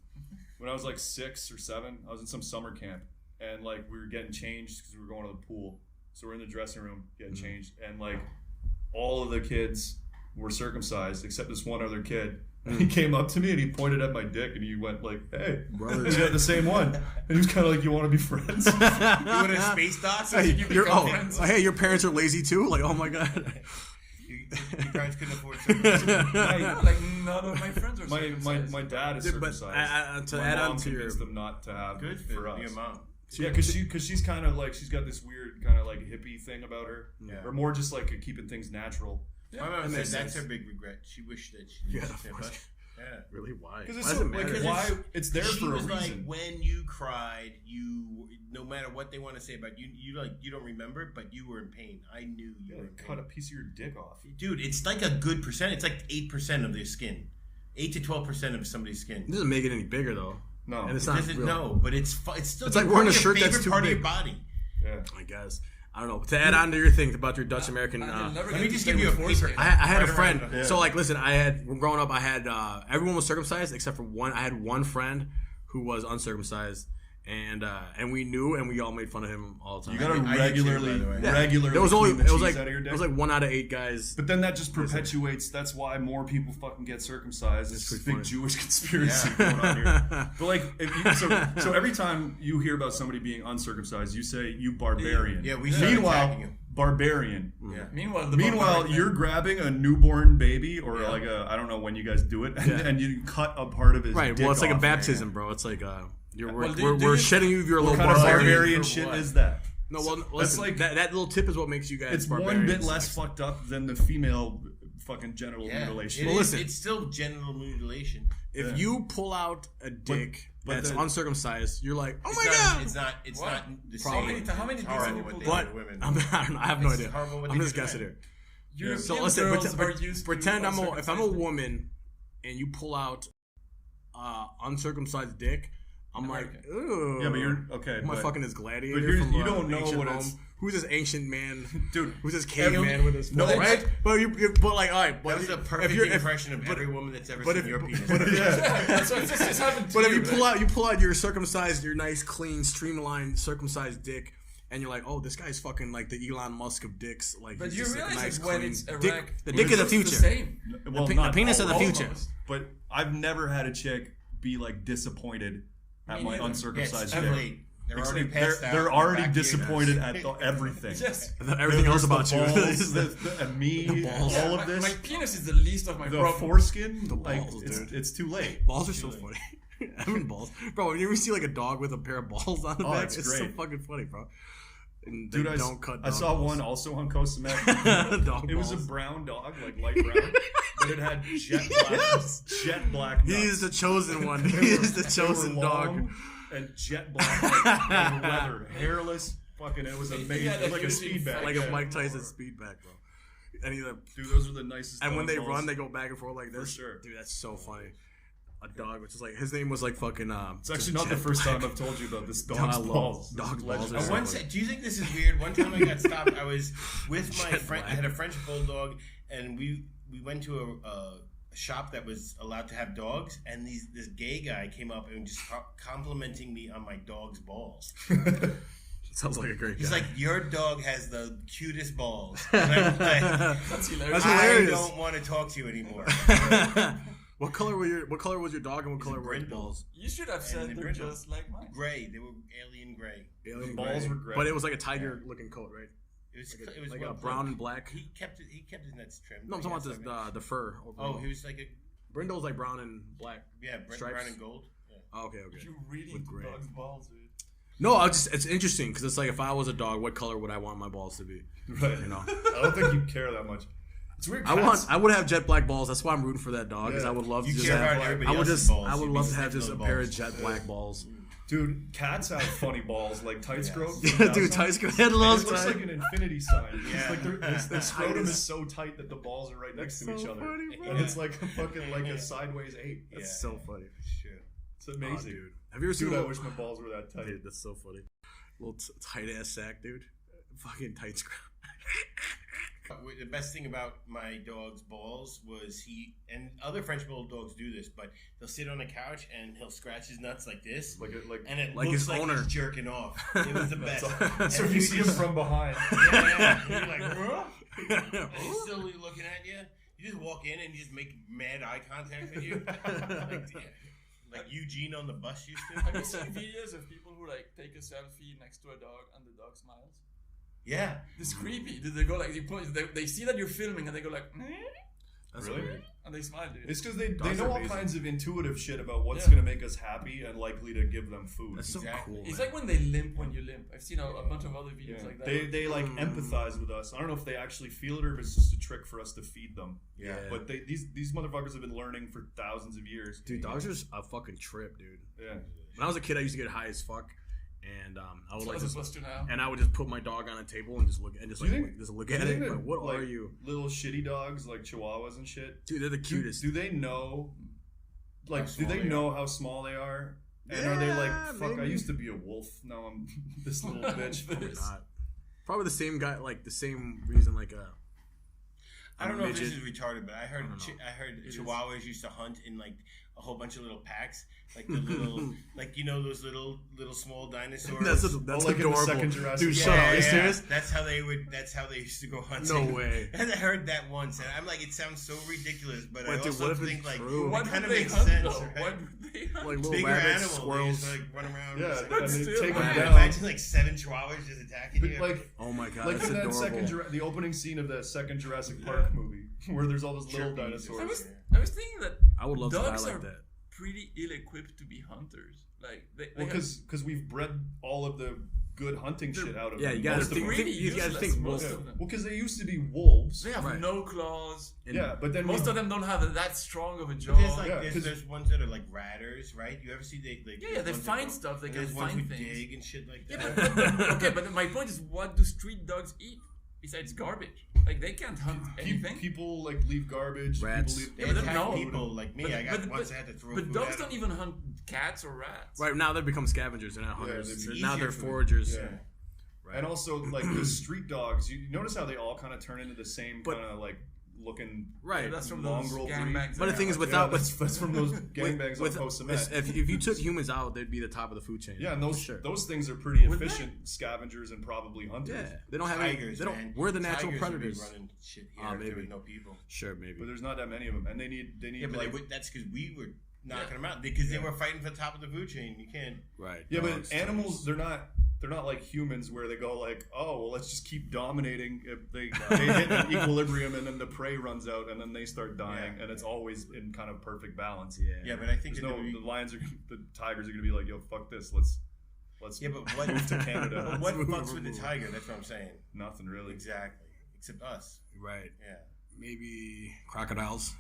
B: When I was like 6 or 7, I was in some summer camp and like we were getting changed because we were going to the pool. So we're in the dressing room getting changed and like all of the kids were circumcised except this one other kid. And he came up to me and he pointed at my dick and he went like, "Hey,
A: Brother.
B: you got the same one." And he was kind of like, "You want to be friends?"
F: You want a space dot? So
A: Hey,
F: you
A: you're,
F: become
A: oh,
F: friends?
A: hey, your parents are lazy too? Like, oh my god.
F: Your parents couldn't afford circumcision.
C: Yeah, like none of my friends are
B: my
C: circumcised.
B: dad is
A: Dude, but
B: circumcised.
A: to
B: my
A: add
B: mom
A: on to your-
B: convinced them not to have
F: Good
B: it for us.
F: your mom.
B: Yeah, because she's kind of like she's got this weird kind of like hippie thing about her,
F: Yeah.
B: or more just like keeping things natural.
F: My mom said
A: makes
F: that's
A: sense.
F: her big regret. She wished that she
A: Yeah,
F: didn't
A: of
F: say
A: course.
F: much. Yeah.
A: Really? Why?
B: Because
A: Why
B: it's
A: does
B: so
A: it matter?
B: like why it's there
F: She
B: for a
F: was like,
B: reason.
F: when you cried, you no matter what they want to say about you, you don't remember it, but you were in pain. I knew you
B: Yeah,
F: were in
B: cut a
F: pain.
B: piece of your dick off.
F: Dude, it's like a good percent. It's like 8% of their skin, 8 to 12% of somebody's skin.
A: It doesn't make it any bigger though.
B: No,
A: And it's
F: It
A: not
F: doesn't
A: real.
F: know, but it's still
A: It's like wearing a
F: your
A: shirt that's
F: favorite
A: too
F: part
A: big.
F: of your body.
B: yeah.
A: I guess. I don't know. To add on to your thing about your Dutch American.
F: Let me just give you a paper.
A: I had a
F: Right
A: friend.
F: around the-
A: So like, listen, I had growing up. I had everyone was circumcised except for one. I had one friend who was uncircumcised, and we knew, and we all made fun of him all the time.
B: You gotta
F: I did too, by
B: regularly,
F: the way.
B: regularly.
A: There was only
B: clean the
A: it was
B: cheese
A: like
B: out of your
A: it
B: dick.
A: was like 1 out of 8 guys.
B: But then that just perpetuates. That's why more people fucking get circumcised. It's this
A: pretty
B: big
A: funny.
B: Jewish conspiracy going on here. But like, if you, so every time you hear about somebody being uncircumcised, you say you barbarian.
F: Yeah, we started
B: Meanwhile,
F: attacking you.
B: barbarian.
F: Yeah.
B: Meanwhile, you're grabbing a newborn baby, or like a I don't know when you guys do it, and you cut a part of his
A: Right.
B: dick
A: Well, it's like a
B: off.
A: baptism, bro. It's like
C: Well,
A: we're shedding you your
B: What
A: little
B: kind of
A: barbarian.
B: barbarian shit
C: what?
B: is that?
A: No, well,
B: That's
A: listen,
B: like-
A: that little tip is what makes you guys.
B: It's one
A: barbarians.
B: bit less fucked up than the female fucking genital mutilation.
A: Well, listen.
F: It's still genital mutilation.
A: If you pull out a dick
B: but
A: that's
B: then-
A: uncircumcised, you're like, oh
F: It's
A: my
F: not,
A: god.
F: It's not. It's
C: What?
F: not the
A: Probably.
F: same.
C: How many
F: It's
C: dicks have
F: horrible
C: you
F: what
C: pulled
F: they
A: But
F: do to women.
A: I don't know. I have no
F: It's
A: idea.
F: horrible what
A: I'm
F: they
A: just
F: do to
A: guessing
F: men.
A: here.
C: European
A: So listen,
C: girls are used to
A: pretend I'm if I'm a
C: uncircumcised
A: woman and you pull out uncircumcised dick, I'm like,
C: American.
A: ooh.
B: Yeah, but you're okay.
A: Am I
B: but-
A: fucking this gladiator?
B: but
A: from,
B: you don't know
A: ancient
B: what
A: Rome?
B: it's-
A: Who's this ancient man,
B: Dude,
A: Who's this caveman with his
B: no,
A: phone, right? But but like, all right, but
F: That was a perfect impression of every woman that's ever
A: but
F: seen
A: if-
F: your penis.
C: That's what just happened to
A: But if
C: you,
A: you pull out your circumcised, your nice, clean, streamlined, circumcised dick, and you're like, oh, this guy's fucking like the Elon Musk of dicks. Like,
C: But
A: he's
C: you
A: just, like,
C: realize
A: nice,
C: that when
A: clean
C: it's
A: dick.
C: erect,
A: The dick is the
C: it's
A: future.
C: the same.
B: well,
A: the
B: not
A: penis of the
B: always,
A: future.
B: But I've never had a chick be like disappointed at
C: Me
B: my
C: neither.
B: uncircumcised
F: Yes,
B: dick.
F: late. They're already passed out.
B: They're
F: in
B: already
F: the back
B: disappointed
F: of
B: at everything.
C: Yes.
A: Everything else about you.
B: And me, all of this.
C: My penis is the least of my
B: The
C: problems.
B: foreskin,
A: The
B: like
A: balls,
B: it's,
A: dude.
B: it's too late.
A: Balls are so funny. Having balls, bro. When you ever see like a dog with a pair of balls on the back,
B: it's
A: it's so
B: great.
A: fucking funny, bro. And they
B: Dude, I saw
A: balls.
B: one also on Costa Mesa.
A: Dog
B: It was a
A: balls.
B: brown dog, like light brown, but it had jet black nuts.
A: He is the chosen one.
B: They
A: He
B: were-
A: is the
B: they were
A: chosen
B: long
A: dog.
B: and jet black, like leather, hairless. Fucking, it was amazing.
C: Yeah,
B: It was like a
C: using
B: speed bag.
A: Like
B: Yeah.
A: a Mike Tyson speed back, bro. And he's like,
B: Dude, those are the nicest.
A: and when
B: dog
A: they
B: balls.
A: run, they go back and forth like this.
B: For sure.
A: Dude, that's so funny. A dog, which is like his name was like fucking.
B: It's actually not the first time I've told you about this dog's
A: Dog
B: balls.
A: dog
B: This is
A: balls are
B: legendary.
A: so
F: do you think this is weird? One time I got stopped. I was with my
A: Jet
F: friend. I
A: black.
F: had a French bulldog, and we went to a shop that was allowed to have dogs, and this gay guy came up and just complimenting me on my dog's balls.
A: Sounds like a great guy.
F: He's like, "Your dog has the cutest balls." And I'm like,
C: That's hilarious.
A: That's
F: I
A: hilarious.
F: don't want to talk to you anymore.
A: What color was your dog and what color were his
F: brindle.
A: balls?
C: You should have said
F: the
C: they're
F: brindle.
C: just like mine.
F: Gray. They were alien gray.
A: Alien
B: balls
A: gray.
B: were gray.
A: But it was like a tiger looking coat, right?
F: It was
A: Like
F: well
A: a brown
F: put.
A: and black.
F: He kept his nuts trimmed.
A: No, I'm
F: I
A: talking
F: guess,
A: about the fur.
F: Oh, he was like a
A: Brindle's like brown and black. Stripes?
F: brown and gold. Yeah.
A: Oh, okay.
C: You really
A: With
C: into
A: gray.
C: dog's balls, dude.
A: No, it's interesting because it's like if I was a dog, what color would I want my balls to be?
B: Right.
A: You know,
B: I don't think you care that much. It's weird.
A: I would have jet black balls. That's why I'm rooting for that dog because
B: Yeah.
A: I would love to
F: You
A: just
F: care
A: have.
F: about everybody
A: I would
F: else's
A: just
F: balls.
A: I would
F: You'd
A: love
F: be
A: to have just a
F: sniffing
A: pair
F: those
A: of jet black balls.
B: Dude, cats have funny balls, like tight scrotum.
A: Yeah, dude, tight scrotum. Head loves
B: It looks
A: tight.
B: like an infinity sign.
F: Yeah.
B: It's like their scrotum
A: Tight.
B: is so tight that the balls are right next to
A: That's
B: each
A: so
B: other.
A: funny, bro.
B: And it's like a fucking like a sideways 8.
A: That's
F: Yeah.
A: so funny.
F: Sure.
B: It's amazing.
A: Oh, dude. Have you ever seen?
B: Dude, I
A: a
B: wish my balls were that tight.
A: Dude, that's so funny. Little tight ass sack, dude. Fucking tight scrotum.
F: The best thing about my dog's balls was and other French bulldogs do this, but they'll sit on the couch and he'll scratch his nuts like this, and it
A: like
F: looks
A: his
F: like
A: owner.
F: he's jerking off. It was the best.
B: So
F: And
B: you see him
F: just-
B: from behind.
F: yeah, and you're like, huh? And he's still looking at you. You just walk in and you just make mad eye contact with you, like Eugene on the bus used to.
C: Have you seen videos of people who like take a selfie next to a dog and the dog smiles?
F: Yeah,
C: It's creepy. They go like they see that you're filming and they go like,
A: That's
B: Really?
A: weird.
C: and they smile, dude.
B: It's because they
A: Dogs
B: know
A: are
B: all
A: amazing.
B: kinds of intuitive shit about what's
C: Yeah.
B: going to make us happy and likely to give them food.
A: That's so
F: Exactly.
A: cool.
C: It's
A: man.
C: like when they limp when you limp. I've seen a bunch of other videos
B: Yeah.
C: like that.
B: They like empathize with us. I don't know if they actually feel it or if it's just a trick for us to feed them.
A: Yeah.
B: But these motherfuckers have been learning for thousands of years.
A: Dude, dogs are just a fucking trip, dude.
B: Yeah.
A: When I was a kid, I used to get high as fuck, and I would
C: That's
A: like
C: what I'm
A: just,
C: supposed to now.
A: and I would just put my dog on a table and just look and just
B: Do you
A: like
B: think-
A: just look
B: Do you
A: at it.
B: think that,
A: Like, what
B: like,
A: are you,
B: little shitty dogs like Chihuahuas and shit?
A: dude? They're the cutest.
B: Do they know? Like,
F: How
B: do
F: small
B: they
F: they
B: know how small they are? And are they like,
A: Yeah,
B: fuck? I
A: maybe.
B: used to be a wolf. Now I'm this little bitch.
A: Probably not. Probably the same guy, like the same reason, like
F: I don't know if this
A: midget.
F: is retarded, but I heard
A: I don't know.
F: I heard
C: It is.
F: Chihuahuas used to hunt in like a whole bunch of little packs, like the little, like those little small dinosaurs.
A: That's
B: like in the
A: adorable.
B: second Jurassic
A: Dude,
B: Park.
A: shut up. Are you serious?
F: That's how they used to go hunting.
A: No way.
F: And I heard that once, and I'm like, it sounds so ridiculous, but I
A: Wait, dude,
F: also
A: what if it's
F: think like
A: true?
F: it
C: What
F: kind
C: would
F: of
C: they
F: makes
C: hunt
F: sense,
C: though?
F: right?
C: What would they hunt?
A: Like little
F: Bigger
A: rabbits,
F: animals, they
A: squirrels.
F: just, like run around.
B: Yeah,
F: just,
B: and
F: like,
B: they
C: still,
B: take them
C: man.
B: down.
F: imagine like 7 chihuahuas just attacking
B: But
F: you.
B: like,
A: Oh my god,
B: like
A: that's
B: in that
A: adorable.
B: the opening scene of that second Jurassic Park movie, where there's all those little
F: Chirpy.
B: dinosaurs.
C: I was thinking that
A: I would love to die
C: dogs
A: like
C: are
A: that.
C: pretty ill-equipped to be hunters. Like they
B: Well,
C: have-
B: because we've bred all of the good hunting shit out of
A: Yeah,
B: them.
A: you gotta
B: Most of
A: think.
B: them.
C: really
A: You gotta
C: useless,
A: think
C: most
A: wolf.
C: of them.
B: Well, because they used to be wolves.
C: They have
A: Right.
C: no claws.
A: And-
B: Yeah, but then
C: Most
B: we,
C: of them don't have that strong of a jaw.
F: But there's like
B: Yeah, 'cause-
F: there's ones that are like ratters, right? You ever see
C: yeah, they
F: there's ones that
C: find
F: go-
C: stuff. They
F: and
C: can
F: there's ones
C: find
F: who
C: things.
F: dig and shit like
C: Yeah,
F: that.
C: but okay, but my point is, what do street dogs eat besides garbage? Like they can't hunt anything.
B: people like leave garbage.
A: Rats.
B: People leave,
F: They
C: Yeah, but
F: attack
C: no.
F: people like me. I got once I had to throw
C: But
F: food
C: dogs
F: at
C: don't
F: them.
C: even hunt cats or rats.
A: Right now, they become scavengers. They're not
B: Yeah,
A: hunters.
B: it's
A: Now
F: easier
A: they're
F: for-
A: foragers.
B: Yeah.
A: Right.
B: And also, like the street dogs, you notice how they all kind of turn into the same
A: But-
B: kind of like looking.
A: Right.
C: Yeah, that's from those
B: mongrel breed.
C: gangbangs.
A: But the thing is, without
B: that's from those gangbangs on
A: with,
B: Costa
A: with,
B: Mesa.
A: if you took humans out, they'd be the top of the food chain.
B: Yeah, and those
A: For sure.
B: those things are pretty
C: Would they?
B: efficient scavengers and probably hunters.
A: Yeah, they don't have
F: Tigers,
A: any. They don't.
F: man.
A: We're the natural
F: Tigers would be
A: predators.
F: running shit here
A: Ah,
F: if there
A: maybe.
F: was no people.
A: Sure, maybe.
B: But there's not that many of them, and they need
F: Yeah, but
B: like
F: that's because we were knocking them out because they were fighting for the top of the food chain. You can't.
A: Right.
B: Yeah, but animals, they're not like humans where they go like, oh, well, let's just keep dominating. If they hit an equilibrium and then the prey runs out and then they start dying and it's always in kind of perfect balance.
F: Yeah, but I think
B: the tigers are gonna be like, yo, fuck this. Let's
F: but
B: move to Canada.
F: But what fucks with the tiger? That's what I'm saying.
B: Nothing really.
F: Exactly. Except us.
A: Right.
F: Yeah.
A: Maybe crocodiles.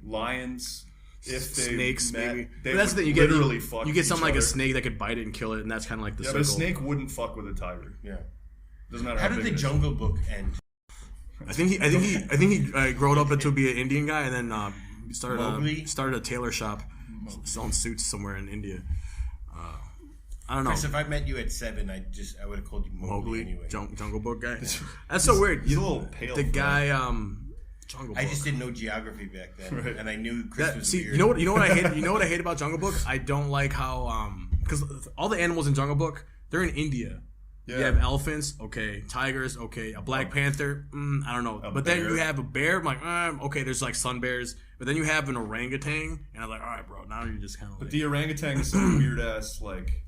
B: Lions. If they
A: snakes, maybe.
B: They
A: that's the thing. You get something like a snake that could bite it and kill it, and that's kind of like the circle.
B: But a snake wouldn't fuck with a tiger.
F: Yeah.
B: Doesn't matter.
F: How did the Jungle Book end?
A: I think he grew up to be an Indian guy, and then started a tailor shop, selling suits somewhere in India. I don't know.
F: Chris, if I met you at 7, I would have called you Mowgli anyway.
A: Jungle Book guy. That's so weird.
B: He's a little pale.
A: The guy, Jungle Book.
F: I just didn't know geography back then, and I knew Chris was weird.
A: You know what I hate? You know what I hate about Jungle Book? I don't like how because all the animals in Jungle Book, they're in India. Yeah. You have elephants, okay. Tigers, okay. A black panther, I don't know. But then you have a bear. I'm like, okay. There's like sun bears, but then you have an orangutan, and I'm like, all right, bro. Now you're just kind of.
B: But the orangutan is some weird ass like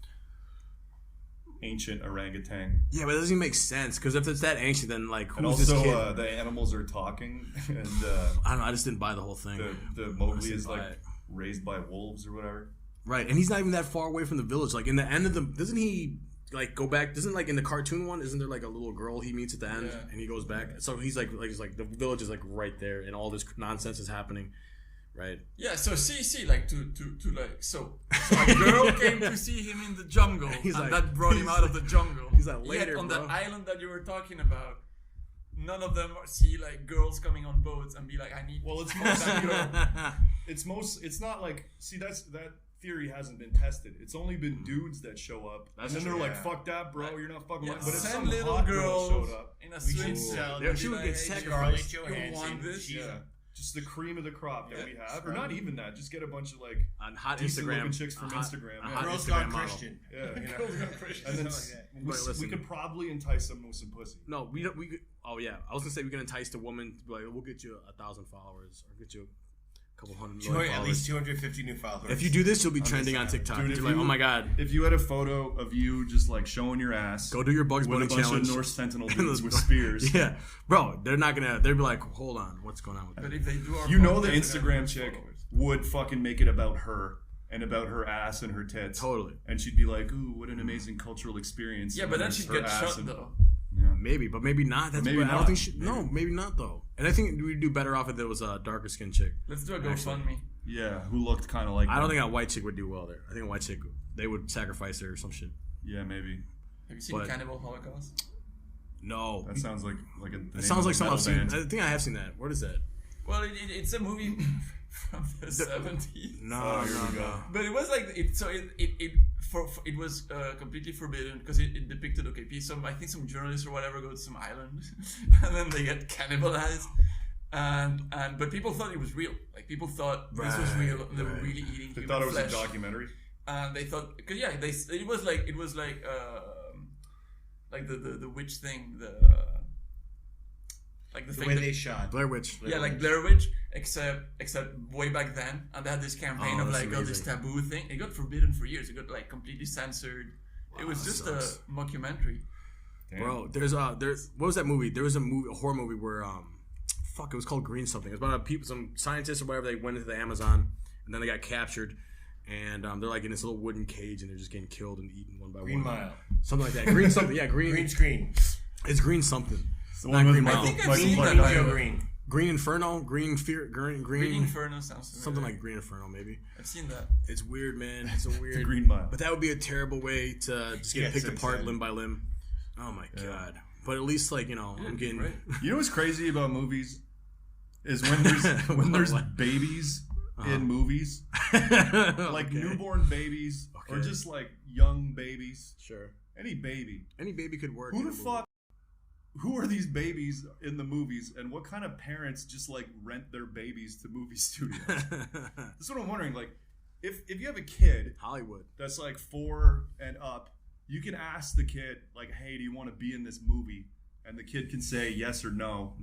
B: ancient orangutan.
A: Yeah, but it doesn't even make sense because if it's that ancient, then like who's
B: and also,
A: this kid?
B: The animals are talking, and
A: I don't know. I just didn't buy the whole thing.
B: The Mowgli is like raised by wolves or whatever.
A: Right, and he's not even that far away from the village. Like in the end of doesn't he like go back? Doesn't like in the cartoon one? Isn't there like a little girl he meets at the end and he goes back? So he's like the village is like right there, and all this nonsense is happening. Right.
C: Yeah. So see, like to like so a girl came to see him in the jungle, and that brought him out of the jungle.
A: He's like later,
C: yet on
A: bro.
C: that island that you were talking about, none of them see like girls coming on boats and be like, I need.
B: Well, it's not like that theory hasn't been tested. It's only been dudes that show up, and then they're like, "Fuck that, bro. You're not fucking."
C: Yeah,
B: but if
C: some
B: some
C: little
B: hot
C: girl
B: showed up,
C: in a swimsuit,
A: she would get
F: Scarlett
A: sacrificed.
F: Johansson.
B: Just the cream of the crop that we have, or not even that. Just get a bunch of like
A: on hot
B: decent-looking
A: Instagram
B: chicks from Instagram.
F: Girls Gone Christian.
B: Yeah,
F: Girls Gone Christian.
B: And then we could probably entice them with some pussy.
A: No, we don't. Oh yeah, I was gonna say we can entice the woman to be like, we'll get you 1,000 followers or get you a couple hundred million
F: at least 250 new followers.
A: If you do this, you'll be trending on TikTok.
B: Dude,
A: you're like, oh my god.
B: If you had a photo of you just like showing your ass,
A: go do your Bugs Bunny challenge.
B: With a bunch of North Sentinel dudes with spears.
A: Yeah, bro, they're not gonna. They'd be like, hold on, what's going on with that?
C: But if they do,
B: the Instagram chick would fucking make it about her and about her ass and her tits.
A: Totally.
B: And she'd be like, ooh, what an amazing cultural experience.
C: Yeah, but then she'd get shot though.
A: Yeah, maybe, but maybe not. That's
B: maybe
A: what,
B: not.
A: I don't think. No, maybe not though. And I think we'd do better off if there was a darker skinned chick.
C: Let's do a GoFundMe.
B: Yeah, who looked kind of like.
A: I don't think a white chick would do well there. I think a white chick, they would sacrifice her or some shit.
B: Yeah, maybe.
C: Have you seen Cannibal Holocaust?
A: No.
B: That sounds like
A: It sounds like something I've seen. I think I have seen that. What is that?
C: Well, it's a movie from the 70s.
A: No.
C: But it was like it was completely forbidden because it depicted I think some journalists or whatever go to some island and then they get cannibalized. But people thought it was real. Like people thought this was real. And they were really eating.
B: They
C: human
B: thought it was
C: flesh.
B: a documentary.
C: And they thought, cause it was like the witch thing, the thing
F: way they shot
A: Blair Witch.
C: Like Blair Witch, except way back then, and they had this campaign of like this taboo thing. It got forbidden for years. It got like completely censored. Wow, it was just a mockumentary.
B: Damn.
A: Bro, there's what was that movie? There was a horror movie where it was called Green something. It was about some scientists or whatever. They went into the Amazon and then they got captured. And they're like in this little wooden cage, and they're just getting killed and eaten one by
F: Green
A: one.
F: Mile.
A: Something like that. Green something. Yeah, green.
F: Green Screen.
A: It's Green something.
B: Not
A: Green
C: I
A: Mile.
C: think I've seen that.
F: Green.
A: Green Inferno. Green Fear. Green.
C: Green Inferno sounds familiar.
A: Something like Green Inferno, maybe.
C: I've seen that.
A: It's weird, man. It's a weird.
B: Green Mile.
A: But that would be a terrible way to just get picked apart limb by limb. Oh my god. But at least I'm getting.
C: Right.
B: You know what's crazy about movies is when there's babies. In movies, like newborn babies, or just like young babies.
A: Sure,
B: any baby
A: could work.
B: Who the fuck? Who are these babies in the movies, and what kind of parents just like rent their babies to movie studios? That's what I'm wondering. Like, if you have a kid,
A: Hollywood,
B: that's like 4 and up, you can ask the kid like, "Hey, do you want to be in this movie?" And the kid can say yes or no,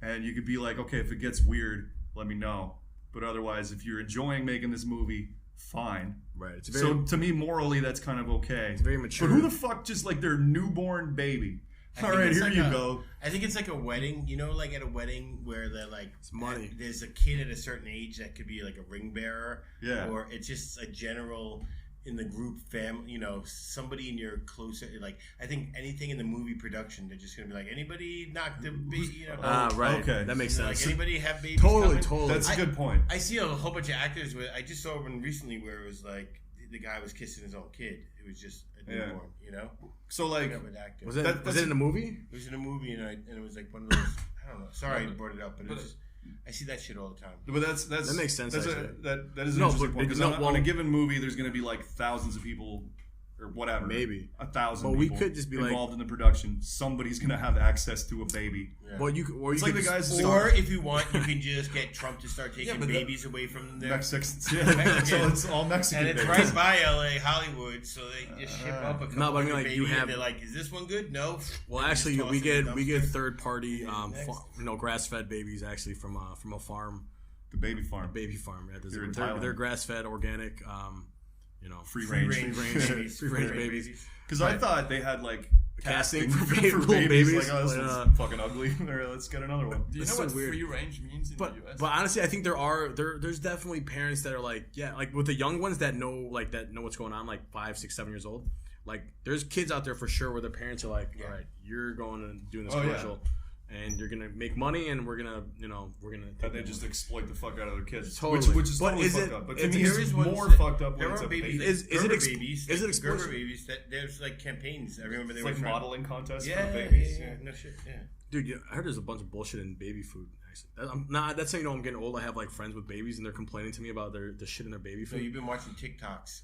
B: and you could be like, "Okay, if it gets weird, let me know." But otherwise, if you're enjoying making this movie, fine.
A: Right. It's
B: So to me, morally, that's kind of okay.
A: It's very mature.
B: But who the fuck just like their newborn baby?
F: I
B: All
F: think
B: right,
F: it's
B: here
F: like
B: you
F: a-
B: go.
F: I think it's like a wedding, you know, like at a wedding where they're like,
A: It's money.
F: There's a kid at a certain age that could be like a ring bearer,
B: Yeah.
F: or it's just a general in the group family, you know, somebody in your closer. Like, I think anything in the movie production, they're just gonna be like, anybody knock the baby, you know,
A: right.
B: Okay.
A: That makes
F: like
A: sense.
F: anybody have babies?
A: Totally.
B: That's a good point.
F: I see a whole bunch of actors with. I just saw one recently where it was like the guy was kissing his own kid. It was just a newborn, you know.
B: So like,
F: With actors.
A: Was it?
B: That-
A: Was it in a movie?
F: It was in a movie, and it was like one of those. I don't know. Sorry, I brought it up, but it was just, I see that shit all the time.
B: but that's
A: That makes sense,
B: That is
A: actually.
B: an
A: No,
B: interesting
A: but-
B: point because
A: no,
B: on a given movie, there's going to be like thousands of people. Or whatever,
A: Maybe.
B: 1,000.
A: But we
B: people
A: could just be like-
B: involved in the production. Somebody's gonna have access to a baby.
F: Yeah.
A: Well, you or
B: It's
A: you
B: like
A: could
B: the guys.
A: just-
F: Or if you want, you can just get Trump to start taking
C: but
F: babies away from their.
B: Mexicans. Yeah, so it's all Mexican.
F: And it's
B: babies.
F: right by LA, Hollywood, so they just ship up a couple
A: No, but I mean,
F: of
A: like,
F: babies,
A: you have-
F: and they're like, "Is this one good? No."
A: Well,
F: And
A: actually,
F: just toss
A: we
F: it in
A: get
F: the dumpster.
A: third party,
F: Next.
A: grass fed babies actually from a farm,
B: The baby farm.
A: baby farm. Yeah,
B: They're in Thailand.
A: they're grass fed, organic.
B: Free
F: Free
B: range.
F: range
A: free range babies.
B: Because I thought they had like
A: Casting
B: casting
A: for
B: for
A: little
B: babies.
A: babies.
B: Like, oh, this
A: Like,
B: one's fucking ugly. All right, let's get another one.
C: Do you
A: It's
C: know
A: so
C: what
A: weird.
C: free range means in
A: But
C: the US?
A: but honestly, I think there's definitely parents that are like, yeah, like with the young ones that know what's going on, like 5, 6, 7 years old. Like there's kids out there for sure where their parents are like, all right, you're going and doing this
B: Oh, yeah.
A: commercial, and you're gonna make money, and we're gonna
B: And they just exploit the fuck out of their kids,
A: Totally.
B: which is
A: But
B: totally
A: is
B: fucked
A: it-
B: up. But to
A: it's-
B: me,
A: there
B: it's
F: is ones
B: more
F: that-
B: fucked up when
F: There
B: it's
F: are
B: a
F: babies.
B: baby.
A: Is it
F: Gerber
A: ex-
F: babies?
A: is it
F: like, Gerber
A: explicit?
F: babies? That there's like campaigns. I remember they
B: It's
F: were
B: like
F: trying-
B: modeling contests
F: Yeah,
B: for babies.
F: yeah. No shit. Yeah.
A: Dude, yeah, I heard there's a bunch of bullshit in baby food. Actually, that's how you know I'm getting old. I have like friends with babies, and they're complaining to me about the shit in their baby
F: So
A: food.
F: you've been watching TikToks.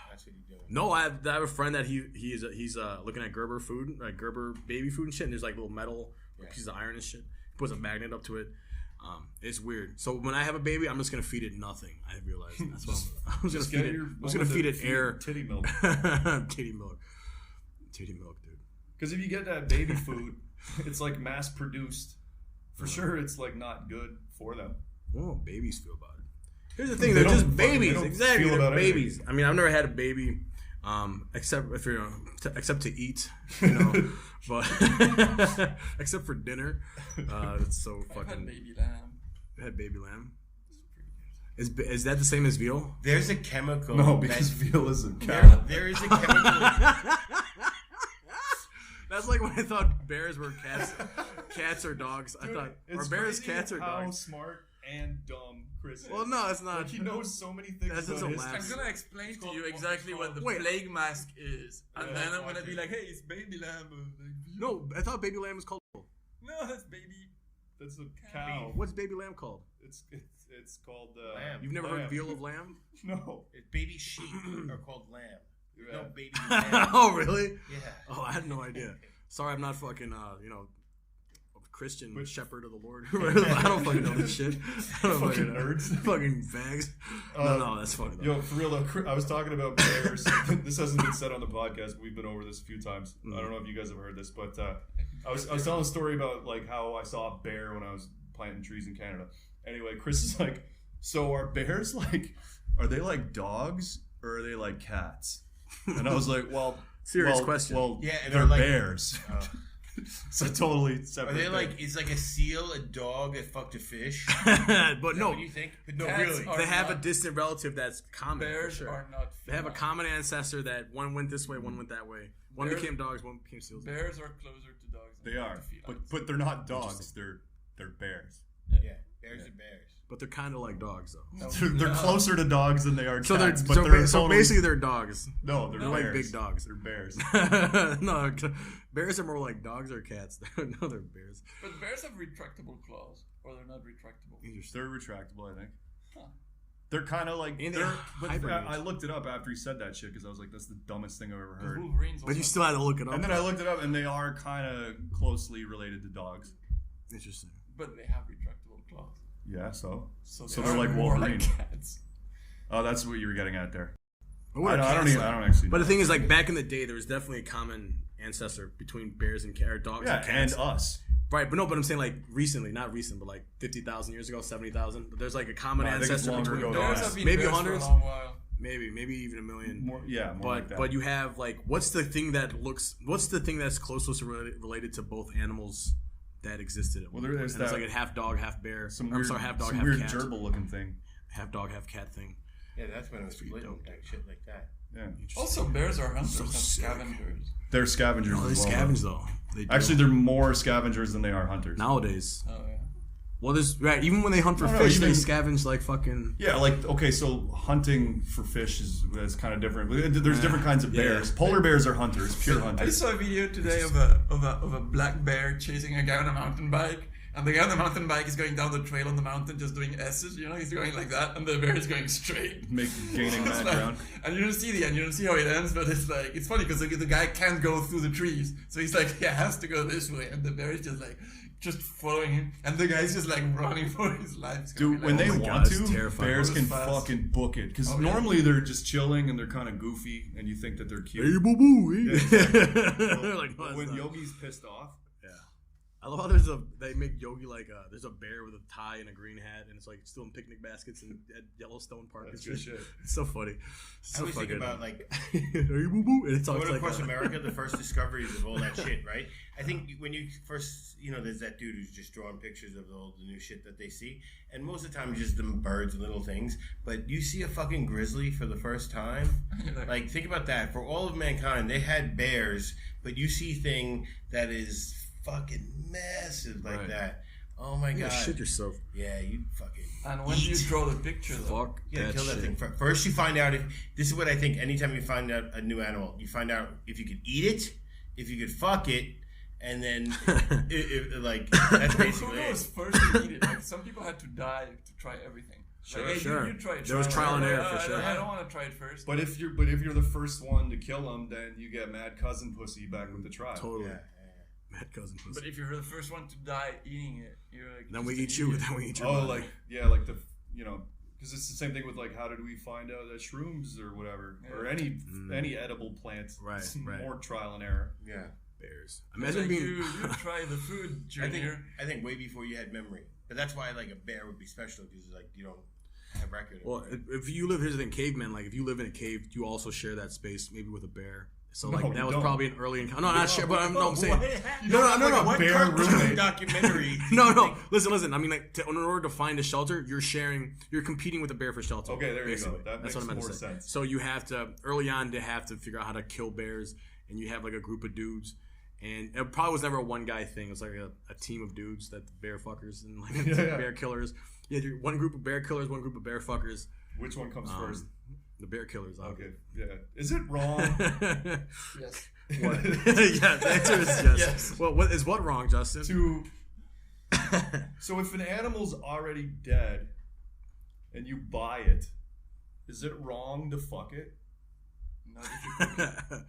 F: That's what you're doing.
A: No, I have a friend that he's looking at Gerber food, like Gerber baby food and shit. And there's like little metal pieces of iron and shit. He puts a magnet up to it. It's weird. So when I have a baby, I'm just gonna feed it nothing. I realize that's what I'm just gonna feed it. I'm just gonna feed it air,
B: titty milk.
A: titty milk, dude.
B: Because if you get that baby food, it's like mass produced. For sure, it's like not good for them.
A: Well, babies feel about it. Here's the thing:
B: They
A: they're
B: don't
A: just
B: fucking-
A: babies.
B: they don't
A: Exactly,
B: feel
A: they're
B: about
A: babies. I mean, I've never had a baby, except if you're except to eat, you know, but except for dinner. It's so
C: I've had
A: fucking.
C: baby lamb.
A: Had baby lamb. Is that the same as veal?
F: There's a chemical.
B: No, because veal is a
F: there,
B: cow.
F: there is a chemical.
A: That's like when I thought bears were cats or dogs. I thought
B: It's
A: are bears
B: crazy
A: cats or
B: how
A: dogs?
B: smart and dumb Chris is.
A: Well, no, it's not.
B: Like, he knows so many things
A: That's
B: about
A: just a
B: history.
A: laugh.
C: I'm gonna explain to
F: called-
C: you exactly what the
A: Wait.
C: plague mask is, and
B: Yeah,
C: then I'm gonna
B: watch
C: be
B: it.
C: like, "Hey, it's baby lamb." Like,
A: No, I thought baby lamb was called.
C: no, that's baby.
B: That's a cow.
A: What's baby lamb called?
B: It's called
F: Lamb.
A: You've never
B: lamb.
A: heard veal of lamb?
B: No.
F: Baby sheep are called lamb.
B: Yeah.
F: No baby lamb.
A: Oh, really?
F: Yeah.
A: Oh, I had no idea. Sorry, I'm not fucking, a Christian
B: But-
A: shepherd of the Lord. I don't fucking know this shit. I don't
B: Fucking
A: know.
B: nerds.
A: Fucking fags. No, that's fucking.
B: Yo, for real though, I was talking about bears. This hasn't been said on the podcast, but we've been over this a few times. I don't know if you guys have heard this, but I was telling a story about like how I saw a bear when I was planting trees in Canada. Anyway, Chris is like, so are bears like, are they like dogs or are they like cats? And I was like, well,
A: Serious question.
B: Well,
F: Yeah, and
B: they're
F: they're like-
B: bears. So totally
F: Are
B: separate.
F: they
B: thing.
F: like, is like a seal a dog that fucked a fish? Is
A: but
F: that
A: no,
F: what do you think? But no,
C: Cats
F: really.
C: are
A: they have a
C: not-
A: distant relative that's common. for
C: Bears
A: sure.
C: are not.
A: They have a
C: female.
A: common ancestor that one went this way, one went that way. One
C: Bears-
A: became dogs, one became seals.
C: Bears are closer to dogs. than
B: They are,
C: to felines.
B: but they're not dogs. They're bears.
F: Yeah, bears are bears.
A: But they're kind of like dogs, though.
B: They're closer to dogs than they are
A: So
B: cats.
A: they're
B: but
A: so,
B: they're
A: so
B: totally-
A: basically they're dogs.
B: no, they're
A: They're like
B: bears.
A: big dogs.
B: They're bears.
A: No, bears are more like dogs or cats. No, they're bears.
C: But bears have retractable claws, or they're not retractable.
B: They're retractable, I think.
C: Huh.
B: They're kind of like.
A: And
B: They're,
A: they
B: but
A: hibernate.
B: I looked it up after he said that shit because I was like, that's the dumbest thing I've ever heard.
C: Wolverines
A: But you
C: also
A: still had to look it up.
B: And then I looked it up, and they are kind of closely related to dogs.
A: Interesting.
C: but they have retractable claws.
B: Yeah, so
C: So
B: they're
C: are
B: like
C: more
B: Wolverine.
C: like cats.
B: Oh, that's what you were getting at there.
A: But what are
B: I don't
A: cats
B: even.
A: like?
B: I don't actually.
A: But
B: know.
A: the thing is, like back in the day, there was definitely a common ancestor between bears and dogs
B: yeah,
A: and cats.
B: and us.
A: Right, but I'm saying like recently, not recent, but like 50,000 years ago, 70,000. But there's like a common ancestor between
C: Bears have been
A: maybe
C: bears
A: hundreds,
C: for a long while.
A: maybe even a million.
B: More
A: but
B: like that.
A: but you have like what's the thing that's closest related to both animals that existed?
B: Well, there's
A: it's like a half dog, half bear. Half dog, half
B: weird
A: cat.
B: gerbil looking thing.
A: Half dog, half cat thing.
F: Yeah, that's when it was split and shit like that.
B: Yeah.
C: Also, bears are hunters
A: So
C: and
A: sick.
C: scavengers.
B: They're scavengers.
A: No, they
B: as well,
A: scavenge
B: though.
A: though. They do.
B: Actually, they're more scavengers than they are hunters.
A: Nowadays.
C: Oh yeah.
A: Well, there's right. Even when they hunt for
B: No,
A: fish,
B: even-
A: they scavenge like fucking.
B: Yeah, like okay, so hunting for fish is kind of different. There's different kinds of bears.
A: Yeah.
B: Polar bears are hunters, pure
C: I
B: hunters.
C: saw a video today of a black bear chasing a guy on a mountain bike, and the guy on the mountain bike is going down the trail on the mountain just doing S's, he's going like that, and the bear is going straight.
B: Gaining
C: It's
B: that
C: like-
B: ground.
C: and you don't see the end, you don't see how it ends, but it's like it's funny because the guy can't go through the trees, so he's like he has to go this way, and the bear is just following him, and the guy's just like running for his life. It's gonna
B: Dude,
C: be
B: when
C: like,
B: they
A: oh my
B: want
A: God, it's
B: to,
A: terrifying.
B: bears
C: It
B: can
C: was fast.
B: fucking book it. Because
C: Oh, yeah.
B: normally they're just chilling and they're kind of goofy, and you think that they're cute.
A: Hey, boo boo.
B: Yeah,
A: Like, no,
B: But
A: it's
B: when
A: not.
B: Yogi's pissed off,
A: Yeah. I love how they make Yogi like there's a bear with a tie and a green hat, and it's like still in picnic baskets and at Yellowstone Park.
B: That's
A: and
B: good shit.
A: It's so funny. It's
F: I
A: so
F: always think
A: fucking-
F: about like
A: hey, boo boo. And it's
F: going
A: always like
F: across America, the first discoveries of all that shit, right? I think when you first, there's that dude who's just drawing pictures of all the new shit that they see, and most of the time it's just them birds and little things. But you see a fucking grizzly for the first time, like think about that. For all of mankind, they had bears, but you see thing that is fucking massive like
A: Right.
F: that. Oh my
A: You
F: god!
A: shit yourself.
F: Yeah, you fucking.
C: And when you draw the picture, though,
A: Fuck
F: Yeah,
A: that
F: kill that
A: shit.
F: thing. First, you find out if this is what I think. Anytime you find out a new animal, you find out if you could eat it, if you could fuck it, and then like that's
C: who
F: basically
C: knows
F: it.
C: first to eat it? Like some people had to die to try everything.
A: Sure,
C: like, hey,
A: sure.
C: You try it.
A: There was trial and error for sure.
C: I don't want to try it first.
B: but if you're the first one to kill them, then you get mad cousin pussy back with the tribe.
A: Totally.
F: Yeah,
A: Mad cousin pussy.
C: But if you're the first one to die eating it, you're like.
A: Then we
C: just
A: eat
C: an
A: you.
C: idiot.
A: Then we eat you.
B: Oh, like because it's the same thing with like how did we find out that shrooms or whatever or any edible plant.
A: Right,
B: It's
A: right.
B: more trial and error.
F: yeah.
A: bears.
C: It's
A: Imagine
C: like
A: being.
C: you try the food, Junior.
F: I think way before you had memory, but that's why like a bear would be special because like you don't have record. Of
A: Well,
F: it.
A: if you live, here's the thing, cavemen, like if you live in a cave, you also share that space maybe with a bear. So like
B: No,
A: that
B: you
A: was
B: don't.
A: probably an early encounter. No, not share, but I'm saying.
F: What?
A: No.
F: What
B: bear
F: cartoon
B: roommate.
F: documentary? do
A: No,
F: you
A: no.
F: think-
A: Listen. I mean, like, in order to find a shelter, you're competing with a bear for shelter.
B: Okay, there you go.
A: basically.
B: That
A: That's
B: makes
A: what I meant
B: more
A: to say.
B: sense.
A: So you have to, early on, to figure out how to kill bears, and you have like a group of dudes. And it probably was never a one guy thing. It was like a team of dudes, that bear fuckers and like
B: Yeah.
A: bear killers. Yeah, you're one group of bear killers, one group of bear fuckers.
B: Which one comes first?
A: The bear killers,
B: Okay, yeah. Is it wrong?
C: Yes.
A: What? Yeah, the answer is yes.
C: Yes.
A: Well, what is what wrong, Justin?
B: So if an animal's already dead and you buy it, is it wrong to fuck it?
C: Not if you cook it.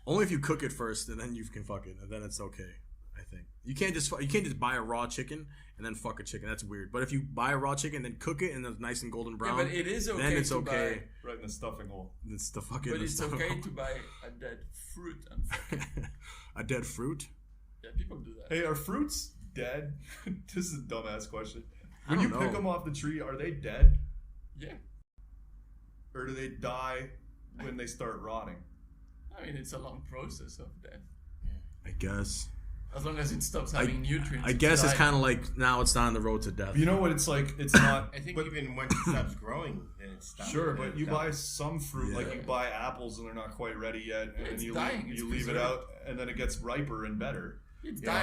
A: Only if you cook it first, and then you can fuck it, and then it's okay. I think you can't just buy a raw chicken and then fuck a chicken. That's weird. But if you buy a raw chicken, then cook it and it's nice and golden brown.
C: Yeah, but it is okay.
A: Then it's
C: to
A: okay.
B: Right in the stuffing hole.
A: It's the fucking.
C: But
A: the
C: it's
A: stuff-
C: okay to buy a dead fruit and fuck it.
A: A dead fruit.
C: Yeah, people do that.
B: Hey, are fruits dead? This is a dumbass question.
A: I
B: When you
A: don't
B: pick
A: know.
B: them off the tree, are they dead?
C: Yeah.
B: Or do they die when they start rotting?
C: I mean, it's a long process of death.
A: I guess.
C: As long as it stops having nutrients.
A: I guess it's kind of like now it's not on the road to death.
B: You know what it's like? It's not.
F: I think
B: but,
F: even once it stops growing, then it stops.
B: Sure,
F: then
B: but
F: it
B: you
F: stops.
B: buy some fruit, like
A: Yeah.
B: you buy apples and they're not quite ready yet, and
C: It's
B: then
C: dying, it's
B: you leave it
C: preserved.
B: out, and then it gets riper and better.
C: It's
A: Yeah.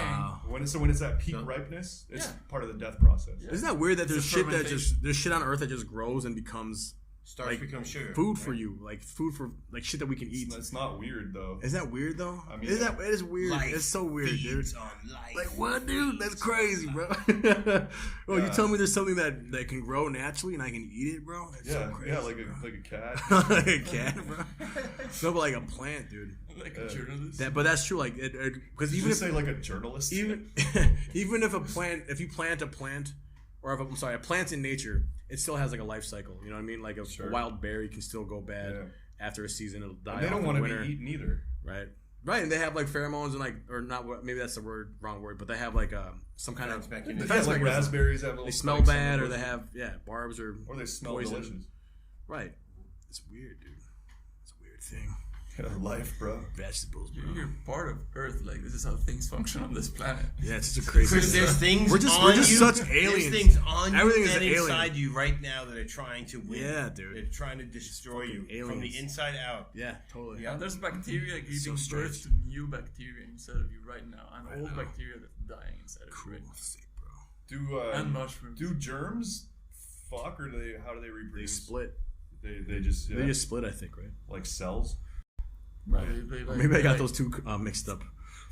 C: dying.
B: When it's at peak
F: So-
B: ripeness, it's
C: Yeah.
B: part of the death process.
C: Yeah.
A: Isn't that weird that there's
F: It's a
A: shit that
F: fermentation.
A: there's shit on Earth that just grows and becomes
F: Starch
A: like
F: becomes sugar.
A: food for
F: right?
A: you, like food for like shit that we can eat.
B: It's not weird though.
A: Is that weird though?
B: I mean,
A: it is weird.
F: Life
A: It's so weird, dude.
F: feeds on life.
A: Like what, dude? That's crazy, bro. Well, you
B: Yeah.
A: tell me there's something that can grow naturally and I can eat it, bro? That's
B: Yeah,
A: so crazy,
B: yeah, like
A: bro.
B: a cat.
A: like a cat, bro. No, but like a plant, dude.
C: Like a journalist.
A: But that's true. Like, because
B: Did
A: even
B: you
A: if
B: say like a journalist?
A: even even if you plant a plant, or a plant in nature, it still has like a life cycle. You know what I mean? Like a
B: Sure.
A: wild berry can still go bad
B: Yeah.
A: after a season. It'll die.
B: And they don't
A: want to
B: be eaten either.
A: right? Right, and they have like pheromones and like, or not, maybe that's the wrong word, but they have like some kind of
B: defense like raspberries have little
A: they smell bad, or they have barbs, or
B: they smell
A: poison.
B: delicious.
A: Right, it's weird, dude. It's a weird thing.
B: Life, bro.
A: Vegetables, bro.
C: You're part of Earth. Like, this is how things function on this planet.
A: Yeah, it's just a crazy.
F: Chris, there's things
A: we're just
F: you.
A: such aliens.
F: There's things on
A: Everything
F: you
A: is
F: and
A: alien.
F: inside you right now that are trying to win.
A: Yeah, dude.
F: They're trying to destroy you from
A: aliens.
F: the inside out.
A: Yeah, totally.
C: Yeah, there's bacteria giving birth to new bacteria inside of you right now, and old bacteria that's dying inside of you right now.
A: Sick, bro.
C: And mushrooms.
B: Do germs fuck, or how do they reproduce?
A: They split.
B: They just
A: They just split, I think, right?
B: like cells.
C: Right.
A: Maybe I got those two mixed up.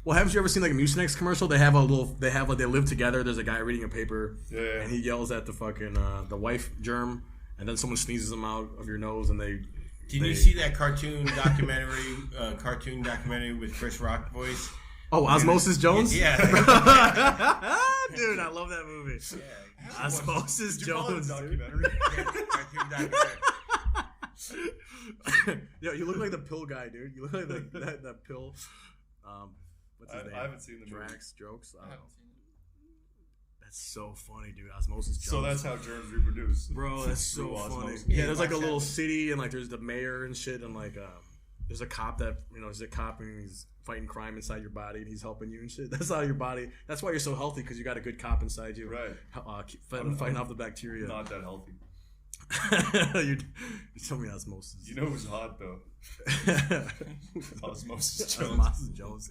A: Well, haven't you ever seen like a Mucinex commercial? They have they live together. There's a guy reading a paper, and he yells at the fucking the wife germ, and then someone sneezes them out of your nose, and they.
F: Did you see that cartoon documentary with Chris Rock voice?
A: Oh, Osmosis Jones?
F: Yeah.
A: Dude, I love that movie. Yeah. Osmosis Jones.
B: Documentary.
F: Cartoon documentary.
A: Yo, you look like the pill guy, dude. You look like that pill. What's his name?
B: I haven't seen the movie.
A: Drax jokes.
C: I haven't seen it.
A: That's so funny, dude. Osmosis Jones.
B: So that's how germs reproduce.
A: Bro, that's so
B: Through
A: funny.
B: osmosis.
A: Yeah, there's like a little city, and like there's the mayor and shit, and like there's a cop that is a cop, and he's fighting crime inside your body, and he's helping you and shit. That's how your body. That's why you're so healthy, because you got a good cop inside you,
B: Right.
A: Fighting off the bacteria.
B: Not that healthy.
A: you told me osmosis.
B: You know who's hot though? Osmosis Jones.
A: Osmosis Jones.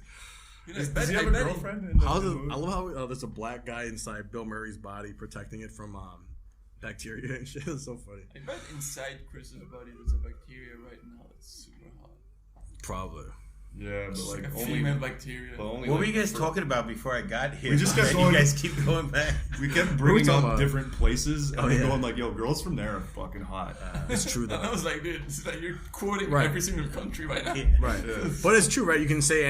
B: Does he have a girlfriend? In the movie?
A: I love how there's a black guy inside Bill Murray's body protecting it from bacteria and shit. It's so funny.
C: I bet inside Chris's body there's a bacteria right now that's super hot.
A: Probably.
B: Yeah, but
C: Like
B: like
C: a
B: only
C: female bacteria.
B: But only
F: What were
B: like
F: you guys
B: for-
F: talking about before I got here?
B: We just kept going-
F: You guys keep going back.
B: We kept
A: we
B: bringing
A: talking
B: up
A: about?
B: different places and then
A: yeah.
B: going like, "Yo, girls from there are fucking hot."
A: It's true
C: And I
A: though.
C: was like, dude, it's like you're quoting
A: Right.
C: every single country right now.
A: Right.
B: Yeah.
A: But it's true, right? You can say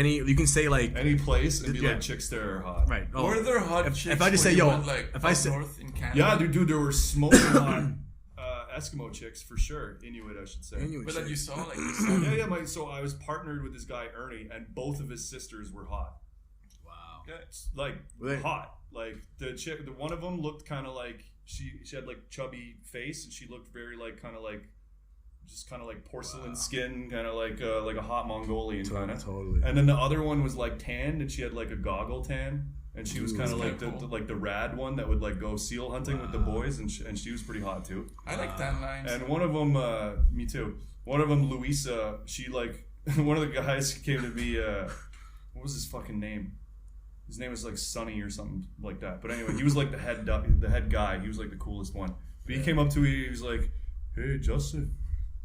A: like
B: Any place and be
A: Yeah.
B: like, "Chicks there are hot."
A: right. Oh,
C: Were there hot
A: if
C: chicks
A: I just say,
C: when you
A: yo,
C: went, like,
A: if I
C: up
A: say-
C: north in Canada?
B: Yeah, dude, there were smoking hot Eskimo chicks for sure. Inuit, I should say.
A: Inuit
C: But that you
A: chicks.
C: saw, like, you saw
B: Yeah. So I was partnered with this guy Ernie, and both of his sisters were hot.
A: Wow.
B: Like
A: Were they-
B: hot. Like the chick, the one of them looked kind of like she had like chubby face, and she looked very like kind of like porcelain skin, kind of like a hot Mongolian kind of.
A: Totally.
B: And then the other one was like tanned, and she had like a goggle tan, and she was kind of like
C: kinda cool.
B: the rad one that would like go seal hunting with the boys, and she was pretty hot too.
C: I like tan lines.
B: And one of them, me too. One of them, Luisa, she like one of the guys came to me. What was his fucking name? His name was like Sonny or something like that. But anyway, he was like the head guy. He was like the coolest one. But he came up to me. He was like, "Hey, Justin,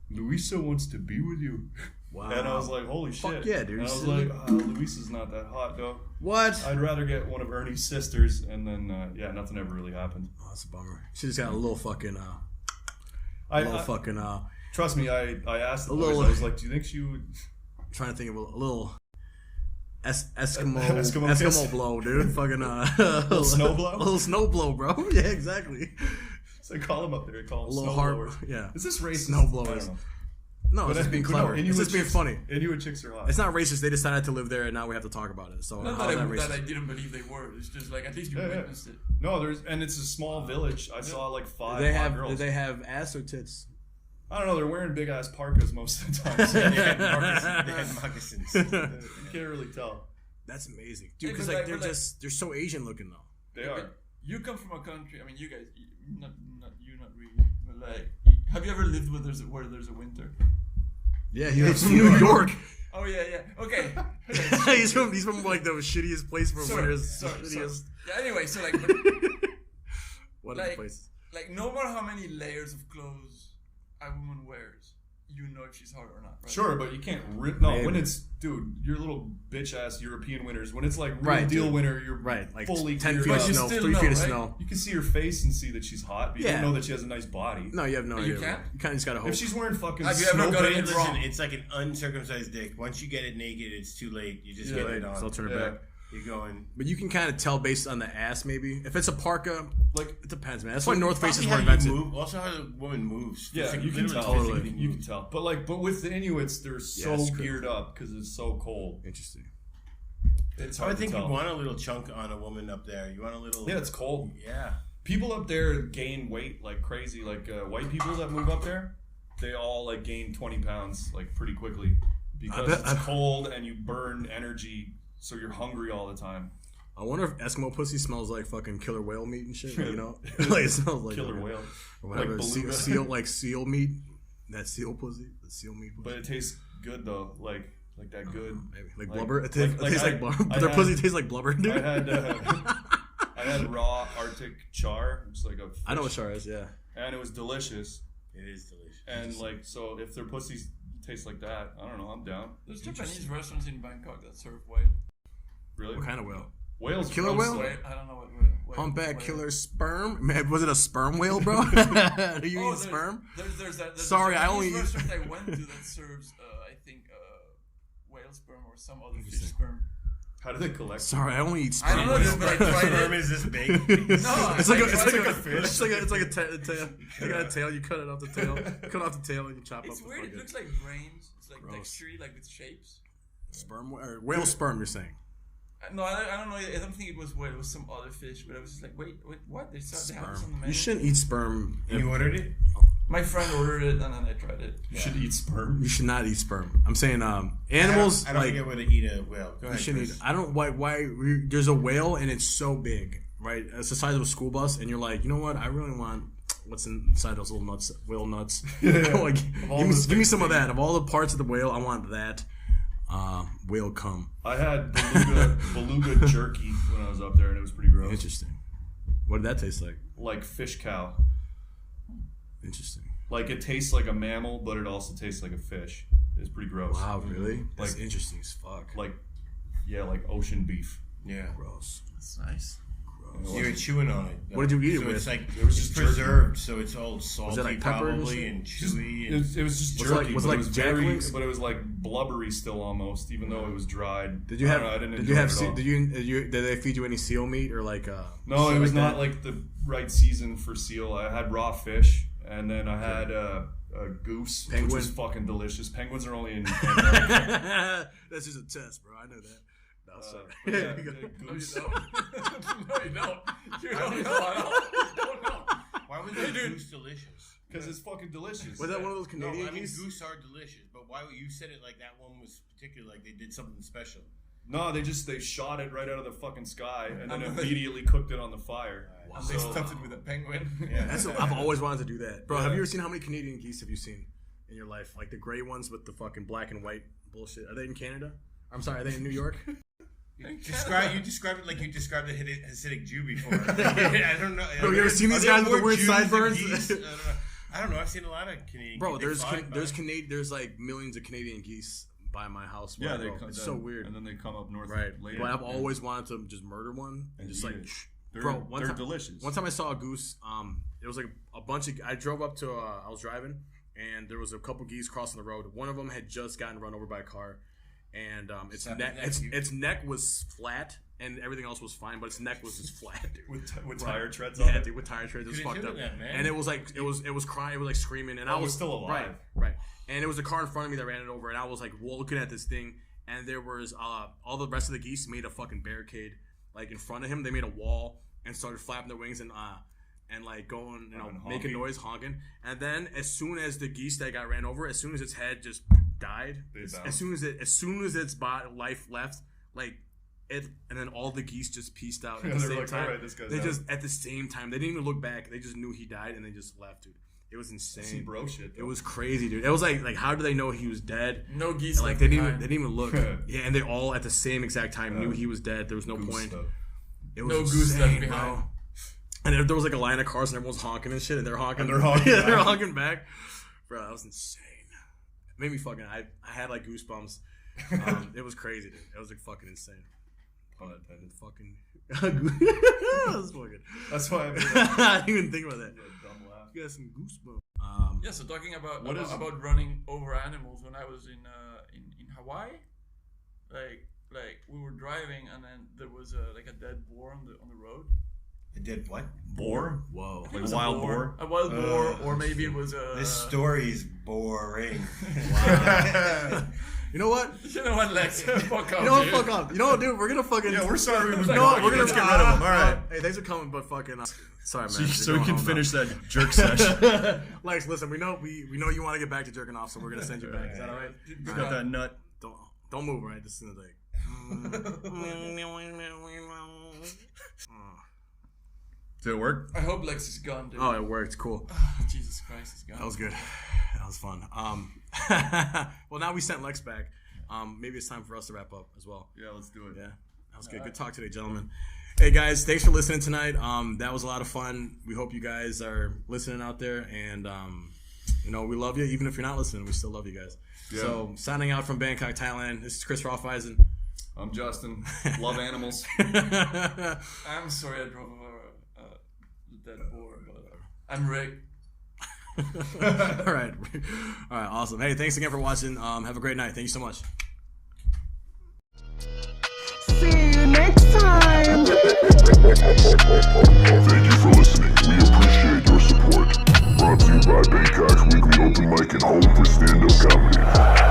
B: Luisa wants to be with you."
A: Wow.
B: And I was like, "Holy shit!"
A: Fuck yeah, dude.
B: And I was like, "Luisa's not that hot though.
A: What?
B: I'd rather get one of Ernie's sisters." And then nothing ever really happened.
A: Oh, that's a bummer. She just got a little fucking
B: Trust me, I asked the
A: A
B: boys.
A: little-
B: I was like, "Do you think she would?"
A: trying to think of a little Eskimo
B: Eskimo kiss.
A: blow, dude. Fucking little
B: snow blow?
A: A little snow blow, bro. Yeah, exactly.
B: So I call him up there. I call him
A: A little
B: snow
A: heart.
B: blowers.
A: Yeah.
B: Is this racist?
A: Snow blowers.
B: I don't know.
A: No, it's just being clever. It's just being funny.
B: Inuit chicks are hot.
A: It's not racist. They decided to live there, and now we have to talk about it. So
C: Not
A: how's that
C: that
A: racist?
C: I didn't believe they were. It's just like, at least you
B: Yeah.
C: witnessed it.
B: No, it's a small village. I saw like 5
A: Do they
B: hot
A: have
B: girls.
A: do they have ass or tits?
B: I don't know. They're wearing big ass parkas most of the time. So
F: They had moccasins.
B: you can't really tell.
A: That's amazing, dude.
C: Hey,
A: Because
C: but
A: like
C: like-
A: they're so Asian looking though.
B: They are.
C: But you come from a country. I mean, you guys, not really. But like, have you ever lived where there's a winter?
A: Yeah, he's from New York.
C: Oh yeah. Okay.
A: he's from like the shittiest place for winters.
C: Sorry.
A: Shittiest.
C: Yeah. Anyway, so like,
A: What are the
C: like,
A: places?
C: like, no matter how many layers of clothes a woman wears, you know if she's hot or not. Right?
B: Sure, but you can't rip. No,
A: Maybe.
B: when it's your little bitch ass European winters. When it's like real
A: Right,
B: deal
A: dude.
B: winter, you're
A: Right, like
B: fully
A: 10
B: geared
A: feet of
B: up.
C: you
A: snow,
C: still
A: 3
C: know,
A: feet of
C: right?
A: snow.
B: You can see her face and see that she's hot, but you
A: Yeah.
B: don't know that she has a nice body.
A: No, you have no idea.
C: you can't?
A: You kind of just gotta hope.
B: If she's wearing fucking
C: Have you ever
B: snow
C: got it
B: pants,
C: wrong?
F: Listen, it's like an uncircumcised dick. Once you get it naked, it's too late. You just get it on.
A: So I'll turn it
B: Yeah.
A: back.
F: You're going.
A: But you can kind of tell based on the ass, maybe. If it's a parka, like it depends, man. That's why North Faces were invented.
F: Also, how the woman moves.
B: Yeah, you can tell. Totally. You can tell. But with the Inuits, they're so geared up because it's so cold.
A: Interesting.
F: It's hard I think you want a little chunk on a woman up there. You want a little.
B: Yeah, it's cold.
F: Yeah.
B: People up there gain weight like crazy. Like white people that move up there, they all like gain 20 pounds like pretty quickly because it's cold and you burn energy. So you're hungry all the time.
A: I wonder if Eskimo pussy smells like fucking killer whale meat and shit. You know, like it smells like
B: killer whale,
A: or whatever. Like seal meat. That seal pussy, the seal meat. Pussy.
B: But it tastes good though, like that good.
A: Maybe. Like blubber. It tastes like blubber. Their pussy tastes like blubber, dude.
B: I had raw Arctic char. It's like a fish.
A: I know what char is, yeah.
B: And it was delicious.
F: It is delicious.
B: And like, so if their pussies taste like that, I don't know. I'm down.
C: There's Japanese restaurants in Bangkok that serve whale.
B: Really?
A: What kind of whale?
B: Whales.
A: Killer whale?
C: I don't know what whale.
A: Humpback killer sperm? Man, was it a sperm whale, bro? Do you eat sperm?
C: There's
A: Sorry, I only
C: eat. Restaurant I went to that serves, I think, whale sperm or some other fish sperm.
B: How do they collect?
A: Sorry, I only eat sperm.
C: I don't know, but I tried it.
F: Sperm is this big.
C: No,
A: it's like a fish. It's like a tail. You got a tail. You cut it off the tail. Cut off the tail and you chop up.
C: It's weird. It looks like brains. It's like textury, like with shapes.
A: Sperm or whale sperm? You're saying?
C: No, I don't know. I don't think it was whale. It was some other fish. But I was just like, wait, what? They have this on the menu.
A: You shouldn't eat sperm.
F: You ordered it?
C: My friend ordered it and then I tried it.
B: You should eat sperm.
A: You should not eat sperm. I'm saying animals.
F: I don't get where to eat a whale. Go ahead,
A: you shouldn't eat. I don't. Why? There's a whale and it's so big, right? It's the size of a school bus, and you're like, you know what? I really want what's inside those little nuts, whale nuts. Like, give me some of that. Of all the parts of the whale, I want that. Whale cum.
B: I had beluga jerky when I was up there, and it was pretty gross.
A: Interesting. What did that taste like?
B: Like fish cow.
A: Interesting.
B: Like it tastes like a mammal, but it also tastes like a fish. It's pretty gross.
A: Wow, really? That's
B: like,
A: interesting as fuck.
B: Like ocean beef.
F: Yeah.
A: Gross.
C: That's nice.
F: You were chewing on it.
A: What did you eat it with?
F: It's like it was just preserved, so it's all salty,
A: like
F: probably, and chewy.
B: It was just jerky.
A: Was it like Jack Links?
B: But it was like blubbery still almost, even though it was dried.
A: Did they feed you any seal meat or like?
B: No, it was not like the right season for seal. I had raw fish, and then I had a goose,
A: Penguin.
B: which was fucking delicious. Penguins are only in Antarctica.
A: That's just a test, bro. I know that.
B: Yeah,
C: No,
B: goose.
C: you don't. You don't know.
F: Why was that goose delicious?
B: Because it's fucking delicious.
A: Was that one of those Canadian
F: No, I mean
A: geese?
F: goose are delicious, but why you said it like that one was particular, like they did something special?
B: No, they shot it right out of the fucking sky and then immediately cooked it on the fire.
C: Wow. They stuffed it with a penguin.
F: Yeah,
A: I've always wanted to do that, bro. Have you ever seen how many Canadian geese have you seen in your life? Like the gray ones with the fucking black and white bullshit. Are they in Canada? I'm sorry, are they in New York?
F: You described it like you described a Hasidic Jew before. I don't know.
A: Bro, you ever seen these guys with the weird sideburns?
F: I don't know. I've seen a lot of Canadian.
A: Bro, there's like millions of Canadian geese by my house.
B: Yeah,
A: it's so weird.
B: And then they come up north later.
A: But I've always wanted to just murder one and just like,
B: bro, they're delicious.
A: One time I saw a goose. It was like a bunch of. I drove up to. I was driving, and there was a couple geese crossing the road. One of them had just gotten run over by a car. And its neck was flat, and everything else was fine, but its neck was just flat, dude.
B: with tire treads on it.
A: Yeah, dude, with tire treads. It was fucked up. And it was like it was crying, it was like screaming, and I was
B: still alive.
A: Right. And it was a car in front of me that ran it over, and I was like looking at this thing, and there was all the rest of the geese made a fucking barricade like in front of him. They made a wall and started flapping their wings and like going, making noise, honking. And then as soon as the geese that got ran over, as soon as its head just died, as soon as its life left, like it, and then all the geese just pieced out at the same time.
B: Right, this guy's
A: they just at the same time, they didn't even look back. They just knew he died, and they just left, dude. It was insane.
B: Some bro shit.
A: It was crazy, dude. It was like how do they know he was dead?
C: No geese.
A: Like they didn't even look. Yeah, and they all at the same exact time knew he was dead. There was no point.
B: Stuff.
A: It was
C: no
A: insane,
C: goose left behind.
A: bro. And there was like a line of cars, and everyone's honking and shit, and they're honking.
B: They're honking
A: back. Bro, that was insane. It made me fucking. I had like goosebumps. It was crazy, dude. It was like fucking insane. Pun intended. Fucking.
B: That's why
A: I didn't even think about that.
B: Dumb laugh.
A: You got some goosebumps.
C: Yeah, so talking about running over animals when I was in Hawaii, like like we were driving, and then there was like a dead boar on the road.
F: A dead what?
B: Boar?
A: Whoa.
C: It
B: Like
C: was
B: a wild boar?
C: A wild boar, or maybe it was a.
F: This story's boring.
A: You know what?
C: You know what, Lex? Fuck off.
A: You know what?
C: dude.
A: Fuck off. You know what, dude? We're gonna fucking.
B: Yeah, we're sorry.
A: You know what? We're gonna
B: Let's get rid of him. All right.
A: Hey, thanks for coming, but fucking. Sorry, man.
B: So we can finish that jerk session.
A: Lex, listen. We know you want to get back to jerking off, so we're gonna send you back. Is that all right?
B: He's got that nut.
A: Don't move. Right. This is the thing.
B: Did it work?
C: I hope Lex is gone, dude.
A: Oh, it worked. Cool.
C: Jesus Christ, he's gone.
A: That was good. That was fun. Well, now we sent Lex back. Maybe it's time for us to wrap up as well.
B: Yeah, let's do it.
A: Yeah, that was good. Good talk today, gentlemen. Hey guys, thanks for listening tonight. That was a lot of fun. We hope you guys are listening out there, and we love you. Even if you're not listening, we still love you guys.
B: Yeah.
A: So, signing out from Bangkok, Thailand. This is Chris Raufeisen.
B: I'm Justin. Love animals.
C: I'm sorry I drove a dead boar, but I'm Rick.
A: All right, awesome. Hey, thanks again for watching. Have a great night. Thank you so much.
D: See you next time.
E: Thank you for listening. We appreciate your support. Brought to you by Bangkok's weekly open mic and home for stand-up comedy.